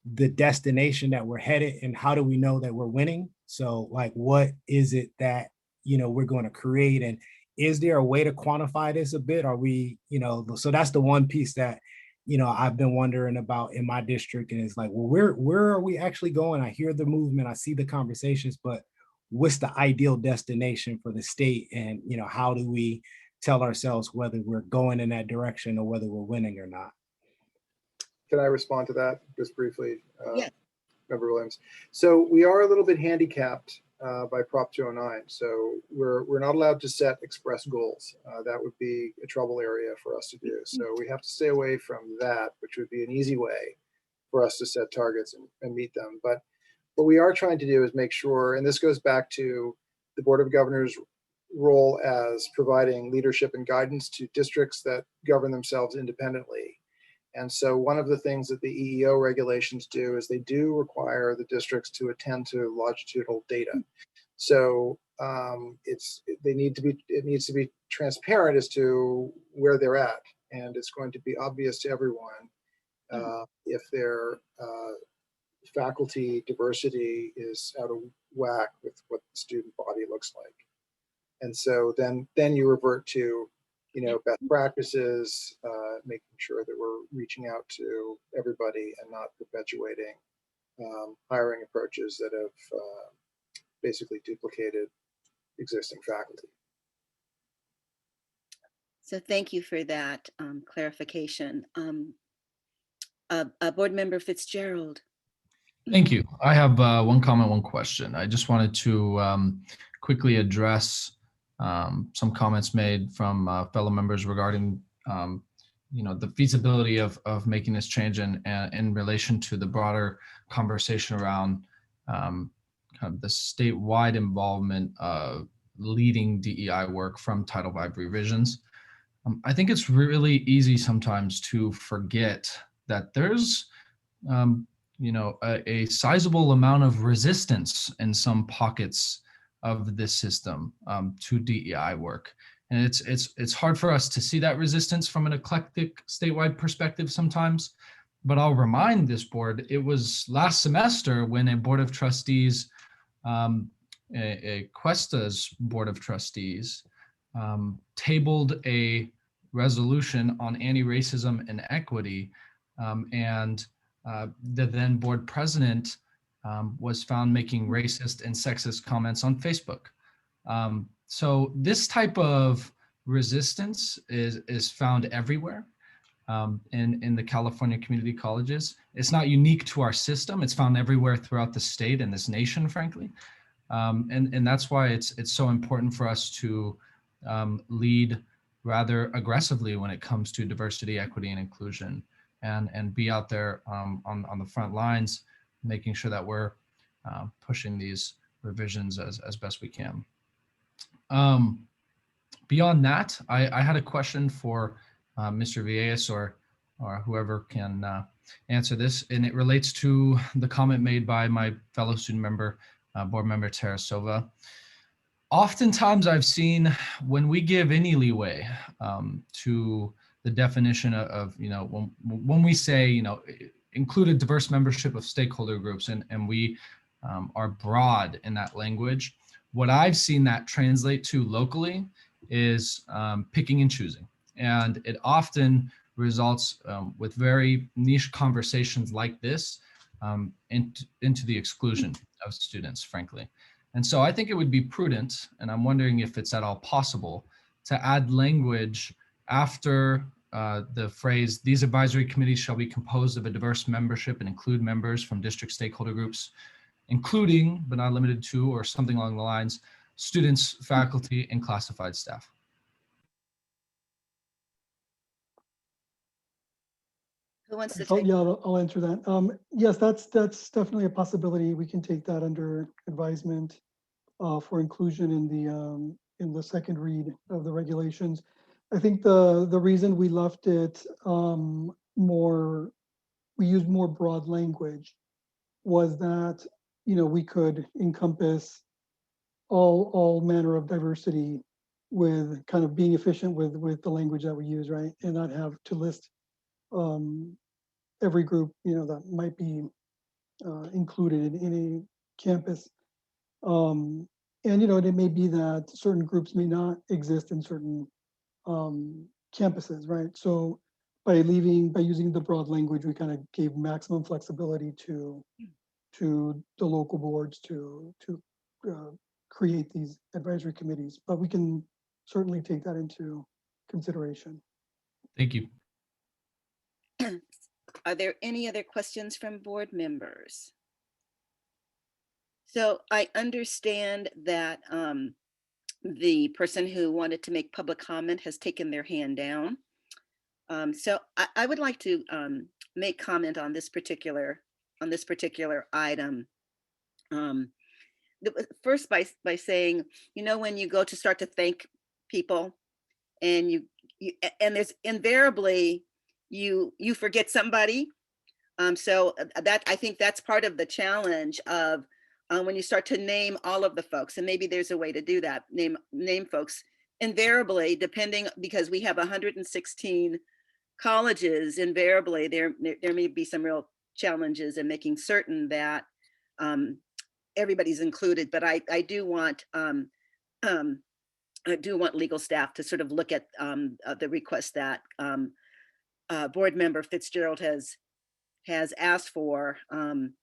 the destination that we're headed and how do we know that we're winning? So like, what is it that, we're going to create, and is there a way to quantify this a bit? Are we, so that's the one piece that, I've been wondering about in my district. And it's like, well, where are we actually going? I hear the movement, I see the conversations, but what's the ideal destination for the state? And, how do we tell ourselves whether we're going in that direction or whether we're winning or not? Can I respond to that just briefly? Yeah. Member Williams. So we are a little bit handicapped by Prop 209. So we're not allowed to set express goals. That would be a trouble area for us to do. So we have to stay away from that, which would be an easy way for us to set targets and meet them. But what we are trying to do is make sure, and this goes back to the Board of Governors' role as providing leadership and guidance to districts that govern themselves independently. And so one of the things that the EEO regulations do is they do require the districts to attend to longitudinal data. So it needs to be transparent as to where they're at, and it's going to be obvious to everyone if their faculty diversity is out of whack with what the student body looks like. And so then you revert to best practices, making sure that we're reaching out to everybody and not perpetuating hiring approaches that have basically duplicated existing faculty. So thank you for that clarification. Board Member Fitzgerald. Thank you. I have one comment, one question. I just wanted to quickly address some comments made from fellow members regarding the feasibility of making this change and in relation to the broader conversation around kind of the statewide involvement of leading DEI work from Title V revisions. I think it's really easy sometimes to forget that there's, a sizable amount of resistance in some pockets of this system to DEI work. And it's hard for us to see that resistance from an eclectic statewide perspective sometimes. But I'll remind this board, it was last semester when a board of trustees, a Cuesta's board of trustees, tabled a resolution on anti-racism and equity, and the then board president was found making racist and sexist comments on Facebook. So this type of resistance is found everywhere in the California community colleges. It's not unique to our system. It's found everywhere throughout the state and this nation, frankly. And that's why it's so important for us to lead rather aggressively when it comes to diversity, equity, and inclusion, and be out there on the front lines, making sure that we're pushing these revisions as best we can. Beyond that, I had a question for Mr. Villegas or whoever can answer this, and it relates to the comment made by my fellow student member, board member Tarasova. Oftentimes I've seen when we give any leeway to the definition of when we say, include a diverse membership of stakeholder groups, and we are broad in that language, what I've seen that translate to locally is picking and choosing. And it often results with very niche conversations like this into the exclusion of students, frankly. And so I think it would be prudent, and I'm wondering if it's at all possible, to add language after the phrase, these advisory committees shall be composed of a diverse membership and include members from district stakeholder groups, including, but not limited to, or something along the lines, students, faculty, and classified staff. Who wants to So, take? yeah, I'll answer that. Yes, that's definitely a possibility. We can take that under advisement for inclusion in the second read of the regulations. I think the reason we left it we used more broad language was that we could encompass all manner of diversity with kind of being efficient with the language that we use, right, and not have to list every group that might be included in any campus. And it may be that certain groups may not exist in certain campuses, right? So by using the broad language, we kind of gave maximum flexibility to the local boards to create these advisory committees, but we can certainly take that into consideration. Thank you. Are there any other questions from board members? So I understand that the person who wanted to make public comment has taken their hand down. So I would like to make comment on this particular item. First by saying, when you go to start to thank people and and there's invariably you forget somebody. So that I think that's part of the challenge of when you start to name all of the folks, and maybe there's a way to do that, name folks invariably, depending, because we have 116 colleges, invariably there may be some real challenges in making certain that everybody's included. But I do want legal staff to sort of look at the request that board member Fitzgerald has asked for, and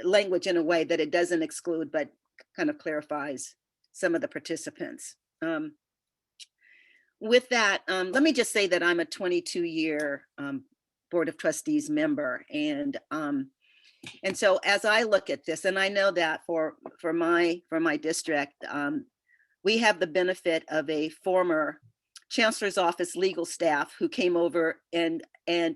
language in a way that it doesn't exclude, but kind of clarifies some of the participants. With that, let me just say that I'm a 22-year Board of Trustees member, and so as I look at this, and I know that for my district, we have the benefit of a former Chancellor's Office legal staff who came over and I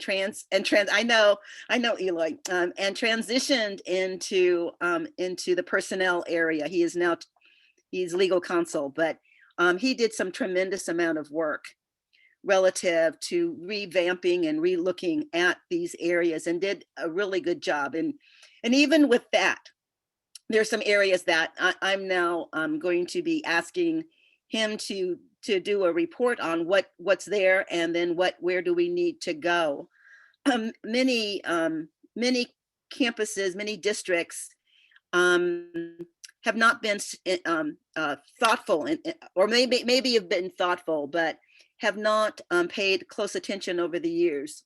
know Eloy, and transitioned into the personnel area. He's legal counsel, but he did some tremendous amount of work relative to revamping and relooking at these areas, and did a really good job. And even with that, there's some areas that I'm now going to be asking him to do a report on what's there, and then where do we need to go. Many campuses, many districts have not been thoughtful, or maybe have been thoughtful, but have not paid close attention over the years.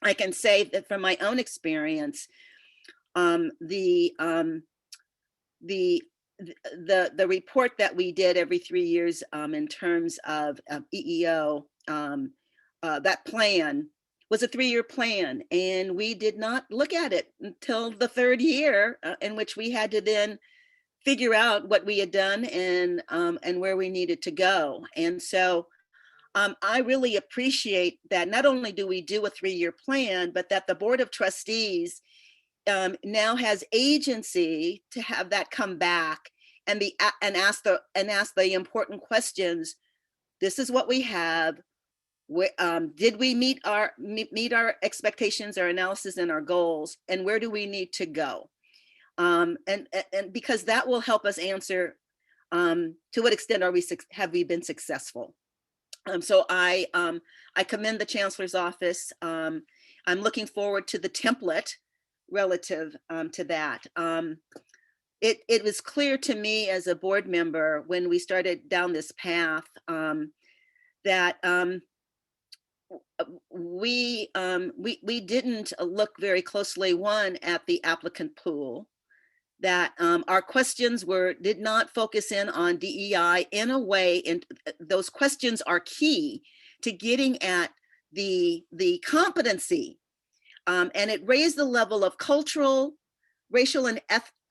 I can say that from my own experience, the report that we did every 3 years in terms of EEO, that plan was a 3-year plan, and we did not look at it until the 3rd year, in which we had to then figure out what we had done and where we needed to go. And so I really appreciate that not only do we do a 3-year plan, but that the Board of Trustees now has agency to have that come back and ask the important questions. This is what we have. Did we meet our expectations, our analysis, and our goals, and where do we need to go? And because that will help us answer to what extent have we been successful. So I commend the Chancellor's office. I'm looking forward to the template relative to that. It was clear to me as a board member when we started down this path that we didn't look very closely, one, at the applicant pool, that our questions did not focus in on DEI in a way, and those questions are key to getting at the competency, and it raised the level of cultural, racial, and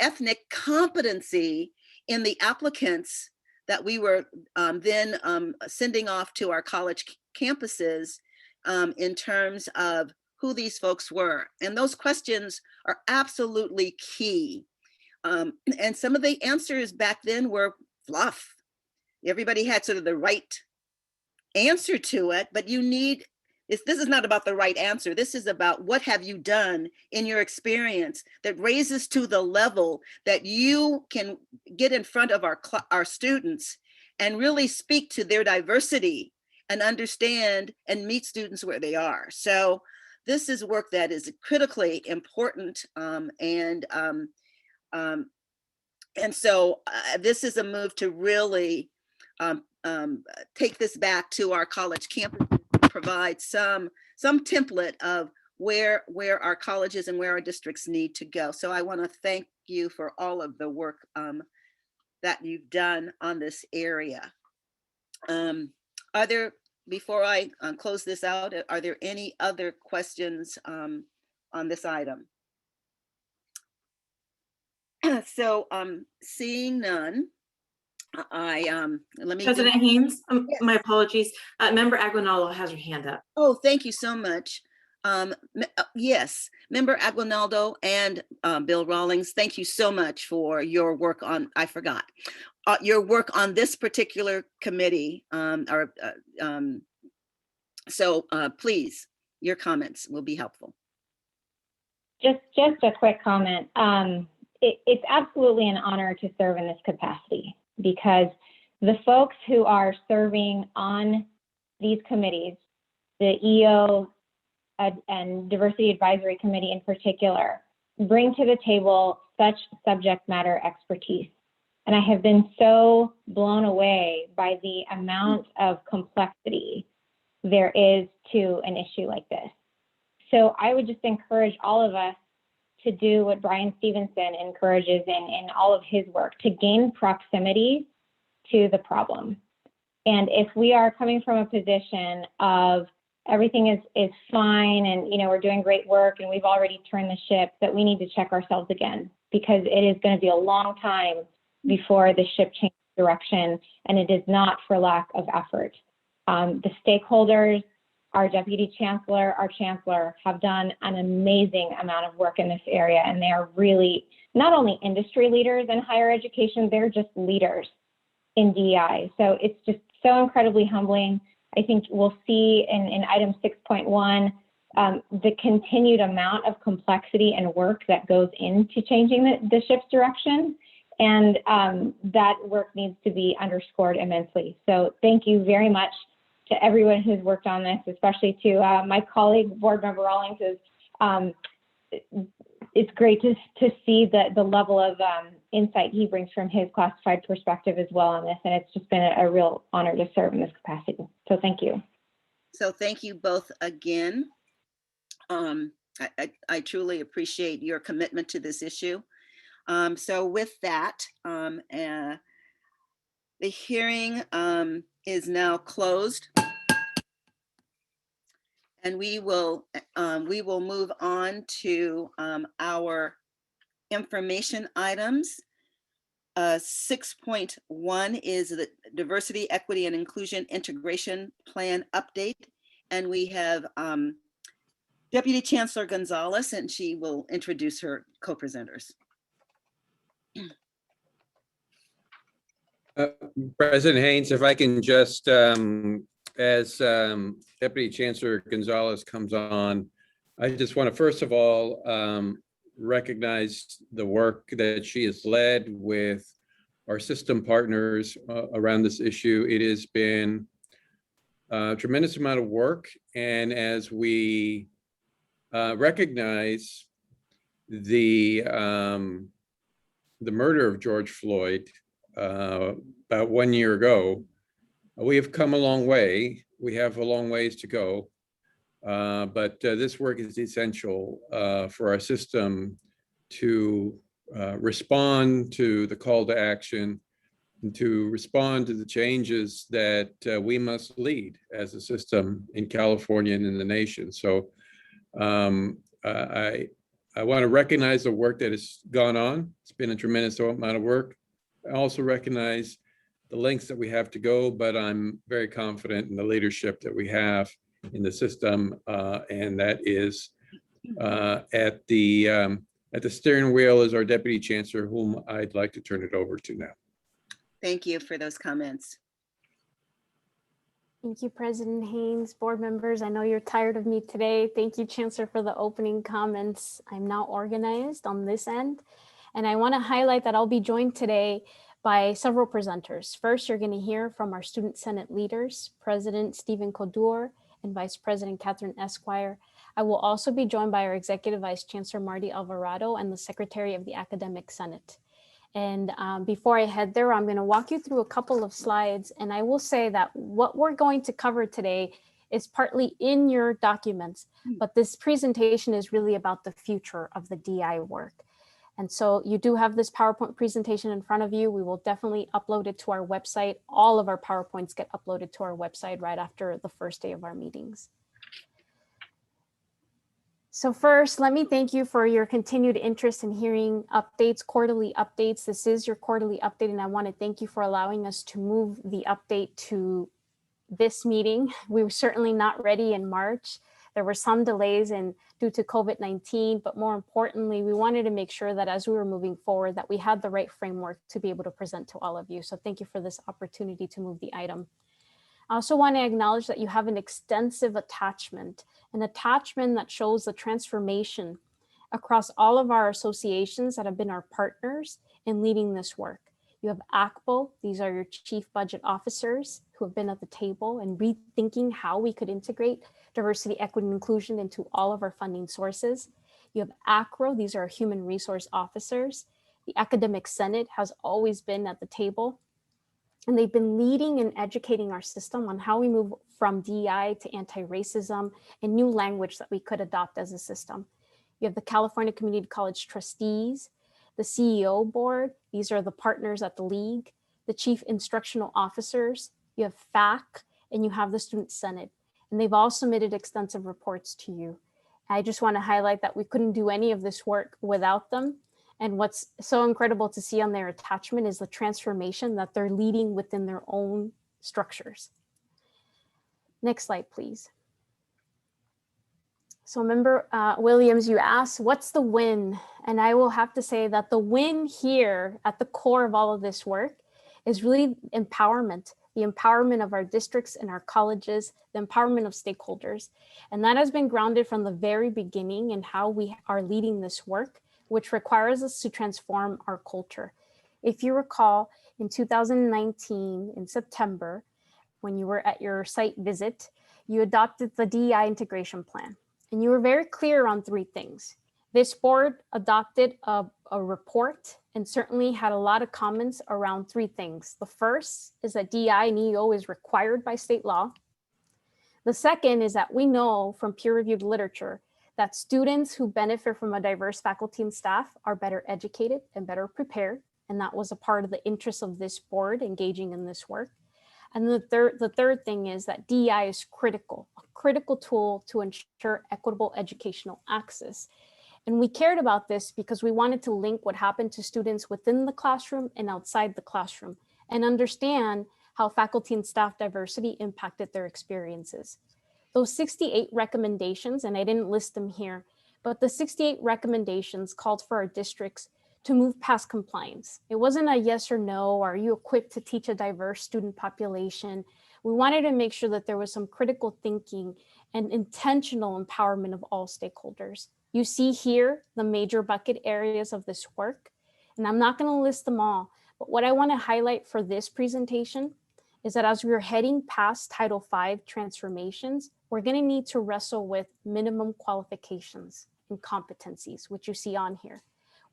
ethnic competency in the applicants that we were then sending off to our college campuses in terms of who these folks were. And those questions are absolutely key. And some of the answers back then were fluff. Everybody had sort of the right answer to it, but this is not about the right answer. This is about what have you done in your experience that raises to the level that you can get in front of our students and really speak to their diversity and understand and meet students where they are. So this is work that is critically important, and so this is a move to really take this back to our college campuses, provide some template of where our colleges and where our districts need to go. So I want to thank you for all of the work that you've done on this area. Before I close this out, are there any other questions on this item? So seeing none, let me. President Haynes, my apologies. Member Aguinaldo has her hand up. Oh, thank you so much. Yes, Member Aguinaldo and Bill Rawlings, thank you so much for your work on, your work on this particular committee. So please, your comments will be helpful. Just a quick comment. It's absolutely an honor to serve in this capacity, because the folks who are serving on these committees, the EO and Diversity Advisory Committee in particular, bring to the table such subject matter expertise. And I have been so blown away by the amount of complexity there is to an issue like this. So I would just encourage all of us to do what Brian Stevenson encourages in all of his work, to gain proximity to the problem. And if we are coming from a position of everything is fine and we're doing great work and we've already turned the ship, that we need to check ourselves again, because it is going to be a long time before the ship changes direction, and it is not for lack of effort. The stakeholders, our Deputy Chancellor, our Chancellor have done an amazing amount of work in this area, and they are really not only industry leaders in higher education, they're just leaders in DEI. So it's just so incredibly humbling I think we'll see in item 6.1 the continued amount of complexity and work that goes into changing the ship's direction. And that work needs to be underscored immensely. So thank you very much to everyone who's worked on this, especially to my colleague, Board Member Rawlings. It's great to see the level of insight he brings from his classified perspective as well on this. And it's just been a real honor to serve in this capacity. So thank you. So thank you both again. I truly appreciate your commitment to this issue. So with that, the hearing is now closed. And we will move on to our information items. 6.1 is the Diversity, Equity, and Inclusion Integration Plan update. And we have Deputy Chancellor Gonzalez, and she will introduce her co-presenters. President Haynes, if I can just, as Deputy Chancellor Gonzalez comes on, I just want to first of all recognize the work that she has led with our system partners around this issue. It has been a tremendous amount of work, and as we recognize the murder of George Floyd about 1 year ago, we have come a long way. We have a long ways to go, but this work is essential for our system to respond to the call to action and to respond to the changes that we must lead as a system in California and in the nation. So I want to recognize the work that has gone on. It's been a tremendous amount of work. I also recognize the lengths that we have to go, but I'm very confident in the leadership that we have in the system, and that is at the steering wheel is our Deputy Chancellor, whom I'd like to turn it over to now. Thank you for those comments. Thank you, President Haynes, board members. I know you're tired of me today. Thank you, Chancellor, for the opening comments. I'm now organized on this end, and I want to highlight that I'll be joined today by several presenters. First, you're going to hear from our Student Senate leaders, President Stephen Kodur and Vice President Catherine Esquire. I will also be joined by our Executive Vice Chancellor Marty Alvarado and the Secretary of the Academic Senate. And before I head there, I'm going to walk you through a couple of slides, and I will say that what we're going to cover today is partly in your documents, but this presentation is really about the future of the DI work. And so you do have this PowerPoint presentation in front of you. We will definitely upload it to our website. All of our PowerPoints get uploaded to our website right after the first day of our meetings. So first, let me thank you for your continued interest in hearing updates, quarterly updates. This is your quarterly update, and I want to thank you for allowing us to move the update to this meeting. We were certainly not ready in March. There were some delays due to COVID-19, but more importantly, we wanted to make sure that as we were moving forward, that we had the right framework to be able to present to all of you. So thank you for this opportunity to move the item. I also want to acknowledge that you have an extensive attachment, an attachment that shows the transformation across all of our associations that have been our partners in leading this work. You have ACBO, these are your chief budget officers who have been at the table and rethinking how we could integrate diversity, equity, and inclusion into all of our funding sources. You have ACRO, these are human resource officers. The Academic Senate has always been at the table, and they've been leading and educating our system on how we move from DEI to anti-racism and new language that we could adopt as a system. You have the California Community College trustees, the CEO board, these are the partners at the league, the chief instructional officers, you have FAC, and you have the Student Senate. And they've all submitted extensive reports to you. I just want to highlight that we couldn't do any of this work without them. And what's so incredible to see on their attachment is the transformation that they're leading within their own structures. Next slide, please. So Member Williams, you asked, what's the win? And I will have to say that the win here at the core of all of this work is really empowerment, the empowerment of our districts and our colleges, the empowerment of stakeholders. And that has been grounded from the very beginning in how we are leading this work, which requires us to transform our culture. If you recall, in 2019, in September, when you were at your site visit, you adopted the DEI integration plan. And you were very clear on 3 things. This board adopted a report and certainly had a lot of comments around 3 things. The first is that DEI and EO is required by state law. The second is that we know from peer-reviewed literature that students who benefit from a diverse faculty and staff are better educated and better prepared. And that was a part of the interest of this board engaging in this work. And the third thing is that DEI is critical, a critical tool to ensure equitable educational access. And we cared about this because we wanted to link what happened to students within the classroom and outside the classroom and understand how faculty and staff diversity impacted their experiences. Those 68 recommendations, and I didn't list them here, but the 68 recommendations called for our districts to move past compliance. It wasn't a yes or no, are you equipped to teach a diverse student population? We wanted to make sure that there was some critical thinking and intentional empowerment of all stakeholders. You see here the major bucket areas of this work, and I'm not going to list them all, but what I want to highlight for this presentation is that as we're heading past Title V transformations, we're going to need to wrestle with minimum qualifications and competencies, which you see on here.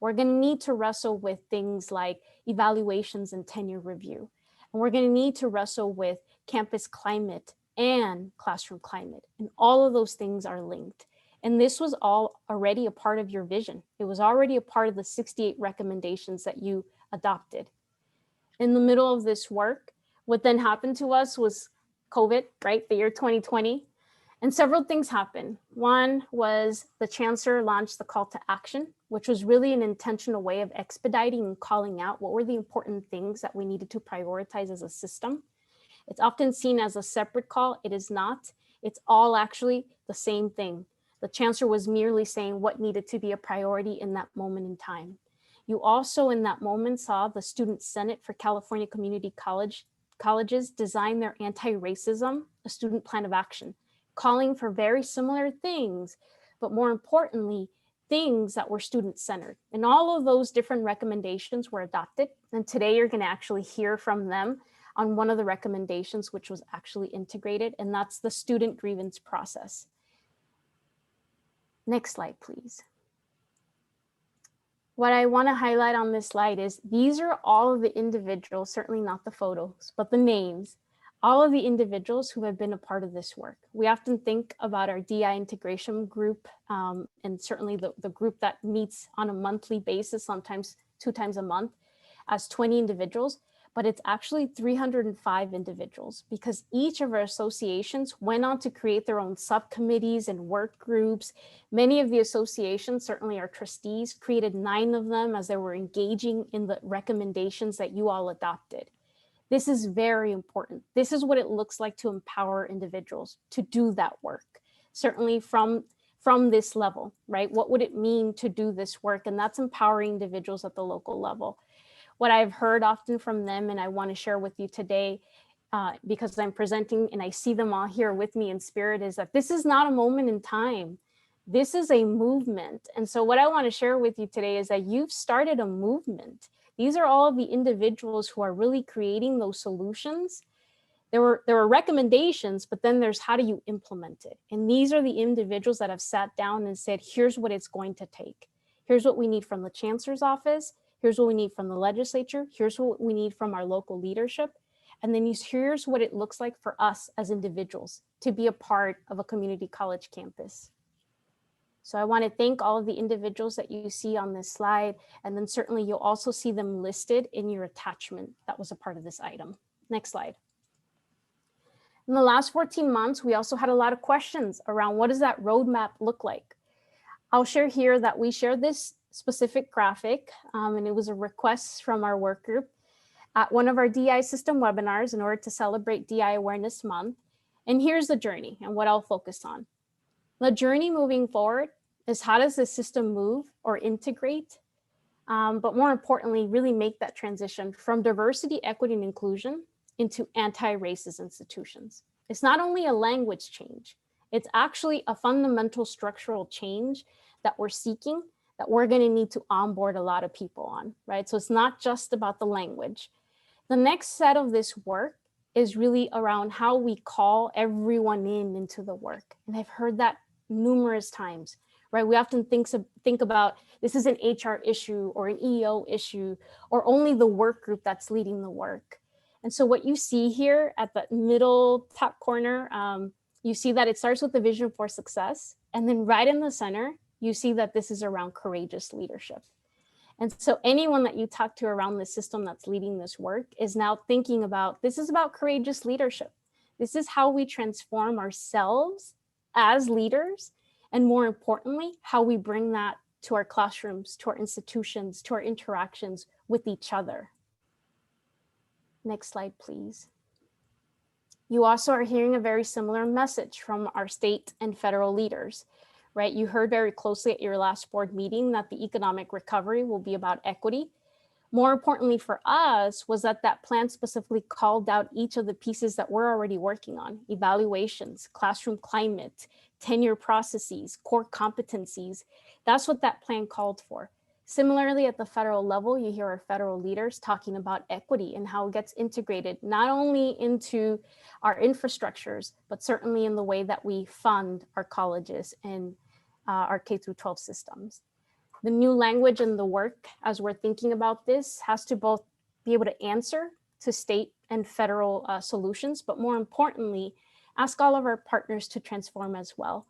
We're going to need to wrestle with things like evaluations and tenure review. And we're going to need to wrestle with campus climate and classroom climate. And all of those things are linked. And this was all already a part of your vision. It was already a part of the 68 recommendations that you adopted. In the middle of this work, what then happened to us was COVID, right? The year 2020. And several things happened. One was the chancellor launched the call to action, which was really an intentional way of expediting and calling out what were the important things that we needed to prioritize as a system. It's often seen as a separate call. It is not. It's all actually the same thing. The chancellor was merely saying what needed to be a priority in that moment in time. You also in that moment saw the Student Senate for California Community Colleges design their anti-racism, a student plan of action, calling for very similar things, but more importantly, things that were student-centered. And all of those different recommendations were adopted. And today you're going to actually hear from them on one of the recommendations, which was actually integrated, and that's the student grievance process. Next slide, please. What I want to highlight on this slide is these are all of the individuals, certainly not the photos, but the names, all of the individuals who have been a part of this work. We often think about our DEI integration group and certainly the group that meets on a monthly basis, sometimes 2 times a month, as 20 individuals, but it's actually 305 individuals because each of our associations went on to create their own subcommittees and work groups. Many of the associations, certainly our trustees, created 9 of them as they were engaging in the recommendations that you all adopted. This is very important. This is what it looks like to empower individuals to do that work, certainly from this level, right? What would it mean to do this work? And that's empowering individuals at the local level. What I've heard often from them, and I want to share with you today, because I'm presenting and I see them all here with me in spirit, is that this is not a moment in time. This is a movement. And so what I want to share with you today is that you've started a movement. These are all of the individuals who are really creating those solutions. There were recommendations, but then there's how do you implement it? And these are the individuals that have sat down and said, here's what it's going to take. Here's what we need from the chancellor's office. Here's what we need from the legislature. Here's what we need from our local leadership. And then here's what it looks like for us as individuals to be a part of a community college campus. So I want to thank all of the individuals that you see on this slide. And then certainly you'll also see them listed in your attachment that was a part of this item. Next slide. In the last 14 months, we also had a lot of questions around what does that roadmap look like? I'll share here that we shared this specific graphic, and it was a request from our work group at one of our DEI system webinars in order to celebrate DEI Awareness Month. And here's the journey and what I'll focus on. The journey moving forward is how does the system move or integrate, but more importantly, really make that transition from diversity, equity, and inclusion into anti-racist institutions. It's not only a language change, it's actually a fundamental structural change that we're seeking, that we're going to need to onboard a lot of people on, right? So it's not just about the language. The next set of this work is really around how we call everyone into the work. And I've heard that numerous times, right? We often think about this is an HR issue or an EO issue or only the work group that's leading the work. And so what you see here at the middle top corner, you see that it starts with the vision for success. And then right in the center, you see that this is around courageous leadership. And so anyone that you talk to around the system that's leading this work is now thinking about, this is about courageous leadership. This is how we transform ourselves as leaders. And more importantly, how we bring that to our classrooms, to our institutions, to our interactions with each other. Next slide, please. You also are hearing a very similar message from our state and federal leaders, right? You heard very closely at your last board meeting that the economic recovery will be about equity. More importantly for us was that that plan specifically called out each of the pieces that we're already working on: evaluations, classroom climate, tenure processes, core competencies. That's what that plan called for. Similarly, at the federal level, you hear our federal leaders talking about equity and how it gets integrated not only into our infrastructures, but certainly in the way that we fund our colleges and our K-12 systems. The new language and the work, as we're thinking about this, has to both be able to answer to state and federal solutions, but more importantly, ask all of our partners to transform as well.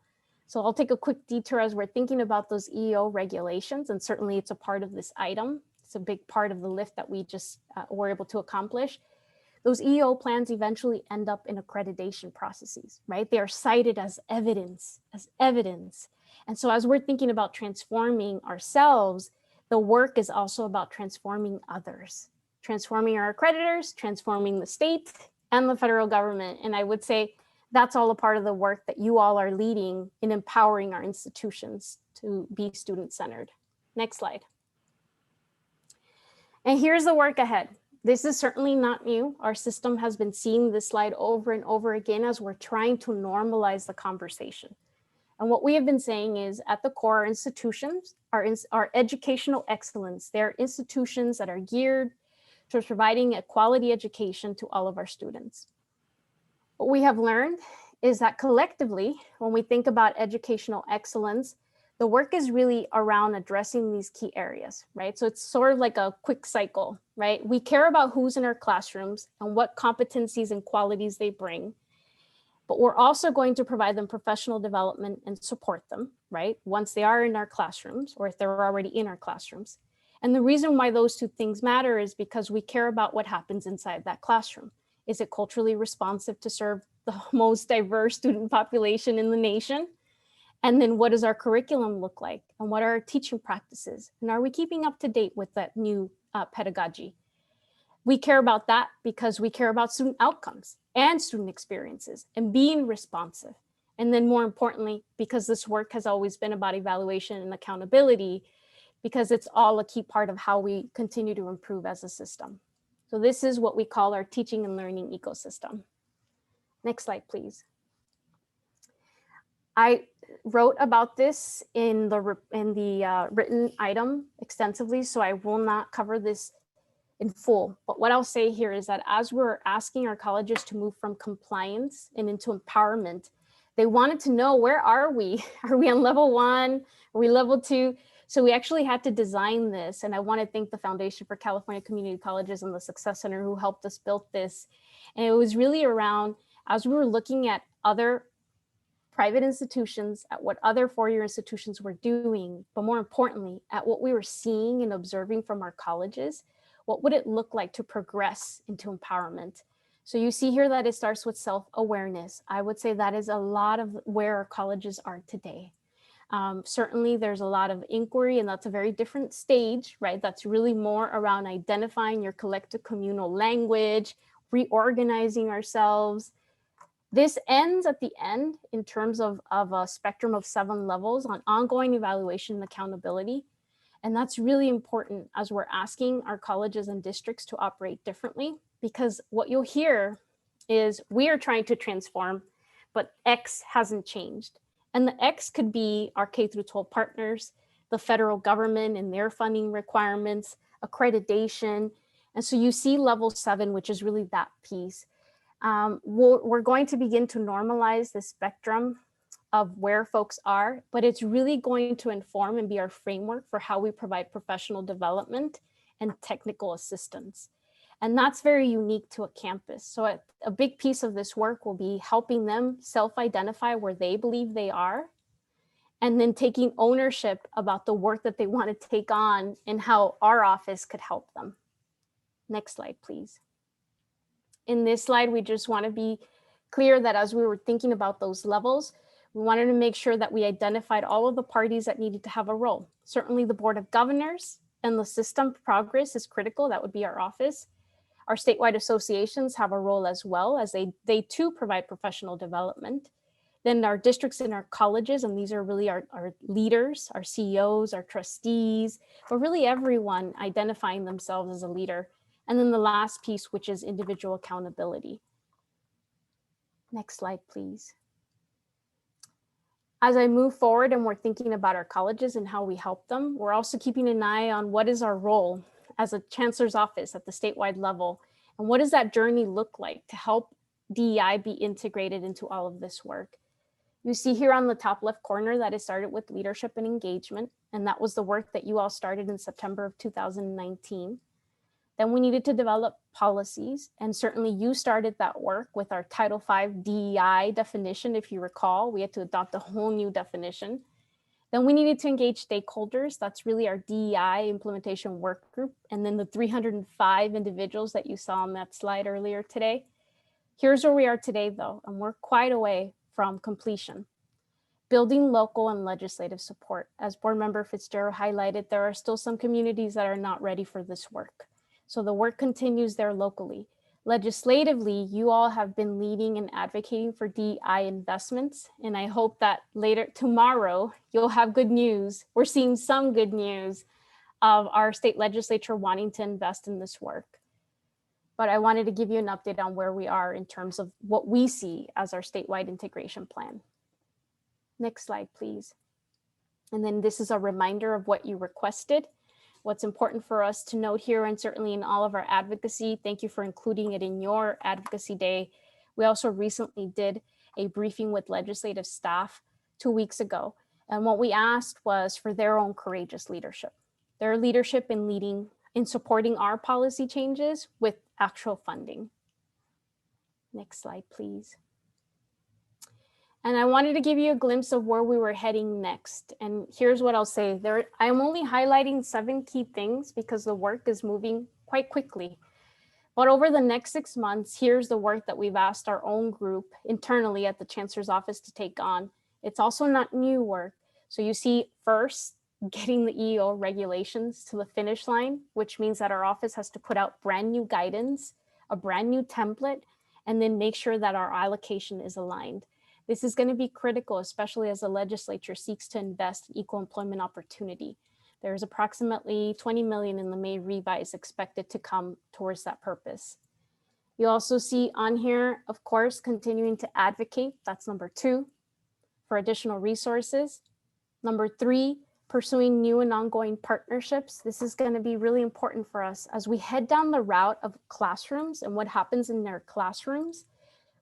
So I'll take a quick detour as we're thinking about those EO regulations, and certainly it's a part of this item. It's a big part of the lift that we just were able to accomplish. Those EO plans eventually end up in accreditation processes, right? They are cited as evidence, And so as we're thinking about transforming ourselves, the work is also about transforming others, transforming our accreditors, transforming the state and the federal government. And I would say that's all a part of the work that you all are leading in empowering our institutions to be student-centered. Next slide. And here's the work ahead. This is certainly not new. Our system has been seeing this slide over and over again as we're trying to normalize the conversation. And what we have been saying is at the core, our institutions are educational excellence. They're institutions that are geared towards providing a quality education to all of our students. What we have learned is that collectively, when we think about educational excellence, the work is really around addressing these key areas, right? So it's sort of like a quick cycle, right? We care about who's in our classrooms and what competencies and qualities they bring, but we're also going to provide them professional development and support them, right? Once they are in our classrooms or if they're already in our classrooms. And the reason why those two things matter is because we care about what happens inside that classroom. Is it culturally responsive to serve the most diverse student population in the nation? And then what does our curriculum look like? And what are our teaching practices? And are we keeping up to date with that new pedagogy? We care about that because we care about student outcomes and student experiences and being responsive. And then more importantly, because this work has always been about evaluation and accountability, because it's all a key part of how we continue to improve as a system. So this is what we call our teaching and learning ecosystem. Next slide, please. I wrote about this in the written item extensively, so I will not cover this in full. But what I'll say here is that as we're asking our colleges to move from compliance and into empowerment, they wanted to know, where are we? Are we on level 1? Are we level 2? So we actually had to design this, and I want to thank the Foundation for California Community Colleges and the Success Center who helped us build this. And it was really around, as we were looking at other private institutions, at what other four-year institutions were doing, but more importantly, at what we were seeing and observing from our colleges, what would it look like to progress into empowerment? So you see here that it starts with self-awareness. I would say that is a lot of where our colleges are today. Certainly there's a lot of inquiry, and that's a very different stage, right? That's really more around identifying your collective communal language, reorganizing ourselves. This ends at the end in terms of a spectrum of 7 levels on ongoing evaluation and accountability. And that's really important as we're asking our colleges and districts to operate differently. because what you'll hear is we are trying to transform, but X hasn't changed. And the X could be our K through 12 partners, the federal government and their funding requirements, accreditation. And so you see level 7, which is really that piece. We're going to begin to normalize the spectrum of where folks are, but it's really going to inform and be our framework for how we provide professional development and technical assistance. And that's very unique to a campus. So a big piece of this work will be helping them self-identify where they believe they are, and then taking ownership about the work that they want to take on and how our office could help them. Next slide, please. In this slide, we just want to be clear that as we were thinking about those levels, we wanted to make sure that we identified all of the parties that needed to have a role. Certainly the Board of Governors and the system progress is critical. That would be our office. Our statewide associations have a role as well, as they too provide professional development. Then our districts and our colleges, and these are really our leaders, our CEOs, our trustees, but really everyone identifying themselves as a leader. And then the last piece, which is individual accountability. Next slide, please. As I move forward and we're thinking about our colleges and how we help them, we're also keeping an eye on what is our role as a chancellor's office at the statewide level, and what does that journey look like to help DEI be integrated into all of this work. You see here on the top left corner that it started with leadership and engagement, and that was the work that you all started in September of 2019. Then we needed to develop policies, and certainly you started that work with our Title V DEI definition. If you recall, we had to adopt a whole new definition. Then we needed to engage stakeholders. That's really our DEI implementation work group. And then the 305 individuals that you saw on that slide earlier today. Here's where we are today though, and we're quite away from completion. Building local and legislative support. As Board Member Fitzgerald highlighted, there are still some communities that are not ready for this work. So the work continues there locally. Legislatively, you all have been leading and advocating for DEI investments, and I hope that later tomorrow you'll have good news. We're seeing some good news of our state legislature wanting to invest in this work. But I wanted to give you an update on where we are in terms of what we see as our statewide integration plan. Next slide, please. And then this is a reminder of what you requested. What's important for us to note here, and certainly in all of our advocacy, thank you for including it in your advocacy day. We also recently did a briefing with legislative staff 2 weeks ago. And what we asked was for their own courageous leadership, their leadership in leading, in supporting our policy changes with actual funding. Next slide, please. And I wanted to give you a glimpse of where we were heading next. And here's what I'll say. I'm only highlighting 7 key things because the work is moving quite quickly. But over the next 6 months, here's the work that we've asked our own group internally at the Chancellor's Office to take on. It's also not new work. So you see first, getting the EO regulations to the finish line, which means that our office has to put out brand new guidance, a brand new template, and then make sure that our allocation is aligned. This is going to be critical, especially as the legislature seeks to invest in equal employment opportunity. There's approximately 20 million in the May revise expected to come towards that purpose. You also see on here, of course, continuing to advocate. That's number 2, for additional resources. Number 3, pursuing new and ongoing partnerships. This is going to be really important for us as we head down the route of classrooms and what happens in their classrooms.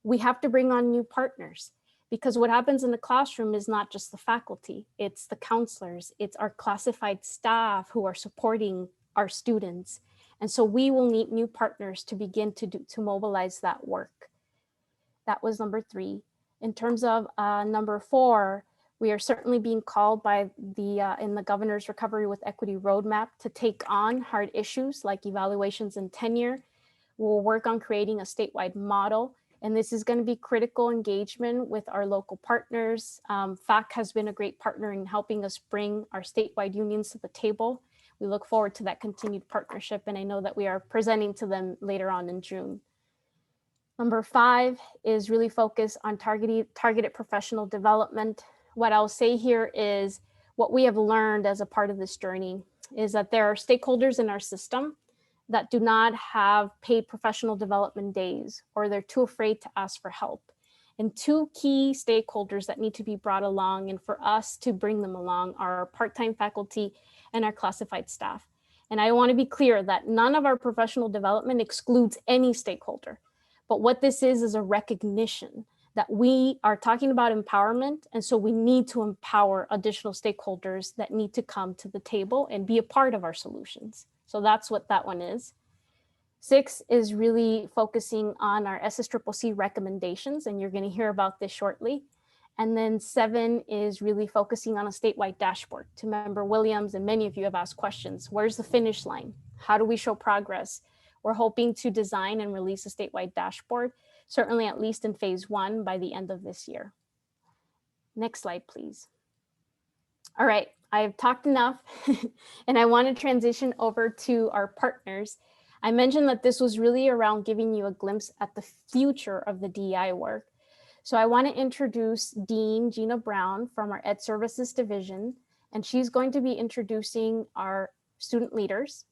We have to bring on new partners. Because what happens in the classroom is not just the faculty, it's the counselors, it's our classified staff who are supporting our students. And so we will need new partners to begin to mobilize that work. That was number 3. In terms of number 4, we are certainly being called by in the Governor's Recovery with Equity Roadmap to take on hard issues like evaluations and tenure. We'll work on creating a statewide model. And this is going to be critical engagement with our local partners. FAC has been a great partner in helping us bring our statewide unions to the table. We look forward to that continued partnership, and I know that we are presenting to them later on in June. Number 5 is really focused on targeted professional development. What I'll say here is what we have learned as a part of this journey is that there are stakeholders in our system that do not have paid professional development days, or they're too afraid to ask for help. And two key stakeholders that need to be brought along, and for us to bring them along, are our part-time faculty and our classified staff. And I want to be clear that none of our professional development excludes any stakeholder. But what this is a recognition that we are talking about empowerment. And so we need to empower additional stakeholders that need to come to the table and be a part of our solutions. So that's what that one is. 6 is really focusing on our SSCCC recommendations, and you're going to hear about this shortly. And then 7 is really focusing on a statewide dashboard. To Member Williams, and many of you have asked questions, where's the finish line? How do we show progress? We're hoping to design and release a statewide dashboard, certainly at least in phase 1 by the end of this year. Next slide, please. All right, I've talked enough and I want to transition over to our partners. I mentioned that this was really around giving you a glimpse at the future of the DEI work. So I want to introduce Dean Gina Brown from our Ed Services Division, and she's going to be introducing our student leaders,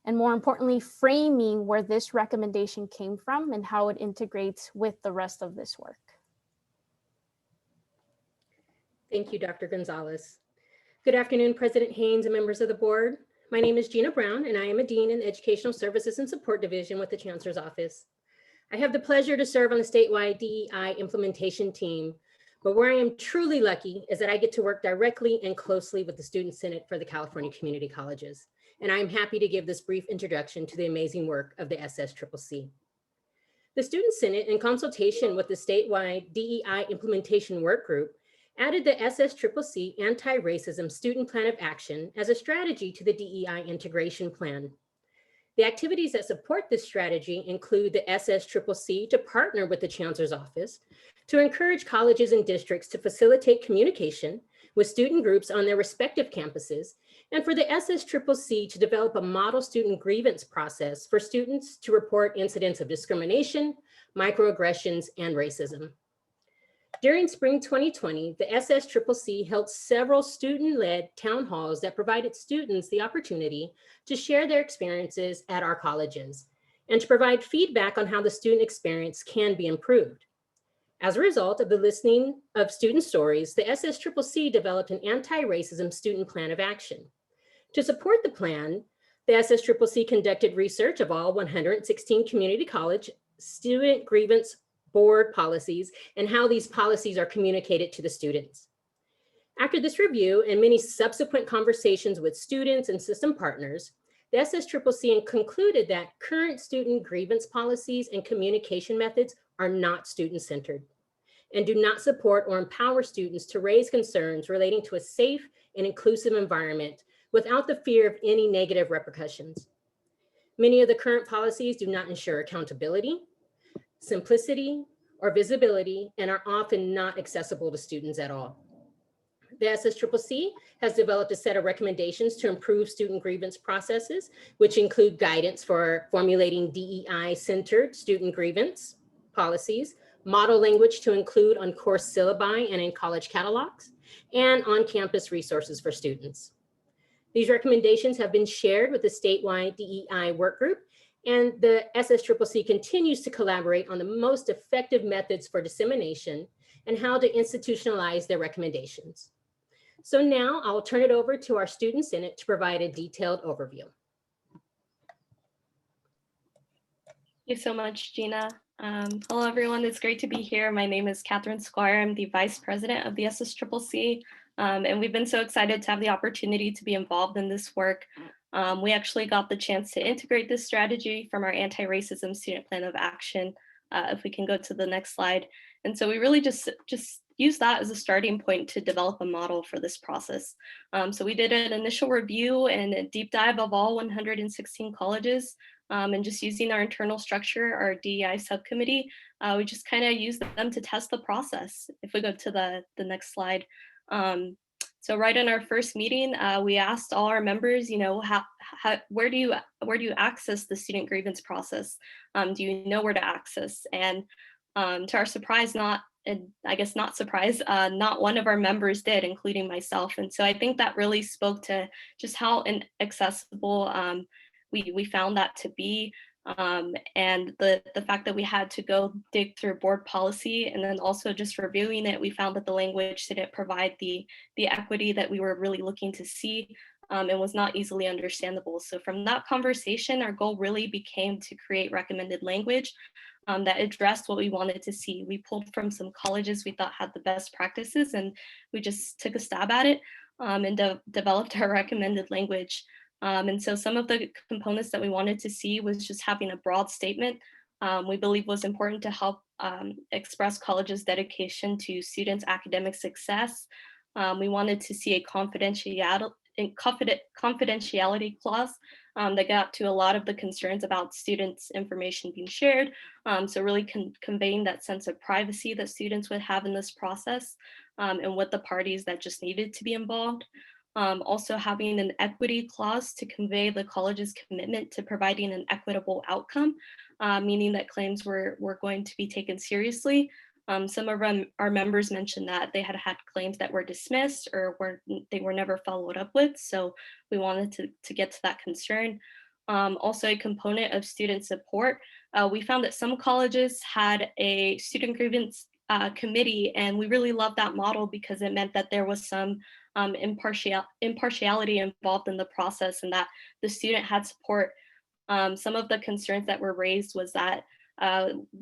and more importantly, framing where this recommendation came from and how it integrates with the rest of this work. Thank you, Dr. Gonzalez. Good afternoon, President Haynes and members of the board. My name is Gina Brown, and I am a Dean in the Educational Services and Support Division with the Chancellor's Office. I have the pleasure to serve on the statewide DEI implementation team, but where I am truly lucky is that I get to work directly and closely with the Student Senate for the California Community Colleges. And I am happy to give this brief introduction to the amazing work of the SSCCC. The Student Senate, in consultation with the statewide DEI implementation work group, added the SSCCC Anti-Racism Student Plan of Action as a strategy to the DEI integration plan. The activities that support this strategy include the SSCCC to partner with the Chancellor's Office to encourage colleges and districts to facilitate communication with student groups on their respective campuses, and for the SSCCC to develop a model student grievance process for students to report incidents of discrimination, microaggressions, and racism. During spring 2020, the SSCCC held several student-led town halls that provided students the opportunity to share their experiences at our colleges and to provide feedback on how the student experience can be improved. As a result of the listening of student stories, the SSCCC developed an anti-racism student plan of action. To support the plan, the SSCCC conducted research of all 116 community college student grievance board policies and how these policies are communicated to the students. After this review and many subsequent conversations with students and system partners, the SSCCC concluded that current student grievance policies and communication methods are not student-centered and do not support or empower students to raise concerns relating to a safe and inclusive environment without the fear of any negative repercussions. Many of the current policies do not ensure accountability, simplicity, or visibility, and are often not accessible to students at all. The SSCCC has developed a set of recommendations to improve student grievance processes, which include guidance for formulating DEI-centered student grievance policies, model language to include on course syllabi and in college catalogs, and on-campus resources for students. These recommendations have been shared with the statewide DEI work group, and the SSCCC continues to collaborate on the most effective methods for dissemination and how to institutionalize their recommendations. So now I will turn it over to our Student Senate to provide a detailed overview. Thank you so much, Gina. Hello, everyone. It's great to be here. My name is Catherine Squire. I'm the Vice President of the SSCCC, and we've been so excited to have the opportunity to be involved in this work. We actually got the chance to integrate this strategy from our Anti-Racism Student Plan of Action. If we can go to the next slide. And so we really just use that as a starting point to develop a model for this process. So we did an initial review and a deep dive of all 116 colleges, and just using our internal structure, our DEI subcommittee, we just kind of used them to test the process. If we go to the next slide. So right in our first meeting, we asked all our members, you know, where do you access the student grievance process? Do you know where to access? And to our surprise, not surprise, not one of our members did, including myself. And so I think that really spoke to just how inaccessible we found that to be. And the fact that we had to go dig through board policy and then also just reviewing it, we found that the language didn't provide the equity that we were really looking to see, and was not easily understandable. So from that conversation, our goal really became to create recommended language that addressed what we wanted to see. We pulled from some colleges we thought had the best practices, and we just took a stab at it, and developed our recommended language. And so some of the components that we wanted to see was just having a broad statement we believe was important to help express college's dedication to students' academic success. We wanted to see a confidentiality clause that got to a lot of the concerns about students' information being shared. So really conveying that sense of privacy that students would have in this process, and with the parties that just needed to be involved. Also having an equity clause to convey the college's commitment to providing an equitable outcome, meaning that claims were going to be taken seriously. Some of our members mentioned that they had had claims that were dismissed or they were never followed up with. So we wanted to get to that concern. Also a component of student support. We found that some colleges had a student grievance committee, and we really loved that model because it meant that there was some impartiality involved in the process and that the student had support. Some of the concerns that were raised was that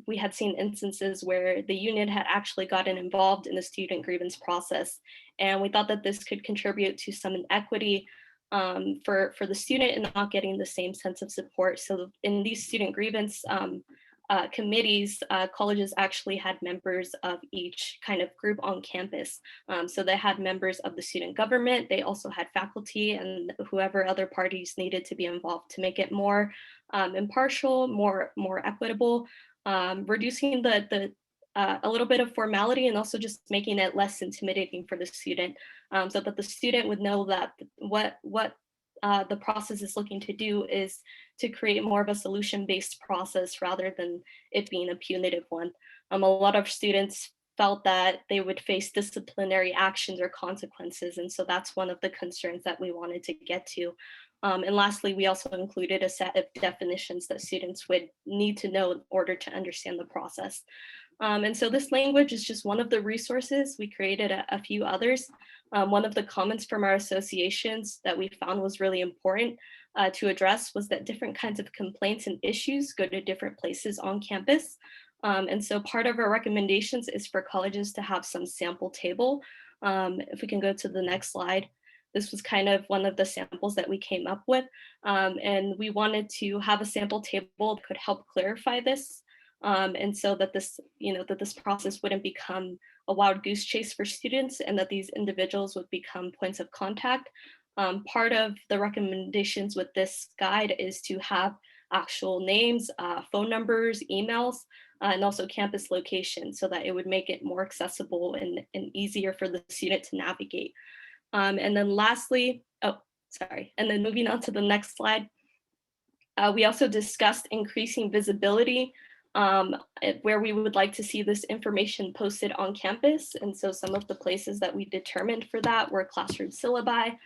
we had seen instances where the union had actually gotten involved in the student grievance process. And we thought that this could contribute to some inequity for the student and not getting the same sense of support. So in these student grievance committees, colleges actually had members of each kind of group on campus. So they had members of the student government, they also had faculty and whoever other parties needed to be involved to make it more impartial, more equitable, reducing a little bit of formality and also just making it less intimidating for the student, so that the student would know that what the process is looking to do is to create more of a solution-based process rather than it being a punitive one. A lot of students felt that they would face disciplinary actions or consequences. And so that's one of the concerns that we wanted to get to. And lastly, we also included a set of definitions that students would need to know in order to understand the process. And so this language is just one of the resources. We created a few others. One of the comments from our associations that we found was really important to address was that different kinds of complaints and issues go to different places on campus. And so part of our recommendations is for colleges to have some sample table. If we can go to the next slide. This was kind of one of the samples that we came up with. And we wanted to have a sample table that could help clarify this. And so that this, that this process wouldn't become a wild goose chase for students and that these individuals would become points of contact. Part of the recommendations with this guide is to have actual names, phone numbers, emails, and also campus location so that it would make it more accessible and easier for the student to navigate. And then lastly, and then moving on to the next slide, we also discussed increasing visibility where we would like to see this information posted on campus. And so some of the places that we determined for that were classroom syllabi,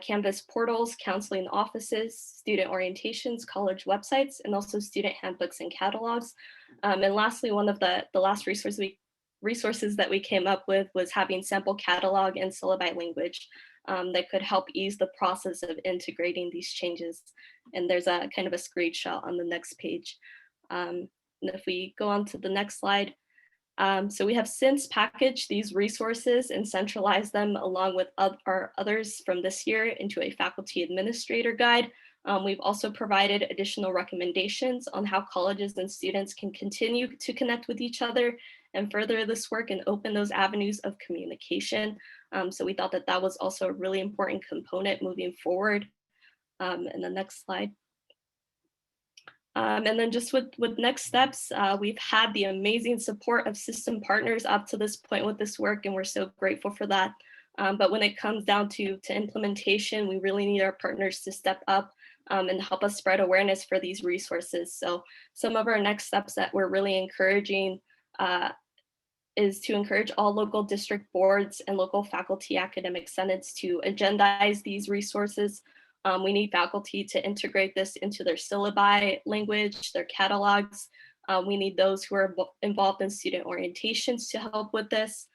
Canvas portals, counseling offices, student orientations, college websites, and also student handbooks and catalogs. And lastly, one of the last resources that we came up with was having sample catalog and syllabi language that could help ease the process of integrating these changes. And there's a kind of a screenshot on the next page. And if we go on to the next slide. So we have since packaged these resources and centralized them along with our others from this year into a faculty administrator guide. We've also provided additional recommendations on how colleges and students can continue to connect with each other and further this work and open those avenues of communication. So we thought that that was also a really important component moving forward. And the next slide. And then just with next steps, we've had the amazing support of system partners up to this point with this work, and we're so grateful for that. But when it comes down to implementation, we really need our partners to step up and help us spread awareness for these resources. So some of our next steps that we're really encouraging is to encourage all local district boards and local faculty academic senates to agendize these resources We need faculty to integrate this into their syllabi language, their catalogs. We need those who are involved in student orientations to help with this.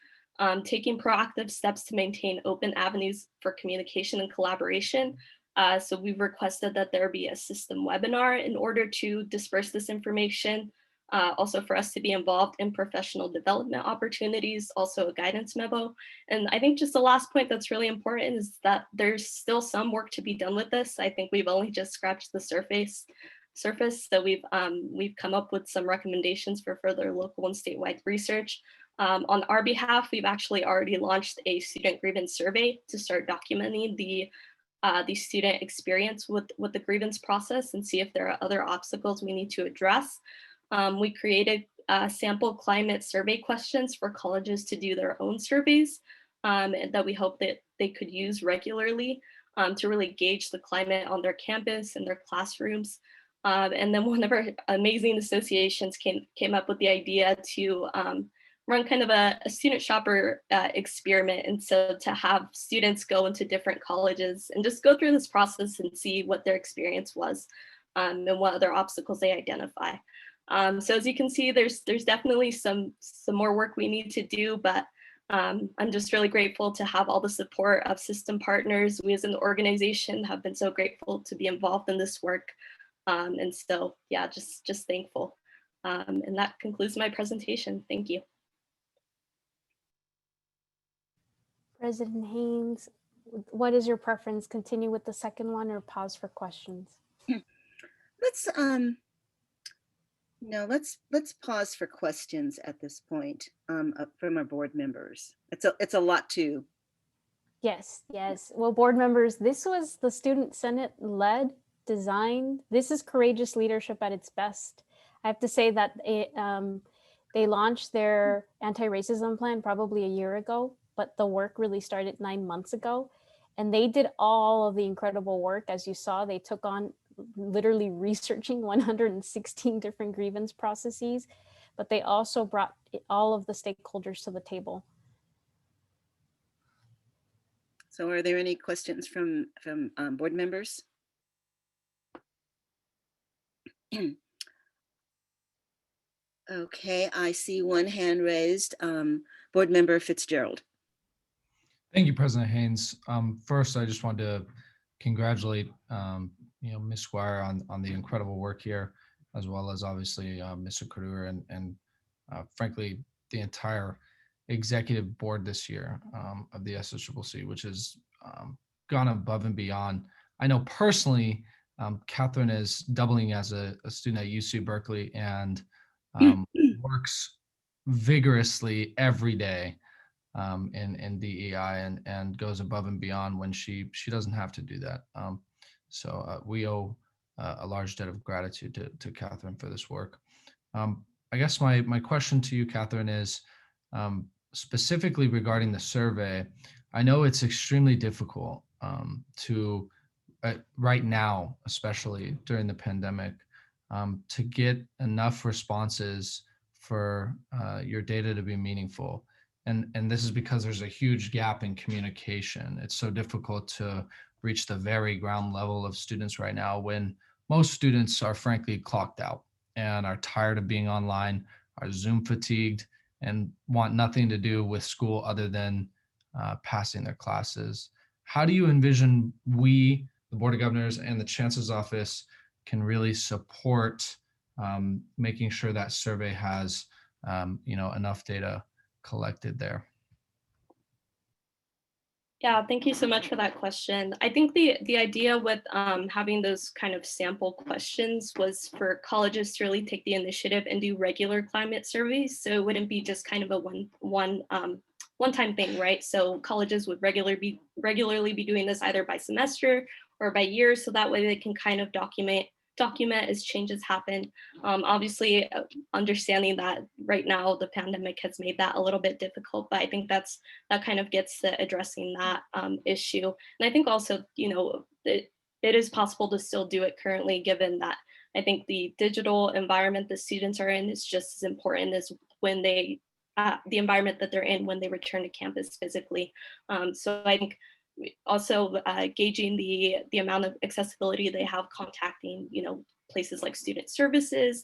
Taking proactive steps to maintain open avenues for communication and collaboration. So we've requested that there be a system webinar in order to disperse this information. Also for us to be involved in professional development opportunities, also a guidance memo. And I think just the last point that's really important is that there's still some work to be done with this. I think we've only just scratched the surface. So we've come up with some recommendations for further local and statewide research. On our behalf, we've actually already launched a student grievance survey to start documenting the student experience with the grievance process and see if there are other obstacles we need to address. We created sample climate survey questions for colleges to do their own surveys and that we hope that they could use regularly to really gauge the climate on their campus and their classrooms. And then one of our amazing associations came up with the idea to run kind of a student shopper experiment. And so to have students go into different colleges and just go through this process and see what their experience was and what other obstacles they identify. So as you can see, there's definitely some more work we need to do, but I'm just really grateful to have all the support of system partners. We as an organization have been so grateful to be involved in this work. And so, yeah, just thankful. And that concludes my presentation. Thank you. President Haynes, what is your preference? Continue with the second one or pause for questions? Let's pause for questions at this point from our board members. It's a lot too. Yes. Well, board members, this was the Student Senate led, designed. This is courageous leadership at its best. I have to say that they launched their anti-racism plan probably a year ago, but the work really started 9 months ago. And they did all of the incredible work. As you saw, they took on literally researching 116 different grievance processes, but they also brought all of the stakeholders to the table. So are there any questions from board members? Okay, I see one hand raised. Board Member Fitzgerald. Thank you, President Haynes. First, I just wanted to congratulate Ms. Squire on the incredible work here, as well as obviously Mr. Kruger and frankly, the entire executive board this year of the SSCCC, which has gone above and beyond. I know personally, Catherine is doubling as a student at UC Berkeley and works vigorously every day in DEI and goes above and beyond when she doesn't have to do that. So we owe a large debt of gratitude to Catherine for this work. I guess my question to you, Catherine, is specifically regarding the survey. I know it's extremely difficult to right now, especially during the pandemic, to get enough responses for your data to be meaningful. And this is because there's a huge gap in communication. It's so difficult to reach the very ground level of students right now when most students are frankly clocked out and are tired of being online, are Zoom fatigued, and want nothing to do with school other than passing their classes. How do you envision we, the Board of Governors and the Chancellor's Office, can really support making sure that survey has enough data collected there? Yeah, thank you so much for that question. I think the idea with having those kind of sample questions was for colleges to really take the initiative and do regular climate surveys. So it wouldn't be just kind of a one-time thing, right? So colleges would regularly be doing this either by semester or by year, so that way they can kind of document as changes happen. Obviously, understanding that right now the pandemic has made that a little bit difficult, but I think that kind of gets to addressing that issue. And I think also, it is possible to still do it currently, given that I think the digital environment the students are in is just as important as when the environment that they're in when they return to campus physically. So I think also gauging the amount of accessibility they have contacting, places like student services,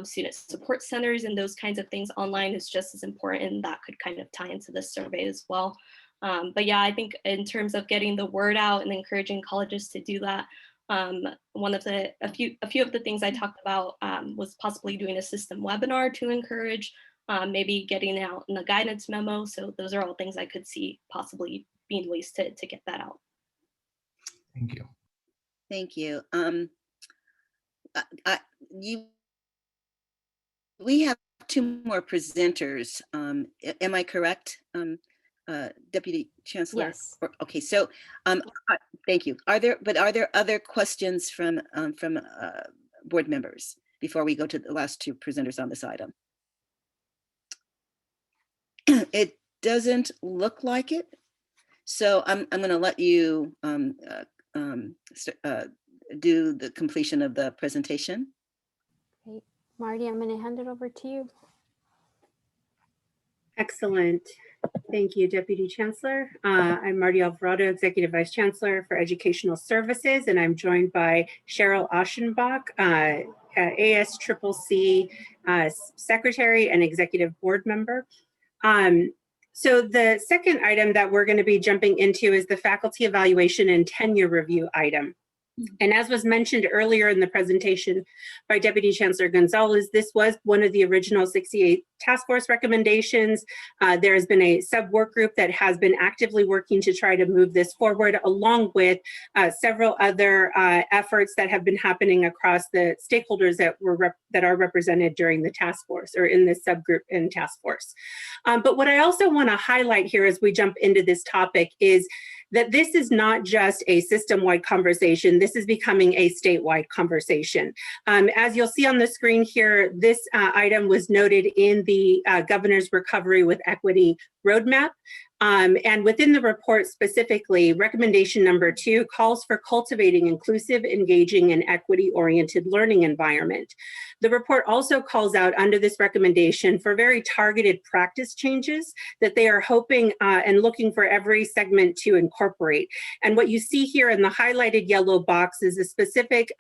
student support centers, and those kinds of things online is just as important. And that could kind of tie into this survey as well. But yeah, I think in terms of getting the word out and encouraging colleges to do that, a few of the things I talked about was possibly doing a system webinar to encourage, maybe getting it out in a guidance memo. So those are all things I could see possibly being ways to get that out. Thank you. Thank you. We have two more presenters. Am I correct, Deputy Chancellor? Yes. Okay, so thank you. Are there other questions from board members before we go to the last two presenters on this item? It doesn't look like it. So I'm going to let you do the completion of the presentation. Great. Marty, I'm going to hand it over to you. Excellent. Thank you, Deputy Chancellor. I'm Marty Alvarado, Executive Vice Chancellor for Educational Services, and I'm joined by Cheryl Aschenbach, ASCCC Secretary and Executive Board Member. So the second item that we're going to be jumping into is the faculty evaluation and tenure review item. And as was mentioned earlier in the presentation by Deputy Chancellor Gonzalez, this was one of the original 68 task force recommendations. There has been a sub-work group that has been actively working to try to move this forward, along with several other efforts that have been happening across the stakeholders that are represented during the task force or in this subgroup and task force. But what I also want to highlight here as we jump into this topic is that this is not just a system-wide conversation, this is becoming a statewide conversation. As you'll see on the screen here, this item was noted in the Governor's Recovery with Equity Roadmap. And within the report specifically, recommendation number 2 calls for cultivating inclusive, engaging, and equity-oriented learning environment. The report also calls out under this recommendation for very targeted practice changes that they are hoping and looking for every segment to incorporate. And what you see here in the highlighted yellow box is a specific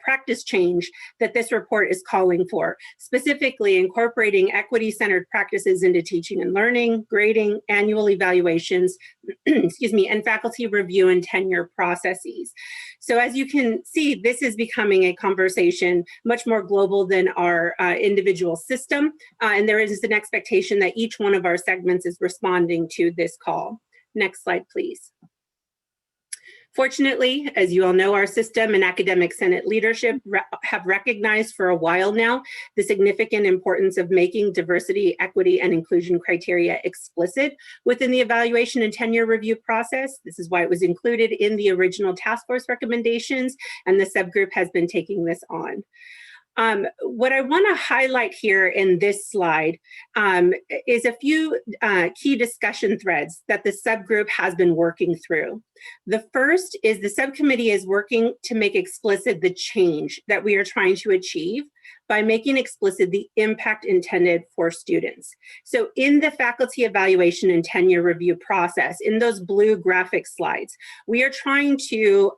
practice change that this report is calling for, specifically incorporating equity-centered practices into teaching and learning, grading, annual evaluations, excuse me, and faculty review and tenure processes. So as you can see, this is becoming a conversation much more global than our individual system. And there is an expectation that each one of our segments is responding to this call. Next slide, please. Fortunately, as you all know, our system and academic senate leadership have recognized for a while now the significant importance of making diversity, equity, and inclusion criteria explicit within the evaluation and tenure review process. This is why it was included in the original task force recommendations, and the subgroup has been taking this on. What I want to highlight here in this slide is a few key discussion threads that the subgroup has been working through. The first is the subcommittee is working to make explicit the change that we are trying to achieve by making explicit the impact intended for students. So in the faculty evaluation and tenure review process, in those blue graphic slides, we are trying to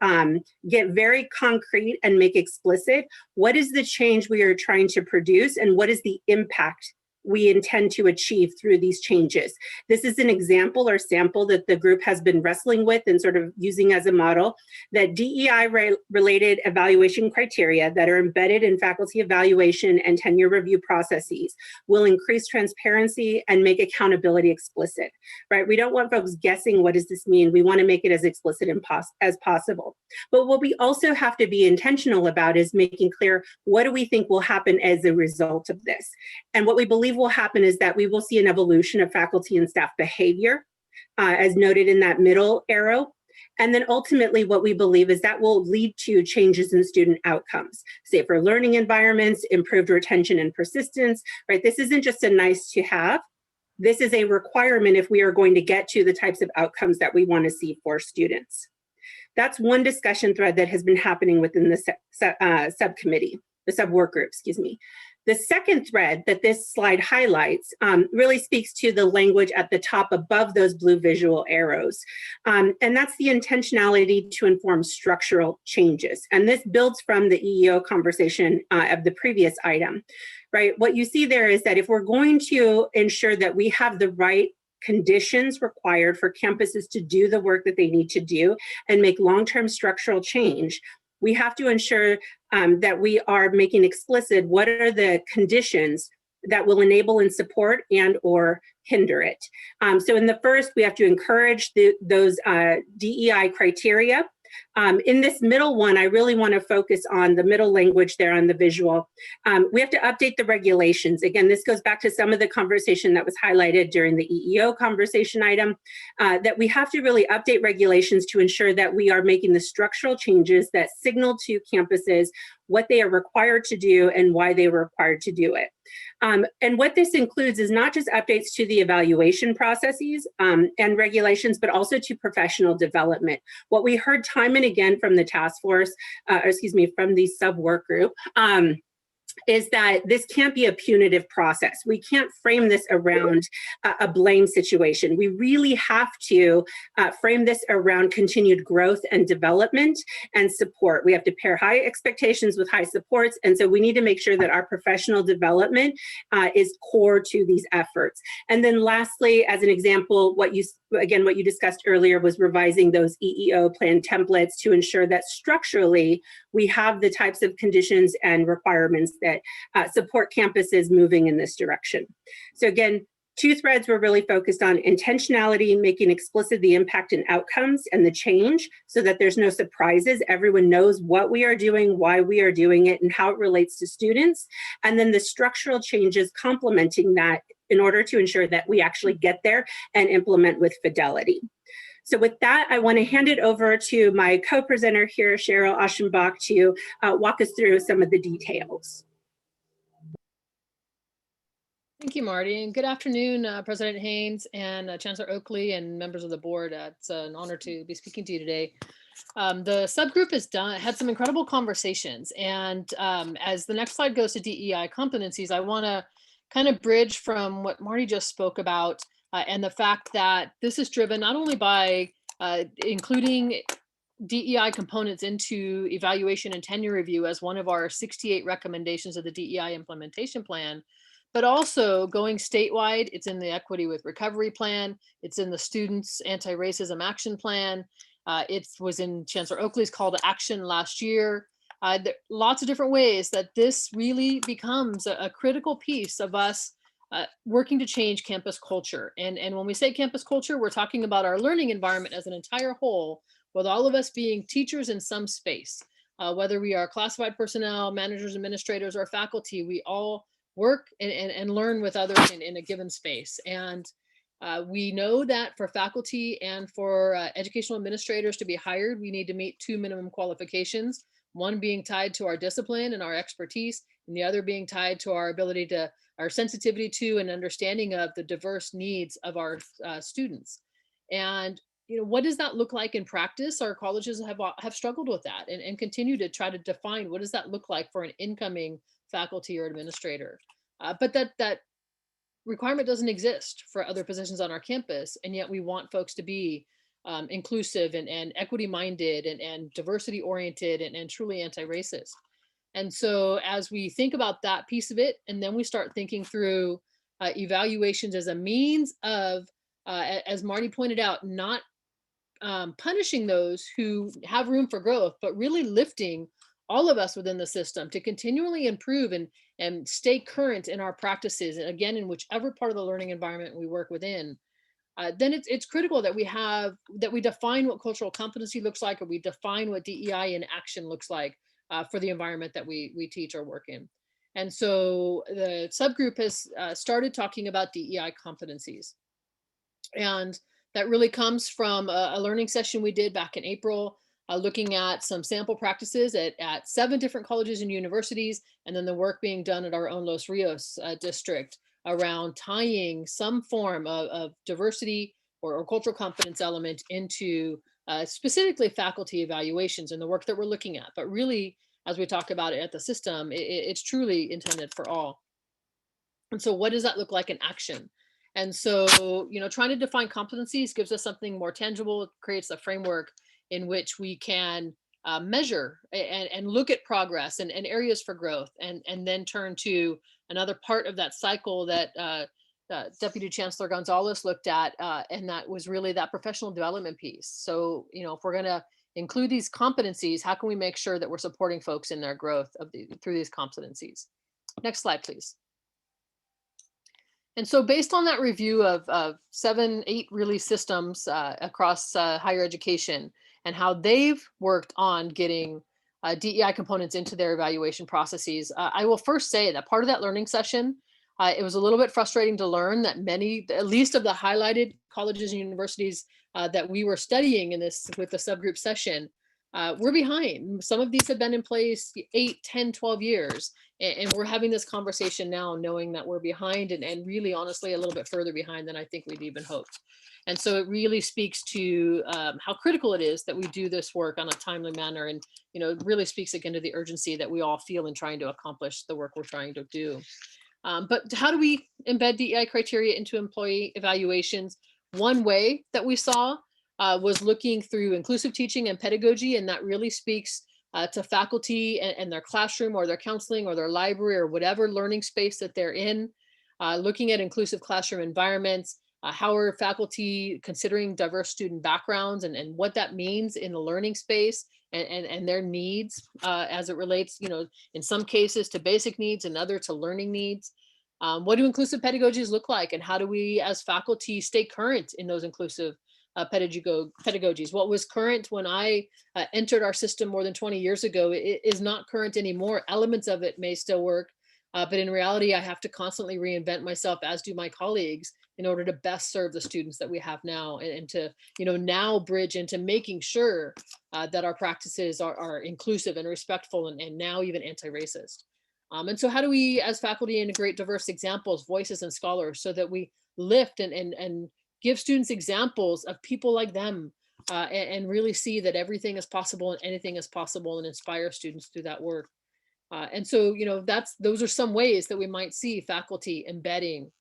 get very concrete and make explicit what is the change we are trying to produce and what is the impact we intend to achieve through these changes. This is an example or sample that the group has been wrestling with and sort of using as a model, that DEI-related evaluation criteria that are embedded in faculty evaluation and tenure review processes will increase transparency and make accountability explicit, right? We don't want folks guessing what does this mean. We want to make it as explicit as possible. But what we also have to be intentional about is making clear what do we think will happen as a result of this. And what we believe will happen is that we will see an evolution of faculty and staff behavior, as noted in that middle arrow. And then ultimately what we believe is that will lead to changes in student outcomes, safer learning environments, improved retention and persistence, right? This isn't just a nice to have. This is a requirement if we are going to get to the types of outcomes that we want to see for students. That's one discussion thread that has been happening within the subcommittee, the sub-work group, excuse me. The second thread that this slide highlights really speaks to the language at the top above those blue visual arrows. And that's the intentionality to inform structural changes. And this builds from the EEO conversation of the previous item, right? What you see there is that if we're going to ensure that we have the right conditions required for campuses to do the work that they need to do and make long-term structural change, we have to ensure that we are making explicit what are the conditions that will enable and support and or hinder it. So in the first, we have to encourage those DEI criteria. In this middle one, I really want to focus on the middle language there on the visual. We have to update the regulations. Again, this goes back to some of the conversation that was highlighted during the EEO conversation item, that we have to really update regulations to ensure that we are making the structural changes that signal to campuses what they are required to do and why they were required to do it. And what this includes is not just updates to the evaluation processes and regulations, but also to professional development. What we heard time and again from the task force, from the sub-work group, is that this can't be a punitive process. We can't frame this around a blame situation. We really have to frame this around continued growth and development and support. We have to pair high expectations with high supports. And so we need to make sure that our professional development is core to these efforts. And then lastly, as an example, what you discussed earlier was revising those EEO plan templates to ensure that structurally we have the types of conditions and requirements that support campuses moving in this direction. So again, two threads were really focused on intentionality, making explicit the impact and outcomes and the change so that there's no surprises. Everyone knows what we are doing, why we are doing it, and how it relates to students. And then the structural changes complementing that in order to ensure that we actually get there and implement with fidelity. So with that, I want to hand it over to my co-presenter here, Cheryl Aschenbach, to walk us through some of the details. Thank you, Marty, and good afternoon, President Haynes and Chancellor Oakley and members of the board. It's an honor to be speaking to you today. The subgroup has had some incredible conversations, and as the next slide goes to DEI competencies, I want to kind of bridge from what Marty just spoke about and the fact that this is driven not only by including DEI components into evaluation and tenure review as one of our 68 recommendations of the DEI implementation plan, but also going statewide. It's in the Equity with Recovery Plan. It's in the Students Anti-Racism Action Plan. It was in Chancellor Oakley's call to action last year. Lots of different ways that this really becomes a critical piece of us working to change campus culture. And when we say campus culture, we're talking about our learning environment as an entire whole, with all of us being teachers in some space. Whether we are classified personnel, managers, administrators, or faculty, we all work and learn with others in a given space. And we know that for faculty and for educational administrators to be hired, we need to meet two minimum qualifications, one being tied to our discipline and our expertise, and the other being tied to our ability to, our sensitivity to and understanding of the diverse needs of our students. And what does that look like in practice? Our colleges have struggled with that and continue to try to define what does that look like for an incoming faculty or administrator. But that requirement doesn't exist for other positions on our campus, and yet we want folks to be inclusive and equity-minded and diversity-oriented and truly anti-racist. And so as we think about that piece of it, and then we start thinking through evaluations as a means of, as Marty pointed out, not punishing those who have room for growth, but really lifting all of us within the system to continually improve and stay current in our practices, and again, in whichever part of the learning environment we work within. Then it's critical that we define what cultural competency looks like, or we define what DEI in action looks like for the environment that we teach or work in. And so the subgroup has started talking about DEI competencies. And that really comes from a learning session we did back in April, looking at some sample practices at 7 different colleges and universities, and then the work being done at our own Los Rios district around tying some form of diversity or cultural competence element into specifically faculty evaluations and the work that we're looking at, but really as we talk about it at the system, it's truly intended for all. And so what does that look like in action? And so, trying to define competencies gives us something more tangible. It creates a framework in which we can measure and look at progress and areas for growth, and then turn to another part of that cycle that Deputy Chancellor Gonzalez looked at, and that was really that professional development piece. So, if we're going to include these competencies, how can we make sure that we're supporting folks in their growth through these competencies? Next slide, please. And so based on that review of 7, 8 really systems across higher education and how they've worked on getting DEI components into their evaluation processes, I will first say that part of that learning session, it was a little bit frustrating to learn that many, at least of the highlighted colleges and universities that we were studying in this with the subgroup session, we're behind. Some of these have been in place 8, 10, 12 years. And we're having this conversation now knowing that we're behind and really honestly a little bit further behind than I think we'd even hoped. And so it really speaks to how critical it is that we do this work on a timely manner, and it really speaks again to the urgency that we all feel in trying to accomplish the work we're trying to do. But how do we embed DEI criteria into employee evaluations? One way that we saw was looking through inclusive teaching and pedagogy, and that really speaks to faculty and their classroom or their counseling or their library or whatever learning space that they're in, looking at inclusive classroom environments, how are faculty considering diverse student backgrounds and what that means in the learning space and their needs as it relates, in some cases to basic needs and other to learning needs. What do inclusive pedagogies look like, and how do we as faculty stay current in those inclusive pedagogies? What was current when I entered our system more than 20 years ago is not current anymore. Elements of it may still work, but in reality, I have to constantly reinvent myself, as do my colleagues, in order to best serve the students that we have now, and to now bridge into making sure that our practices are inclusive and respectful and now even anti-racist. And so how do we as faculty integrate diverse examples, voices, and scholars so that we lift and give students examples of people like them and really see that everything is possible and anything is possible, and inspire students through that work. And so, those are some ways that we might see faculty embedding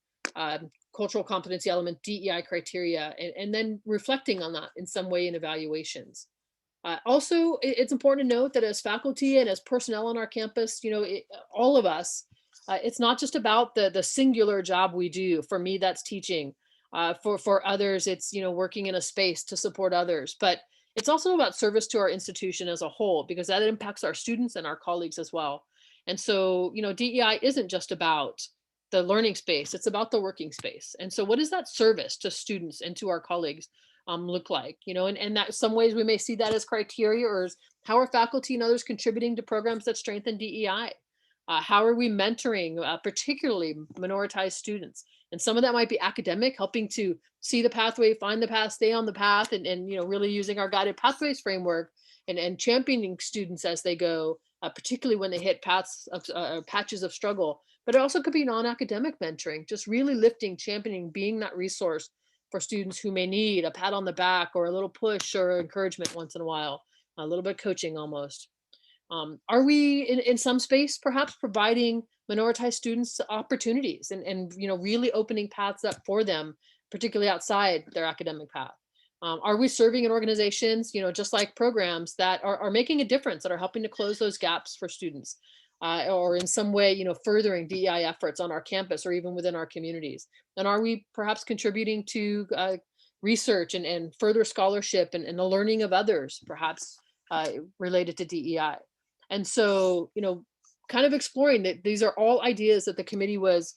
cultural competency element, DEI criteria, and then reflecting on that in some way in evaluations. Also, it's important to note that as faculty and as personnel on our campus, all of us, it's not just about the singular job we do. For me, that's teaching. For others, it's working in a space to support others, but it's also about service to our institution as a whole, because that impacts our students and our colleagues as well. And so, DEI isn't just about the learning space, it's about the working space. And so what does that service to students and to our colleagues look like? And that some ways we may see that as criteria, or as how are faculty and others contributing to programs that strengthen DEI? How are we mentoring particularly minoritized students? And some of that might be academic, helping to see the pathway, find the path, stay on the path, and really using our guided pathways framework and championing students as they go, particularly when they hit patches of struggle. But it also could be non-academic mentoring, just really lifting, championing, being that resource for students who may need a pat on the back or a little push or encouragement once in a while, a little bit of coaching almost. Are we in some space perhaps providing minoritized students opportunities and really opening paths up for them, particularly outside their academic path? Are we serving in organizations, just like programs that are making a difference, that are helping to close those gaps for students, or in some way, furthering DEI efforts on our campus or even within our communities? And are we perhaps contributing to research and further scholarship and the learning of others, perhaps related to DEI? And so, kind of exploring that these are all ideas that the committee was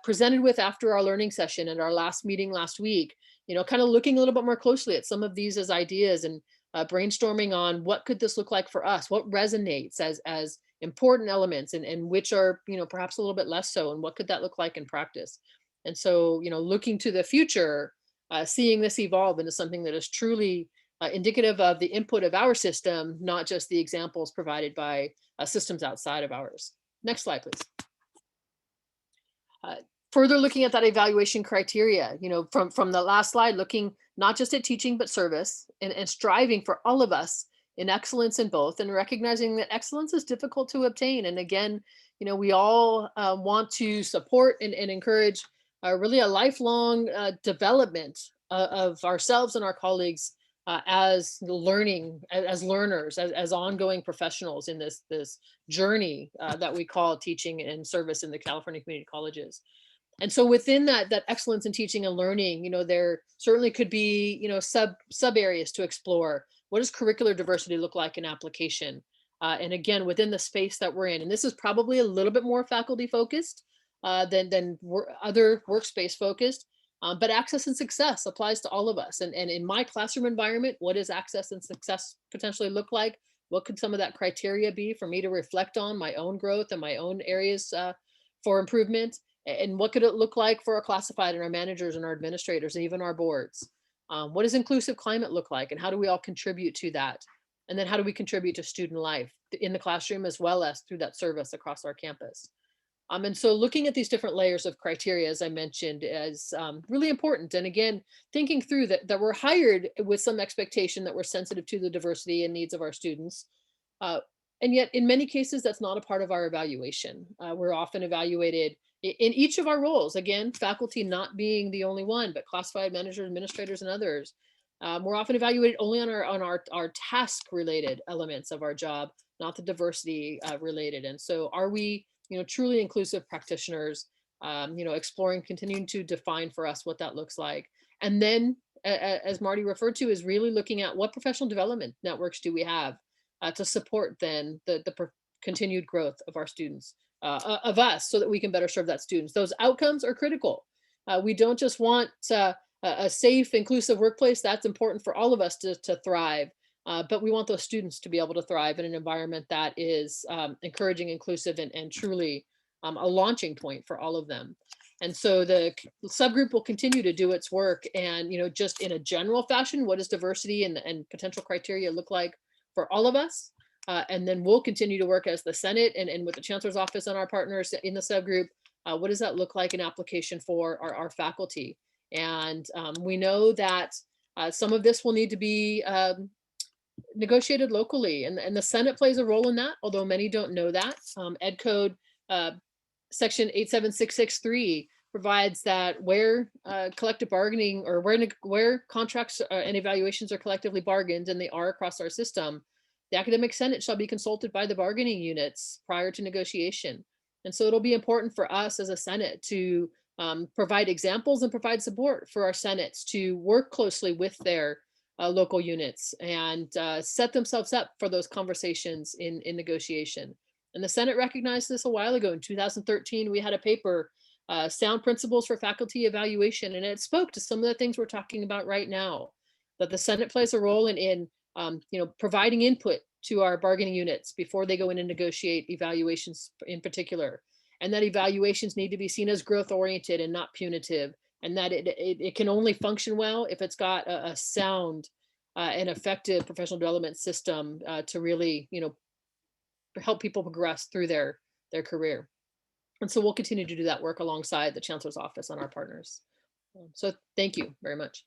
presented with after our learning session and our last meeting last week, kind of looking a little bit more closely at some of these as ideas and brainstorming on what could this look like for us, what resonates as important elements and which are, perhaps a little bit less so, and what could that look like in practice? And so, looking to the future, seeing this evolve into something that is truly indicative of the input of our system, not just the examples provided by systems outside of ours. Next slide, please. Further looking at that evaluation criteria, from the last slide, looking not just at teaching, but service and striving for all of us in excellence in both, and recognizing that excellence is difficult to obtain. And again, we all want to support and encourage really a lifelong development of ourselves and our colleagues as learners, as ongoing professionals in this journey that we call teaching and service in the California community colleges. And so within that excellence in teaching and learning, there certainly could be, sub areas to explore. What does curricular diversity look like in application? And again, within the space that we're in, and this is probably a little bit more faculty focused than other workspace focused, but access and success applies to all of us. And in my classroom environment, what does access and success potentially look like? What could some of that criteria be for me to reflect on my own growth and my own areas for improvement? And what could it look like for our classified and our managers and our administrators and even our boards? What does inclusive climate look like, and how do we all contribute to that? And then how do we contribute to student life in the classroom as well as through that service across our campus? And so looking at these different layers of criteria, as I mentioned, is really important. And again, thinking through that we're hired with some expectation that we're sensitive to the diversity and needs of our students. And yet in many cases, that's not a part of our evaluation. We're often evaluated in each of our roles, again, faculty not being the only one, but classified managers, administrators, and others. We're often evaluated only on our task related elements of our job, not the diversity related. And so are we truly inclusive practitioners, exploring, continuing to define for us what that looks like. And then as Marty referred to, is really looking at what professional development networks do we have to support then the continued growth of our students. Of us, so that we can better serve that students. Those outcomes are critical. We don't just want a safe, inclusive workplace. That's important for all of us to thrive, but we want those students to be able to thrive in an environment that is encouraging, inclusive, and truly a launching point for all of them. And so the subgroup will continue to do its work, and just in a general fashion, what does diversity and potential criteria look like for all of us? And then we'll continue to work as the Senate and with the Chancellor's Office and our partners in the subgroup. What does that look like in application for our faculty? And we know that some of this will need to be negotiated locally, and the Senate plays a role in that, although many don't know that. Ed Code Section 87663 provides that where collective bargaining or where contracts and evaluations are collectively bargained, and they are across our system, the Academic Senate shall be consulted by the bargaining units prior to negotiation. And so it'll be important for us as a Senate to provide examples and provide support for our Senates to work closely with their local units and set themselves up for those conversations in negotiation. And the Senate recognized this a while ago. In 2013, we had a paper, Sound Principles for Faculty Evaluation, and it spoke to some of the things we're talking about right now, that the Senate plays a role in providing input to our bargaining units before they go in and negotiate evaluations in particular, and that evaluations need to be seen as growth oriented and not punitive, and that it can only function well if it's got a sound and effective professional development system to really help people progress through their career. And so we'll continue to do that work alongside the Chancellor's Office and our partners. So thank you very much.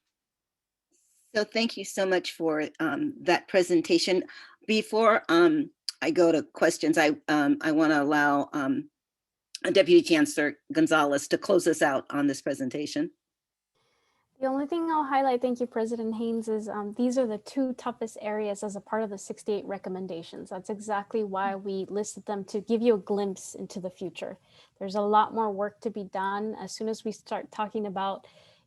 So thank you so much for that presentation. Before I go to questions, I want to allow Deputy Chancellor Gonzalez to close us out on this presentation. The only thing I'll highlight, thank you, President Haynes, is these are the two toughest areas as a part of the 68 recommendations. That's exactly why we listed them, to give you a glimpse into the future. There's a lot more work to be done. As soon as we start talking about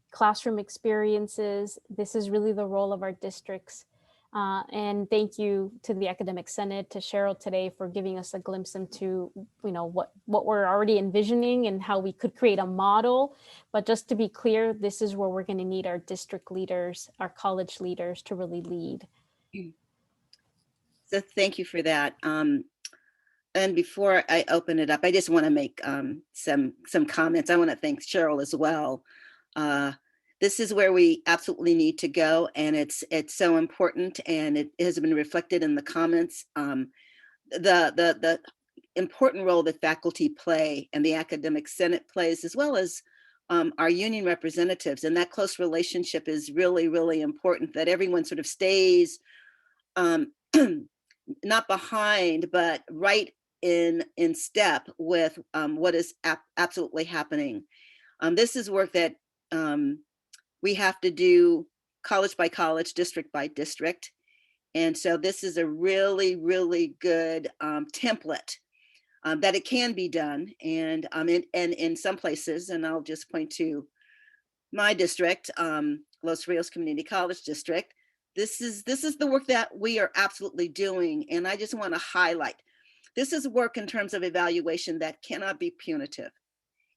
classroom experiences, this is really the role of our districts. And thank you to the Academic Senate, to Cheryl today for giving us a glimpse into what we're already envisioning and how we could create a model. But just to be clear, this is where we're going to need our district leaders, our college leaders to really lead. So thank you for that. And before I open it up, I just want to make some comments. I want to thank Cheryl as well. This is where we absolutely need to go, and it's so important, and it has been reflected in the comments. The important role that faculty play and the Academic Senate plays, as well as our union representatives, and that close relationship is really, really important, that everyone sort of stays not behind, but right in step with what is absolutely happening. This is work that we have to do college by college, district by district. And so this is a really, really good template that it can be done. And in some places, and I'll just point to my district, Los Rios Community College District, this is the work that we are absolutely doing. And I just want to highlight, this is work in terms of evaluation that cannot be punitive.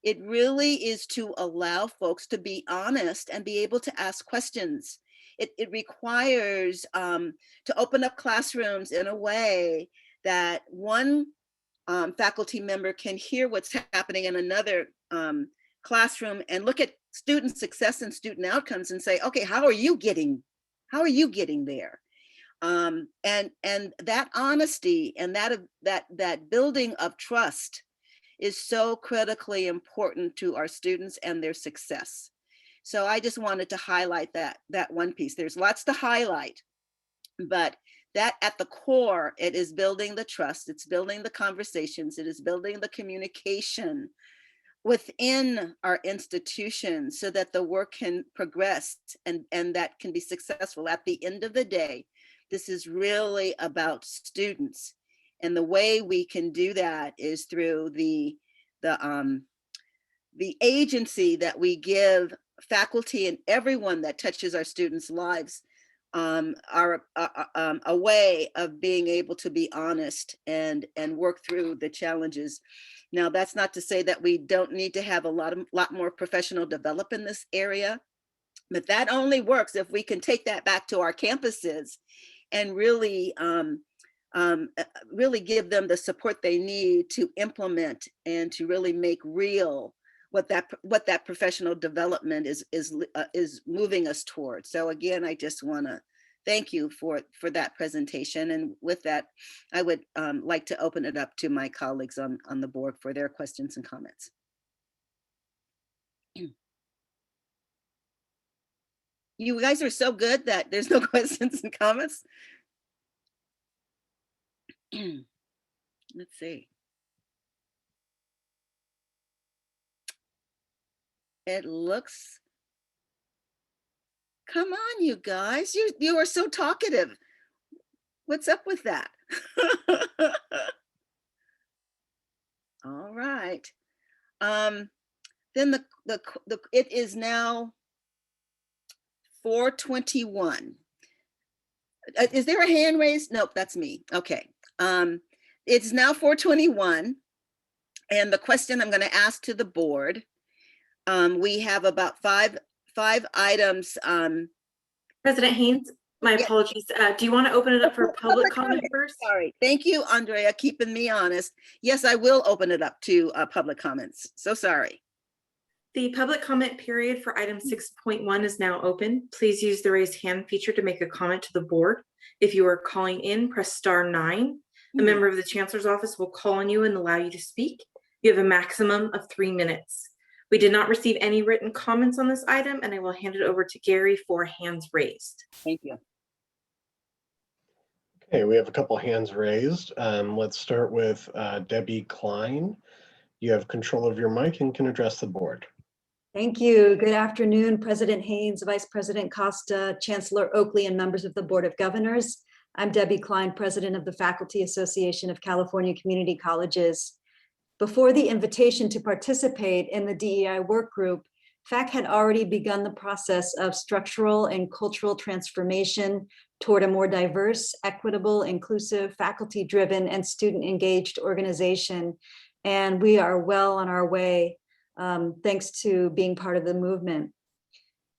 It really is to allow folks to be honest and be able to ask questions. It requires to open up classrooms in a way that one faculty member can hear what's happening in another classroom and look at student success and student outcomes and say, okay, how are you getting there? And that honesty and that building of trust is so critically important to our students and their success. So I just wanted to highlight that one piece. There's lots to highlight, but that at the core, it is building the trust, it's building the conversations, it is building the communication within our institutions so that the work can progress and that can be successful. At the end of the day, this is really about students. And the way we can do that is through the agency that we give faculty and everyone that touches our students' lives are a way of being able to be honest and work through the challenges. Now, that's not to say that we don't need to have a lot more professional develop in this area, but that only works if we can take that back to our campuses and really really give them the support they need to implement and to really make real what that professional development is moving us towards. So again, I just want to thank you for that presentation. And with that, I would like to open it up to my colleagues on the board for their questions and comments. You guys are so good that there's no questions and comments. Let's see. It looks, come on, you guys, you are so talkative. What's up with that? All right. Then it is now 4:21. Is there a hand raised? Nope, that's me. Okay. It's now 4:21. And the question I'm going to ask to the board, we have about five items. President Haynes, my apologies. Do you want to open it up for public comment first? Sorry. Thank you, Andrea, keeping me honest. Yes, I will open it up to public comments. So sorry. The public comment period for item 6.1 is now open. Please use the raise hand feature to make a comment to the board. If you are calling in, press *9. A member of the Chancellor's office will call on you and allow you to speak. You have a maximum of 3 minutes. We did not receive any written comments on this item, and I will hand it over to Gary for hands raised. Thank you. Okay, we have a couple hands raised. Let's start with Debbie Klein. You have control of your mic and can address the board. Thank you. Good afternoon, President Haynes, Vice President Costa, Chancellor Oakley, and members of the Board of Governors. I'm Debbie Klein, President of the Faculty Association of California Community Colleges. Before the invitation to participate in the DEI work group, FAC had already begun the process of structural and cultural transformation toward a more diverse, equitable, inclusive, faculty-driven, and student-engaged organization. And we are well on our way, thanks to being part of the movement.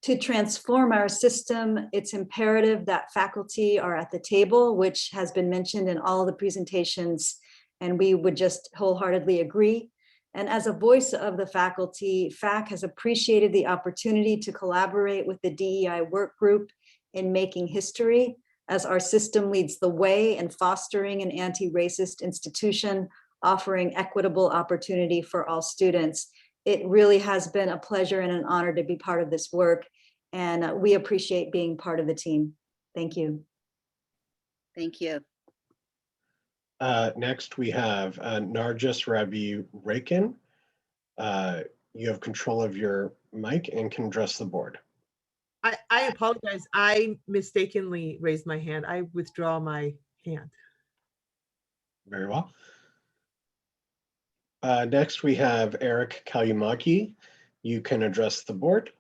To transform our system, it's imperative that faculty are at the table, which has been mentioned in all of the presentations, and we would just wholeheartedly agree. And as a voice of the faculty, FAC has appreciated the opportunity to collaborate with the DEI work group in making history as our system leads the way in fostering an anti-racist institution, offering equitable opportunity for all students. It really has been a pleasure and an honor to be part of this work, and we appreciate being part of the team. Thank you. Thank you. Next, we have Nargis Rabi Rakin. You have control of your mic and can address the board. I apologize. I mistakenly raised my hand. I withdraw my hand. Very well. Next, we have Eric Kalyamaki. You can address the board.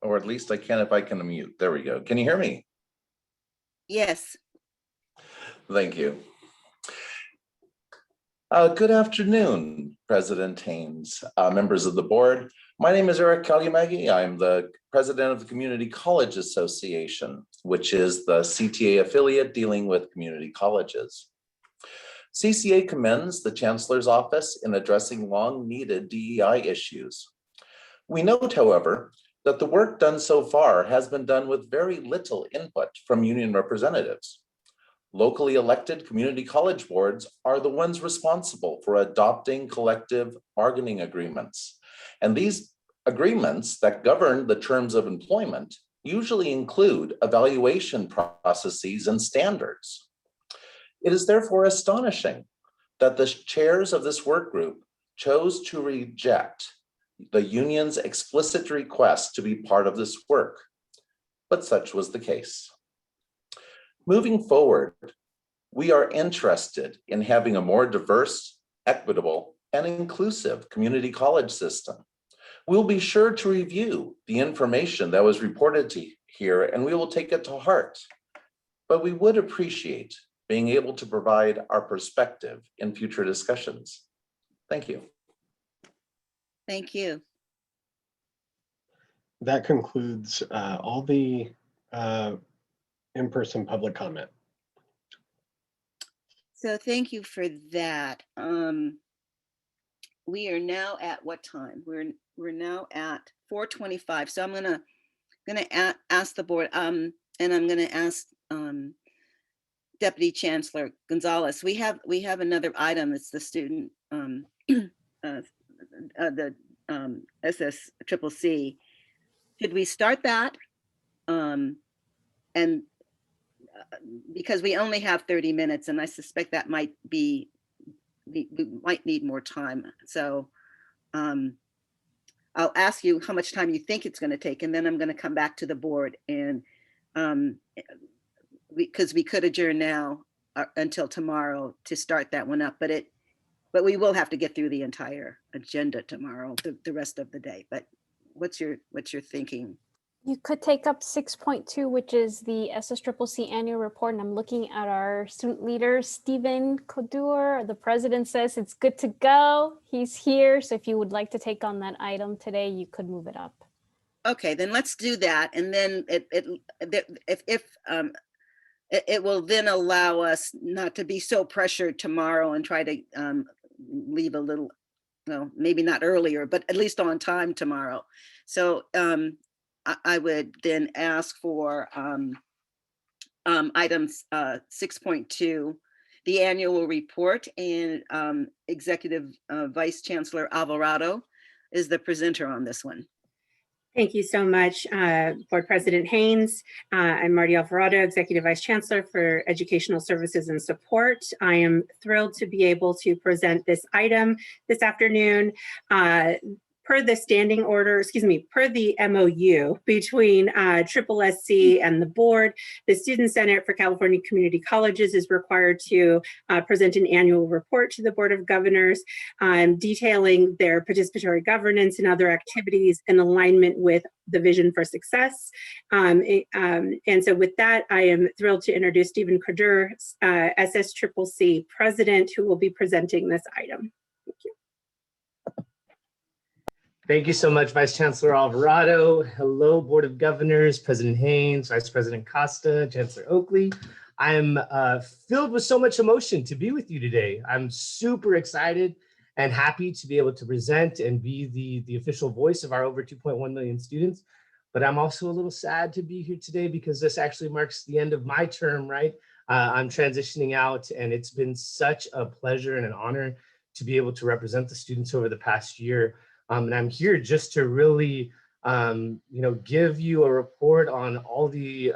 Or at least I can if I can unmute. There we go. Can you hear me? Yes. Thank you. Good afternoon, President Haynes, members of the board. My name is Eric Kalyamagi. I'm the president of the Community College Association, which is the CTA affiliate dealing with community colleges. CCA commends the Chancellor's Office in addressing long-needed DEI issues. We note, however, that the work done so far has been done with very little input from union representatives. Locally elected community college boards are the ones responsible for adopting collective bargaining agreements. And these agreements that govern the terms of employment usually include evaluation processes and standards. It is therefore astonishing that the chairs of this work group chose to reject the union's explicit request to be part of this work, but such was the case. Moving forward, we are interested in having a more diverse, equitable, and inclusive community college system. We'll be sure to review the information that was reported to here, and we will take it to heart. But we would appreciate being able to provide our perspective in future discussions. Thank you. Thank you. That concludes all the in-person public comment. So thank you for that. We are now at what time? We're now at 4:25. So I'm gonna ask the board, and I'm gonna ask Deputy Chancellor Gonzalez. We have another item. It's the student the SSCCC. Should we start that? And because we only have 30 minutes, and I suspect that might be, we might need more time. So I'll ask you how much time you think it's going to take, and then I'm going to come back to the board, and because we could adjourn now until tomorrow to start that one up, but we will have to get through the entire agenda tomorrow, the rest of the day. But what's your thinking? You could take up 6.2, which is the SSCCC annual report. And I'm looking at our student leader, Stephen Kodur. The president says it's good to go. He's here. So if you would like to take on that item today, you could move it up. Okay, then let's do that. And then it will then allow us not to be so pressured tomorrow and try to leave a little, well, maybe not earlier, but at least on time tomorrow. So I would then ask for items 6.2, the annual report, and Executive Vice Chancellor Alvarado is the presenter on this one. Thank you so much, Board President Haynes. I'm Marty Alvarado, Executive Vice Chancellor for Educational Services and Support. I am thrilled to be able to present this item this afternoon. Per the standing order, per the MOU between SSCCC and the board, the Student Senate for California Community Colleges is required to present an annual report to the Board of Governors detailing their participatory governance and other activities in alignment with the vision for success. And so with that, I am thrilled to introduce Stephen Kodur, SSCCC President, who will be presenting this item. Thank you. Thank you so much, Vice Chancellor Alvarado. Hello, Board of Governors, President Haynes, Vice President Costa, Chancellor Oakley. I'm filled with so much emotion to be with you today. I'm super excited and happy to be able to present and be the official voice of our over 2.1 million students. But I'm also a little sad to be here today because this actually marks the end of my term, right? I'm transitioning out, and it's been such a pleasure and an honor to be able to represent the students over the past year. And I'm here just to really give you a report on all the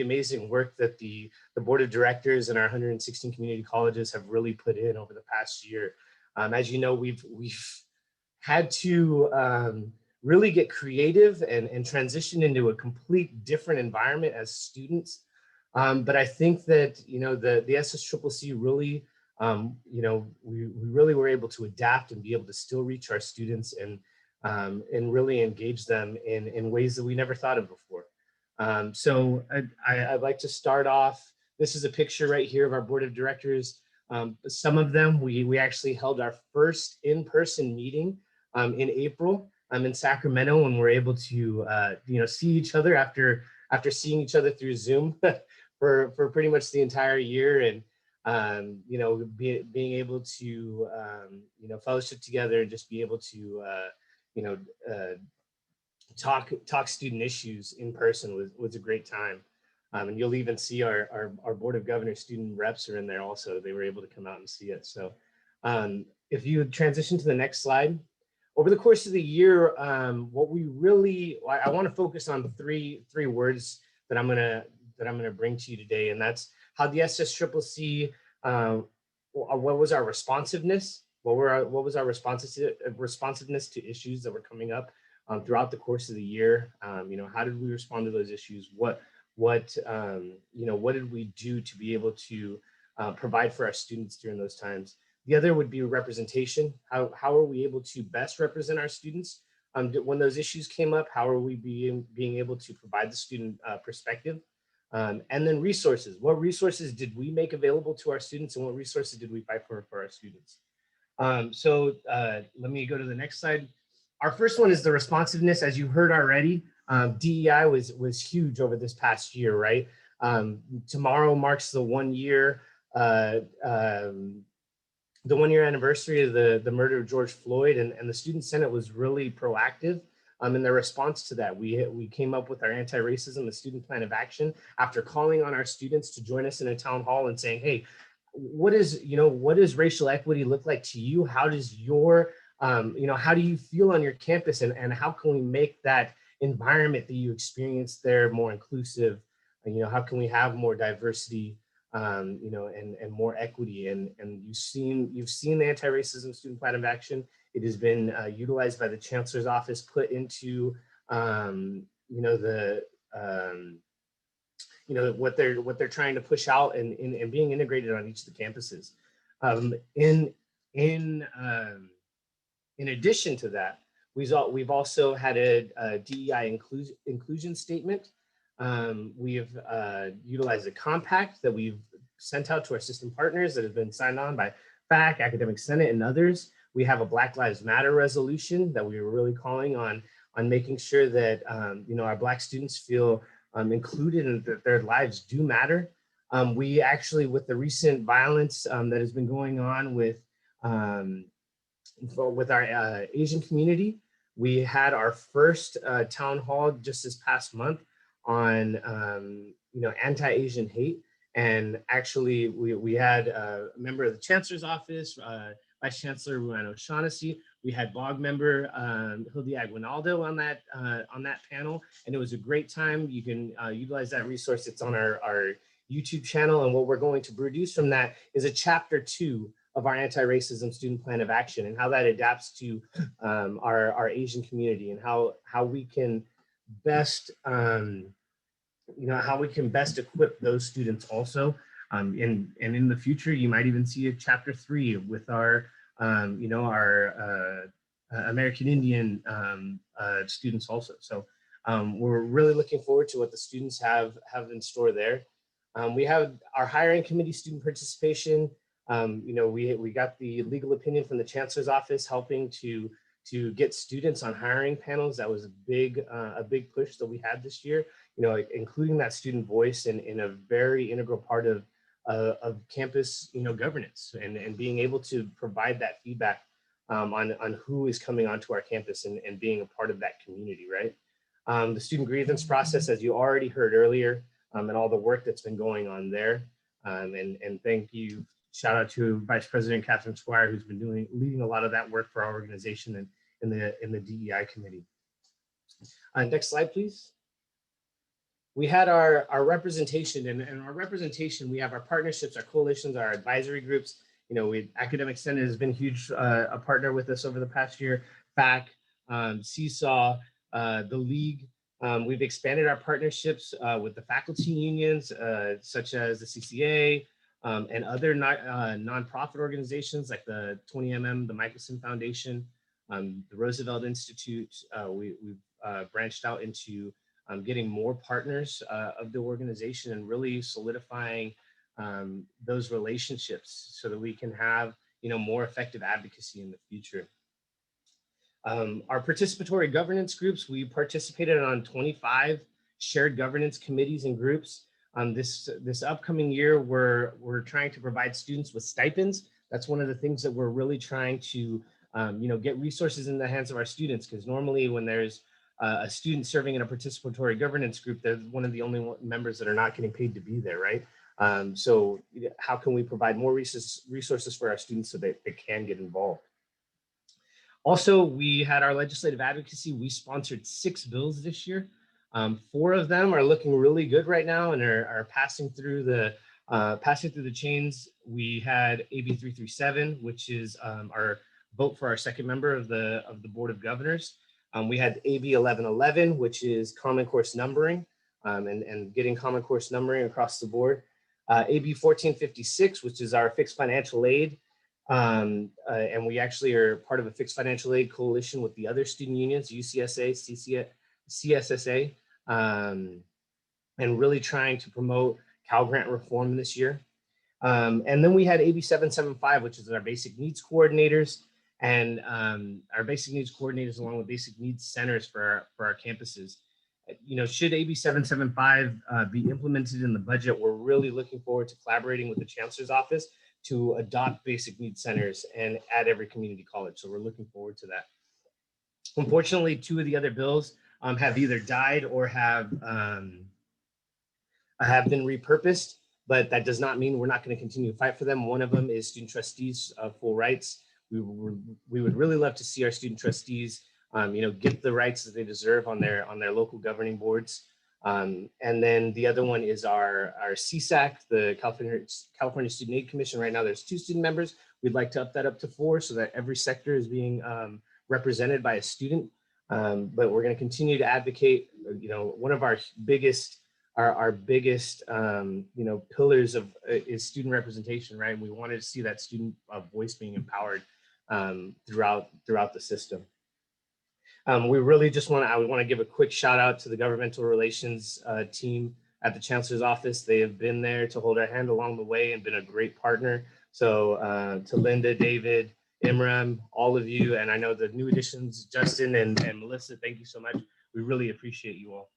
amazing work that the board of directors and our 116 community colleges have really put in over the past year. As you know, we've had to really get creative and transition into a complete different environment as students. But I think that, the SSCCC really, we really were able to adapt and be able to still reach our students and really engage them in ways that we never thought of before. So I'd like to start off. This is a picture right here of our board of directors. Some of them, we actually held our first in-person meeting in April in Sacramento, when we're able to see each other after seeing each other through Zoom for pretty much the entire year, and being able to fellowship together and just be able to talk student issues in person was a great time. And you'll even see our board of governors student reps are in there also. They were able to come out and see it. So if you transition to the next slide. Over the course of the year, what we really, I want to focus on three words that I'm gonna bring to you today, and that's how the SSCCC, what was our responsiveness? What was our responsiveness to issues that were coming up throughout the course of the year? How did we respond to those issues? What did we do to be able to provide for our students during those times? The other would be representation. How are we able to best represent our students when those issues came up? How are we being able to provide the student perspective? And then resources. What resources did we make available to our students, and what resources did we fight for our students? Let me go to the next slide. Our first one is the responsiveness. As you heard already, DEI was huge over this past year, right? Tomorrow marks the 1 year anniversary of the murder of George Floyd, and the Student Senate was really proactive in their response to that. We came up with our anti-racism and student plan of action after calling on our students to join us in a town hall and saying, hey, what does racial equity look like to you? How does how do you feel on your campus, and how can we make that environment that you experience there more inclusive? How can we have more diversity, and more equity? And you've seen the anti-racism student plan of action. It has been utilized by the Chancellor's office, put into what they're trying to push out, and being integrated on each of the campuses. In addition to that, we've also had a DEI inclusion statement. We have utilized a compact that we've sent out to our system partners that have been signed on by FAC, Academic Senate, and others. We have a Black Lives Matter resolution that we were really calling on making sure that our Black students feel included and that their lives do matter. We actually, with the recent violence that has been going on with our Asian community, we had our first town hall just this past month on anti-Asian hate. And actually, we had a member of the Chancellor's office, Vice Chancellor Ruan O'Shaughnessy. We had BOG member Hildy Aguinaldo on that panel, and it was a great time. You can utilize that resource. It's on our YouTube channel, and what we're going to produce from that is a chapter 2 of our anti-racism student plan of action, and how that adapts to our Asian community, and how we can best equip those students also. And in the future, you might even see a chapter 3 with our American Indian students also. So we're really looking forward to what the students have in store there. We have our hiring committee student participation. We got the legal opinion from the Chancellor's office helping to get students on hiring panels. That was a big push that we had this year, including that student voice in a very integral part of campus, governance, and being able to provide that feedback on who is coming onto our campus and being a part of that community, right? The student grievance process, as you already heard earlier, and all the work that's been going on there. And thank you. Shout out to Vice President Catherine Squire, who's been leading a lot of that work for our organization and in the DEI committee. Next slide, please. We had our representation, and our representation, we have our partnerships, our coalitions, our advisory groups. You know, Academic Senate has been huge, a partner with us over the past year. FAC, Seesaw, the League. We've expanded our partnerships with the faculty unions, such as the CCA, and other nonprofit organizations like the 20MM, the Michelson Foundation, the Roosevelt Institute. We've branched out into getting more partners of the organization and really solidifying those relationships so that we can have, you know, more effective advocacy in the future. Our participatory governance groups, we participated on 25 shared governance committees and groups. This upcoming year, we're trying to provide students with stipends. That's one of the things that we're really trying to, you know, get resources in the hands of our students, because normally when there's a student serving in a participatory governance group, they're one of the only members that are not getting paid to be there, right? So how can we provide more resources for our students so that they can get involved? Also, we had our legislative advocacy. We sponsored 6 bills this year. 4 of them are looking really good right now and are passing through the chains. We had AB 337, which is our vote for our second member of the Board of Governors. We had AB 1111, which is Common Course numbering and getting Common Course numbering across the board. AB 1456, which is our fixed financial aid. And we actually are part of a fixed financial aid coalition with the other student unions, UCSA, CSSA, and really trying to promote Cal Grant reform this year. And then we had AB 775, which is our basic needs coordinators, and our basic needs coordinators along with basic needs centers for our campuses. You know, should AB 775 be implemented in the budget, we're really looking forward to collaborating with the Chancellor's Office to adopt basic needs centers and at every community college. So we're looking forward to that. Unfortunately, 2 of the other bills have either died or have been repurposed, but that does not mean we're not going to continue to fight for them. One of them is student trustees full rights. We would really love to see our student trustees, you know, get the rights that they deserve on their local governing boards. And then the other one is our CSAC, the California Student Aid Commission. Right now, there's 2 student members. We'd like to up that up to 4 so that every sector is being represented by a student. But we're going to continue to advocate. You know, one of our biggest, you know, pillars of is student representation, right? And we wanted to see that student voice being empowered throughout the system. We really just want to give a quick shout out to the governmental relations team at the Chancellor's Office. They have been there to hold our hand along the way and been a great partner. So to Linda, David, Imran, all of you, and I know the new additions, Justin and Melissa, thank you so much. We really appreciate you all.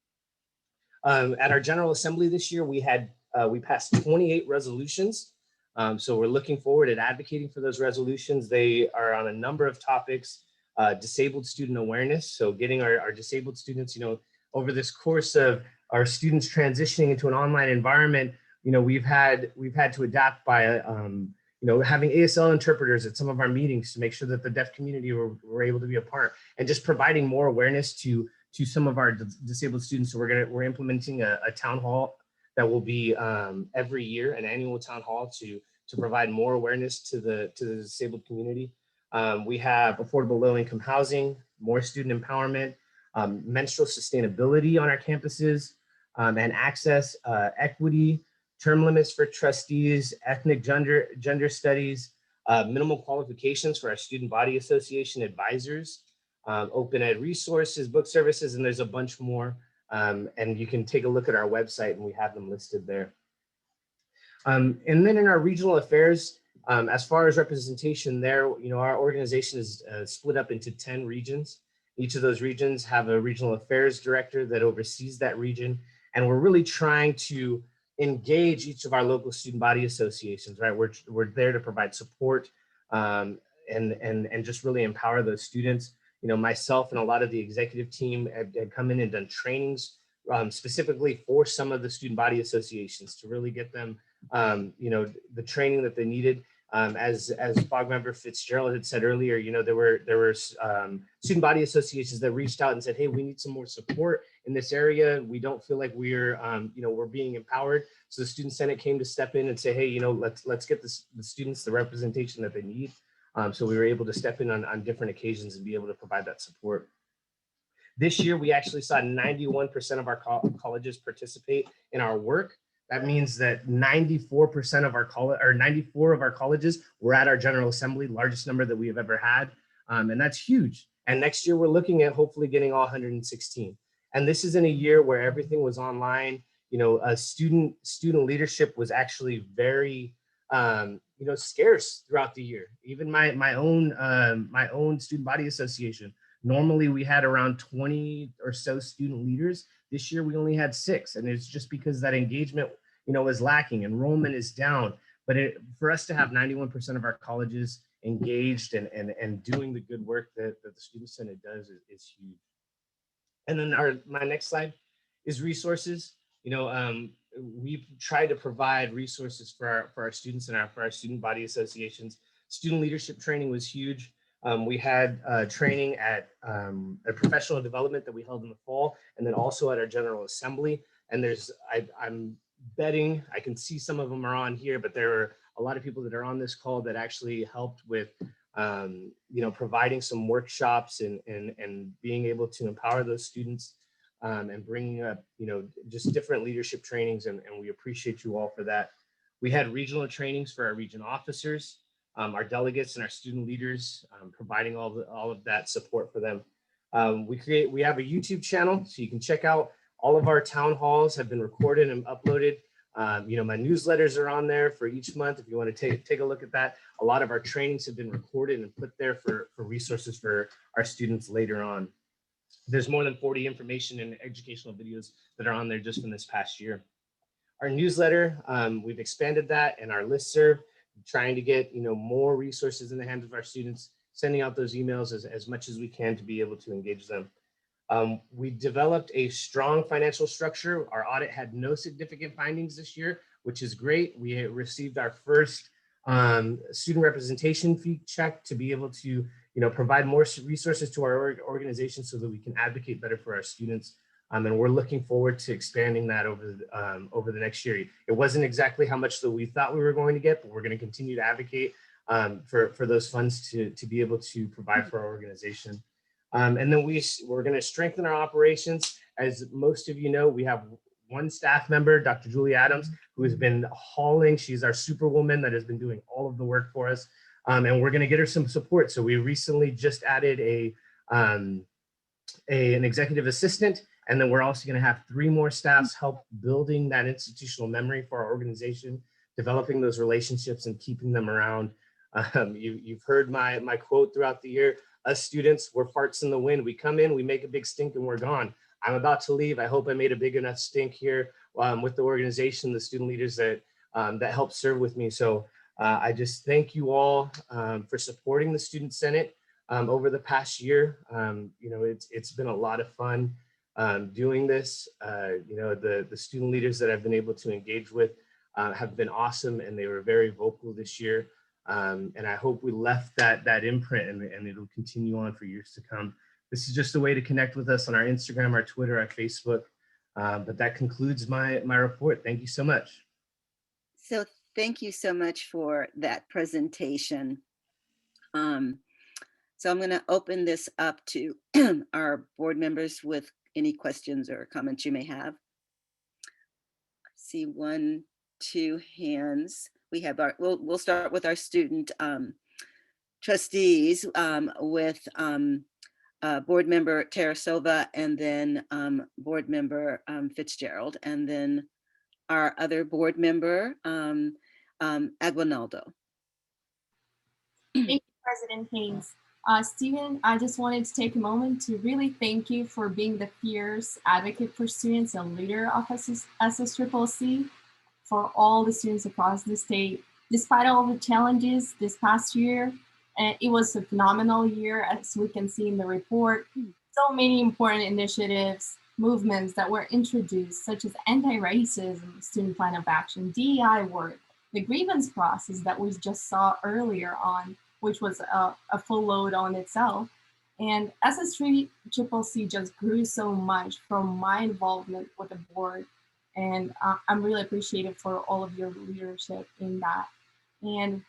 At our General Assembly this year, we passed 28 resolutions. So we're looking forward at advocating for those resolutions. They are on a number of topics. Disabled student awareness. So getting our disabled students, you know, over this course of our students transitioning into an online environment, you know, we've had to adapt by, you know, having ASL interpreters at some of our meetings to make sure that the deaf community were able to be a part, and just providing more awareness to some of our disabled students. So we're implementing a town hall that will be every year, an annual town hall to provide more awareness to the disabled community. We have affordable low-income housing, more student empowerment, menstrual sustainability on our campuses, and access, equity, term limits for trustees, ethnic gender studies, minimal qualifications for our student body association advisors, open ed resources, book services, and there's a bunch more. And you can take a look at our website and we have them listed there. And then in our regional affairs, as far as representation there, you know, our organization is split up into 10 regions. Each of those regions have a regional affairs director that oversees that region. And we're really trying to engage each of our local student body associations, right? We're there to provide support and just really empower those students. You know, myself and a lot of the executive team had come in and done trainings specifically for some of the student body associations to really get them, you know, the training that they needed. As BOG member Fitzgerald had said earlier, you know, there were student body associations that reached out and said, hey, we need some more support in this area. We don't feel like we're, you know, we're being empowered. So the Student Senate came to step in and say, hey, you know, let's get the students the representation that they need. So we were able to step in on different occasions and be able to provide that support. This year, we actually saw 91% of our colleges participate in our work. That means that 94% of our 94 of our colleges were at our General Assembly, largest number that we have ever had. And that's huge. And next year, we're looking at hopefully getting all 116. And this is in a year where everything was online. You know, student leadership was actually very, you know, scarce throughout the year. Even my own student body association. Normally, we had around 20 or so student leaders. This year, we only had 6, and it's just because that engagement, you know, is lacking. Enrollment is down, but for us to have 91% of our colleges engaged and doing the good work that the Student Senate does is huge. And then my next slide is resources. You know, we've tried to provide resources for our students and for our student body associations. Student leadership training was huge. We had training at a professional development that we held in the fall, and then also at our General Assembly. And I'm betting, I can see some of them are on here, but there are a lot of people that are on this call that actually helped with, you know, providing some workshops and being able to empower those students and bringing up, you know, just different leadership trainings. And we appreciate you all for that. We had regional trainings for our region officers. Our delegates and our student leaders, providing all of that support for them. We have a YouTube channel, so you can check out all of our town halls have been recorded and uploaded. You know, my newsletters are on there for each month. If you want to take a look at that, a lot of our trainings have been recorded and put there for resources for our students later on. There's more than 40 information and educational videos that are on there just from this past year. Our newsletter, we've expanded that, and our listserv, trying to get, you know, more resources in the hands of our students, sending out those emails as much as we can to be able to engage them. We developed a strong financial structure. Our audit had no significant findings this year, which is great. We received our first student representation fee check to be able to, you know, provide more resources to our organization so that we can advocate better for our students. And we're looking forward to expanding that over the next year. It wasn't exactly how much that we thought we were going to get, but we're going to continue to advocate for those funds to be able to provide for our organization. And then we're going to strengthen our operations. As most of you know, we have one staff member, Dr. Julie Adams, who has been hauling. She's our superwoman that has been doing all of the work for us. And we're going to get her some support. So we recently just added an executive assistant. And then we're also going to have 3 more staffs help building that institutional memory for our organization, developing those relationships and keeping them around. You've heard my quote throughout the year. Us students, we're farts in the wind. We come in, we make a big stink, and we're gone. I'm about to leave. I hope I made a big enough stink here with the organization, the student leaders that helped serve with me. So I just thank you all for supporting the Student Senate over the past year. You know, it's been a lot of fun doing this. You know, the student leaders that I've been able to engage with have been awesome, and they were very vocal this year. And I hope we left that imprint and it'll continue on for years to come. This is just a way to connect with us on our Instagram, our Twitter, our Facebook. But that concludes my report. Thank you so much. So thank you so much for that presentation. So I'm going to open this up to our board members with any questions or comments you may have. I see 1, 2 hands. We have we'll start with our student trustees with board member Tarasova, and then board member Fitzgerald, and then our other board member Aguinaldo. Thank you, President Haynes. Stephen, I just wanted to take a moment to really thank you for being the fierce advocate for students and leader of SSCCC for all the students across the state. Despite all the challenges this past year, it was a phenomenal year, as we can see in the report. So many important initiatives, movements that were introduced, such as anti-racism, student plan of action, DEI work, the grievance process that we just saw earlier on, which was a full load on itself. And SS3CCC just grew so much from my involvement with the board. And I'm really appreciative for all of your leadership in that. And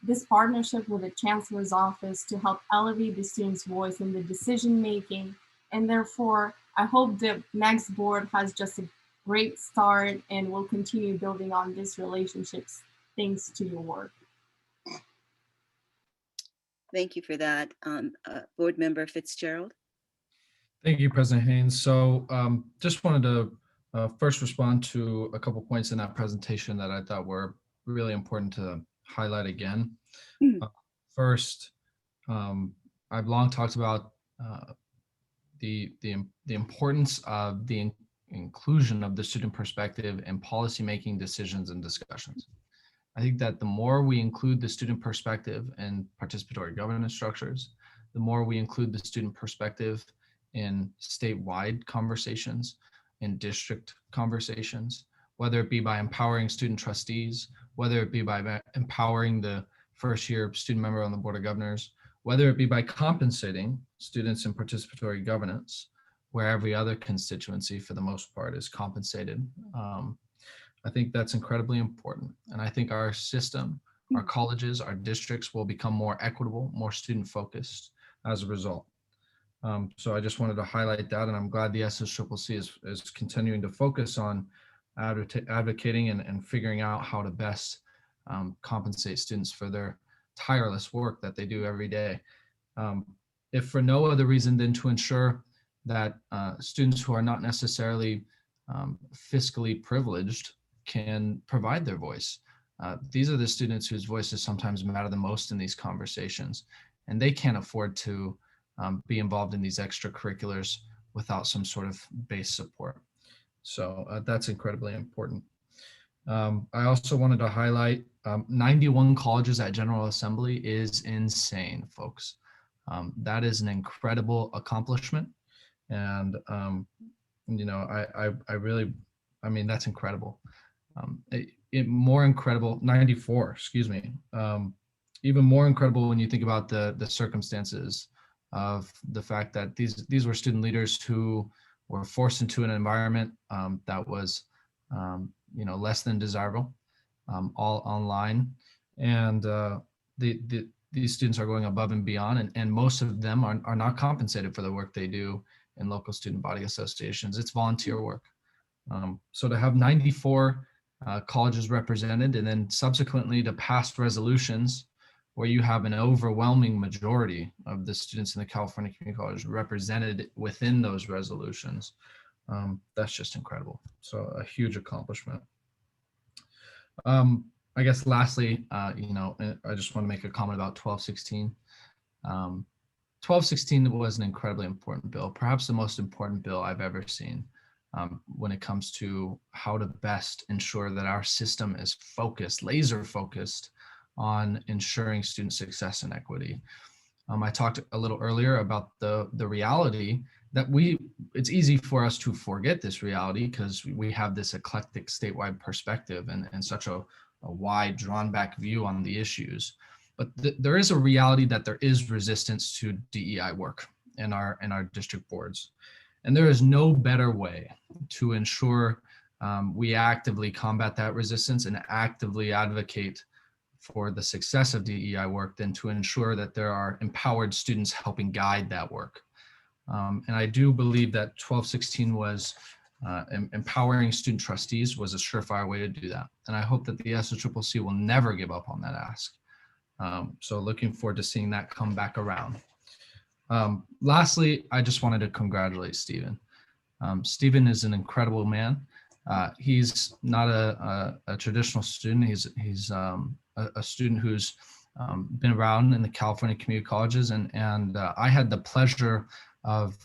this partnership with the Chancellor's Office to help elevate the students' voice in the decision-making. And therefore, I hope the next board has just a great start and will continue building on these relationships thanks to your work. Thank you for that. Board Member Fitzgerald. Thank you, President Haynes. So just wanted to first respond to a couple points in that presentation that I thought were really important to highlight again. First, I've long talked about the importance of the inclusion of the student perspective in policymaking decisions and discussions. I think that the more we include the student perspective in participatory governance structures, the more we include the student perspective in statewide conversations, in district conversations, whether it be by empowering student trustees, whether it be by empowering the first year student member on the Board of Governors, whether it be by compensating students in participatory governance, where every other constituency for the most part is compensated. I think that's incredibly important. And I think our system, our colleges, our districts will become more equitable, more student focused as a result. So I just wanted to highlight that, and I'm glad the SSCCC is continuing to focus on advocating and figuring out how to best compensate students for their tireless work that they do every day. If for no other reason than to ensure that students who are not necessarily fiscally privileged can provide their voice. These are the students whose voices sometimes matter the most in these conversations, and they can't afford to be involved in these extracurriculars without some sort of base support. So that's incredibly important. I also wanted to highlight 91 colleges at General Assembly is insane, folks. That is an incredible accomplishment. And, you know, I mean, that's incredible. More incredible, 94, excuse me. Even more incredible when you think about the circumstances of the fact that these were student leaders who were forced into an environment that was, you know, less than desirable, all online. And these students are going above and beyond, and most of them are not compensated for the work they do in local student body associations. It's volunteer work. So to have 94 colleges represented, and then subsequently to pass resolutions where you have an overwhelming majority of the students in the California Community College represented within those resolutions, that's just incredible. So a huge accomplishment. I guess lastly, you know, I just want to make a comment about 1216. 1216 was an incredibly important bill, perhaps the most important bill I've ever seen when it comes to how to best ensure that our system is focused, laser focused on ensuring student success and equity. I talked a little earlier about the reality that it's easy for us to forget this reality because we have this eclectic statewide perspective and such a wide drawn back view on the issues. But there is a reality that there is resistance to DEI work in our district boards. And there is no better way to ensure we actively combat that resistance and actively advocate for the success of DEI work than to ensure that there are empowered students helping guide that work. And I do believe that 1216 was empowering student trustees was a surefire way to do that. And I hope that the SSCCC will never give up on that ask. So looking forward to seeing that come back around. Lastly, I just wanted to congratulate Stephen. Stephen is an incredible man. He's not a traditional student. He's a student who's been around in the California community colleges, and I had the pleasure of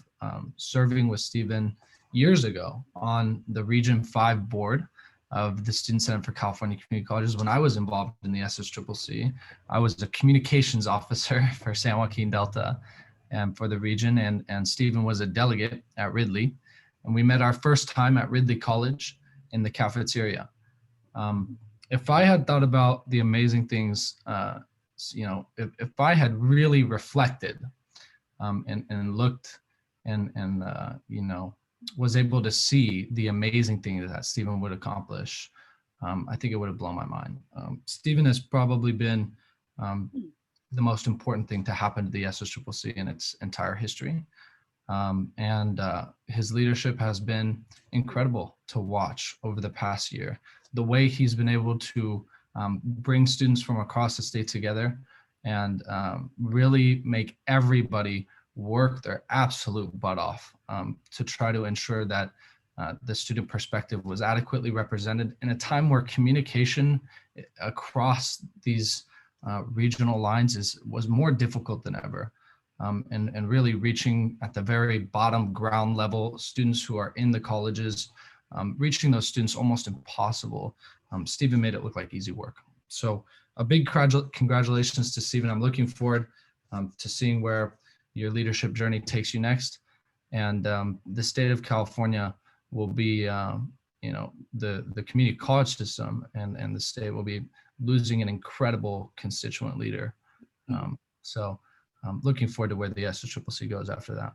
serving with Stephen years ago on the Region 5 board of the Student Senate for California Community Colleges. When I was involved in the SSCCC, I was a communications officer for San Joaquin Delta and for the region, and Stephen was a delegate at Ridley. And we met our first time at Ridley College in the cafeteria. if I had thought about the amazing things, if I had really reflected and looked and was able to see the amazing things that Stephen would accomplish, I think it would have blown my mind. Stephen has probably been the most important thing to happen to the SSCCC in its entire history. His leadership has been incredible to watch over the past year. The way he's been able to bring students from across the state together and really make everybody work their absolute butt off to try to ensure that the student perspective was adequately represented in a time where communication across these regional lines was more difficult than ever. And really reaching at the very bottom ground level, students who are in the colleges, reaching those students almost impossible. Stephen made it look like easy work. So a big congratulations to Stephen. I'm looking forward to seeing where your leadership journey takes you next. And the state of California will be, the community college system and the state will be losing an incredible constituent leader. So I'm looking forward to where the SSCCC goes after that.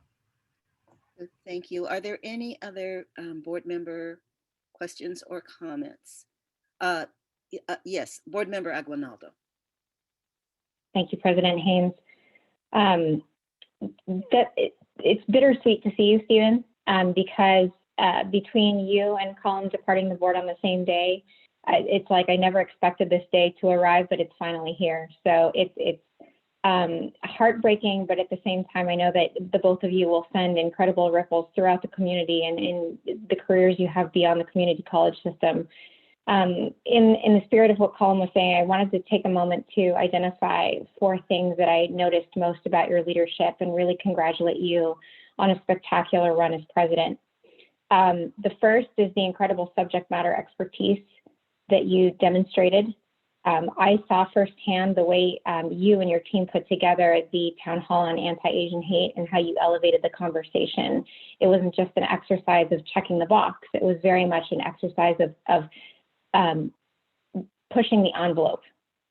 Thank you. Are there any other board member questions or comments? Yes, Board Member Aguinaldo. Thank you, President Haynes. It's bittersweet to see you, Stephen, because between you and Colin departing the board on the same day, it's like I never expected this day to arrive, but it's finally here. So it's heartbreaking, but at the same time, I know that the both of you will send incredible ripples throughout the community and in the careers you have beyond the community college system. In the spirit of what Colin was saying, I wanted to take a moment to identify 4 things that I noticed most about your leadership and really congratulate you on a spectacular run as president. The first is the incredible subject matter expertise that you demonstrated. I saw firsthand the way you and your team put together the town hall on anti-Asian hate and how you elevated the conversation. It wasn't just an exercise of checking the box. It was very much an exercise of pushing the envelope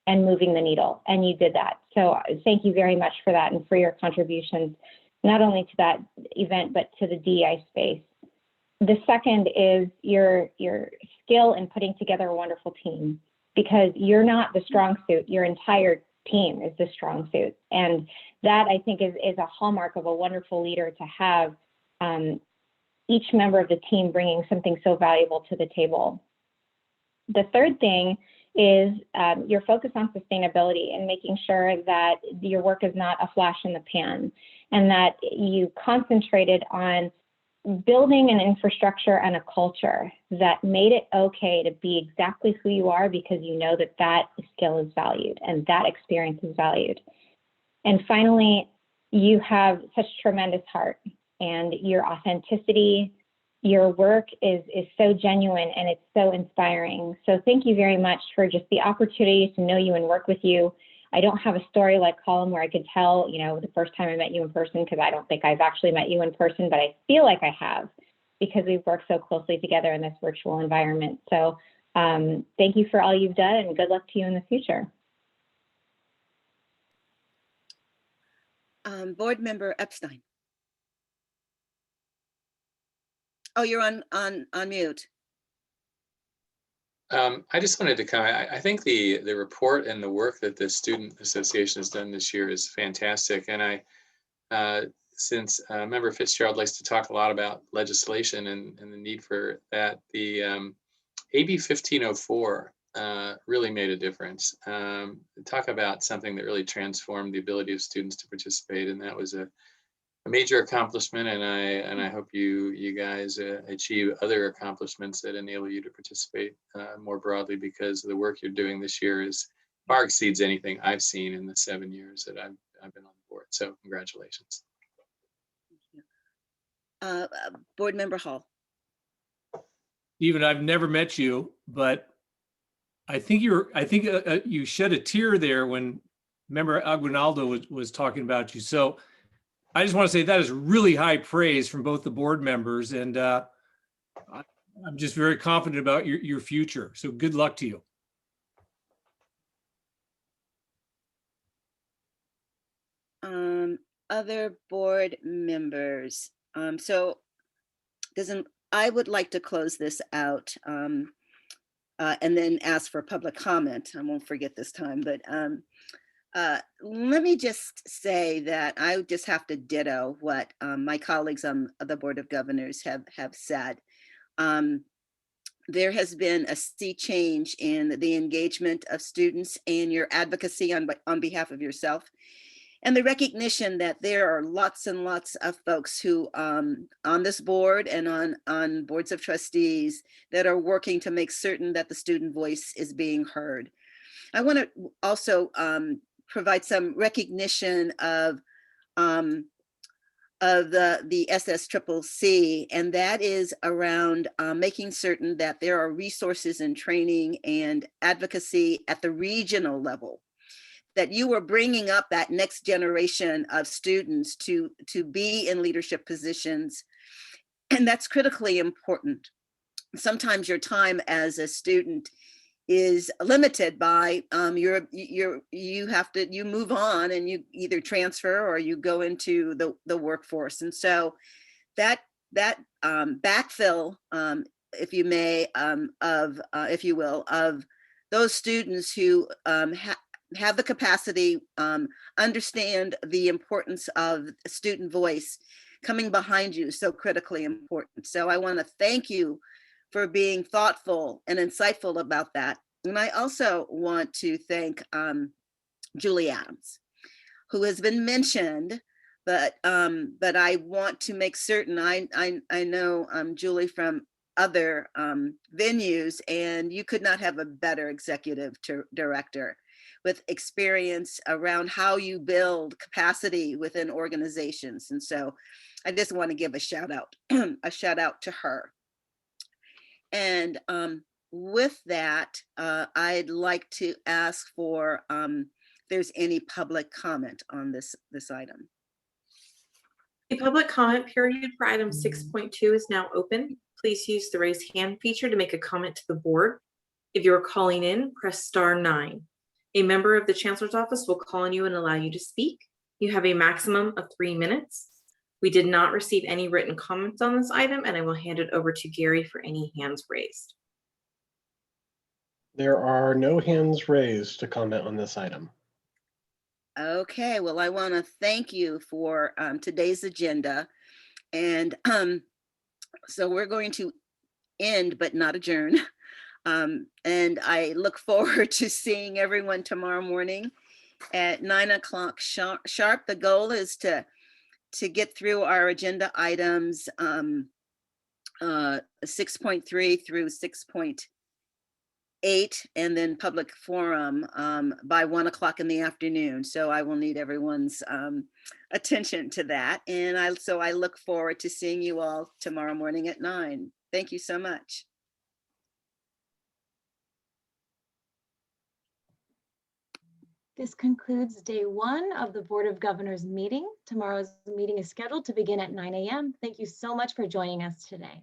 and moving the needle, and you did that. So thank you very much for that and for your contributions, not only to that event, but to the DEI space. The second is your skill in putting together a wonderful team, because you're not the strong suit, your entire team is the strong suit. And that, I think, is a hallmark of a wonderful leader, to have each member of the team bringing something so valuable to the table. The third thing is your focus on sustainability and making sure that your work is not a flash in the pan, and that you concentrated on building an infrastructure and a culture that made it okay to be exactly who you are, because you know that that skill is valued and that experience is valued. And finally, you have such tremendous heart, and your authenticity, your work is so genuine and it's so inspiring. So thank you very much for just the opportunity to know you and work with you. I don't have a story like Colin where I could tell, the first time I met you in person, because I don't think I've actually met you in person, but I feel like I have, because we've worked so closely together in this virtual environment. So thank you for all you've done, and good luck to you in the future. Board Member Epstein. Oh, you're on mute. I just wanted to comment. I think the report and the work that the Student Association has done this year is fantastic. And since Member Fitzgerald likes to talk a lot about legislation and the need for that, the AB 1504 really made a difference. Talk about something that really transformed the ability of students to participate, and that was a major accomplishment, and I hope you guys achieve other accomplishments that enable you to participate more broadly, because the work you're doing this year is far exceeds anything I've seen in the 7 years that I've been on the board. So congratulations. Board Member Hall. Stephen, I've never met you, but I think you shed a tear there when Member Aguinaldo was talking about you. So I just want to say that is really high praise from both the board members, and I'm just very confident about your future. So good luck to you. Other board members. So I would like to close this out and then ask for public comment. I won't forget this time, but let me just say that I just have to ditto what my colleagues on the Board of Governors have said. There has been a sea change in the engagement of students and your advocacy on behalf of yourself, and the recognition that there are lots and lots of folks who on this board and on boards of trustees that are working to make certain that the student voice is being heard. I want to also provide some recognition of the SSCCC, and that is around making certain that there are resources and training and advocacy at the regional level, that you are bringing up that next generation of students to be in leadership positions. And that's critically important. Sometimes your time as a student is limited by you move on and you either transfer or you go into the workforce. And so that backfill, if you may, if you will, of those students who have the capacity, understand the importance of student voice coming behind you, so critically important. So I want to thank you for being thoughtful and insightful about that. And I also want to thank Julie Adams, who has been mentioned, but I want to make certain, I know Julie from other venues, and you could not have a better executive director with experience around how you build capacity within organizations. And so I just want to give a shout out to her. And with that, I'd like to ask for if there's any public comment on this item. The public comment period for item 6.2 is now open. Please use the raise hand feature to make a comment to the board. If you are calling in, press *9. A member of the Chancellor's office will call on you and allow you to speak. You have a maximum of 3 minutes. We did not receive any written comments on this item, and I will hand it over to Gary for any hands raised. There are no hands raised to comment on this item. Okay, well, I want to thank you for today's agenda. And so we're going to end, but not adjourn. And I look forward to seeing everyone tomorrow morning at 9 o'clock sharp. The goal is to get through our agenda items 6.3 through 6.8, and then public forum by 1 o'clock in the afternoon. So I will need everyone's attention to that. And I look forward to seeing you all tomorrow morning at 9. Thank you so much. This concludes day 1 of the Board of Governors meeting. Tomorrow's meeting is scheduled to begin at 9 a.m. Thank you so much for joining us today.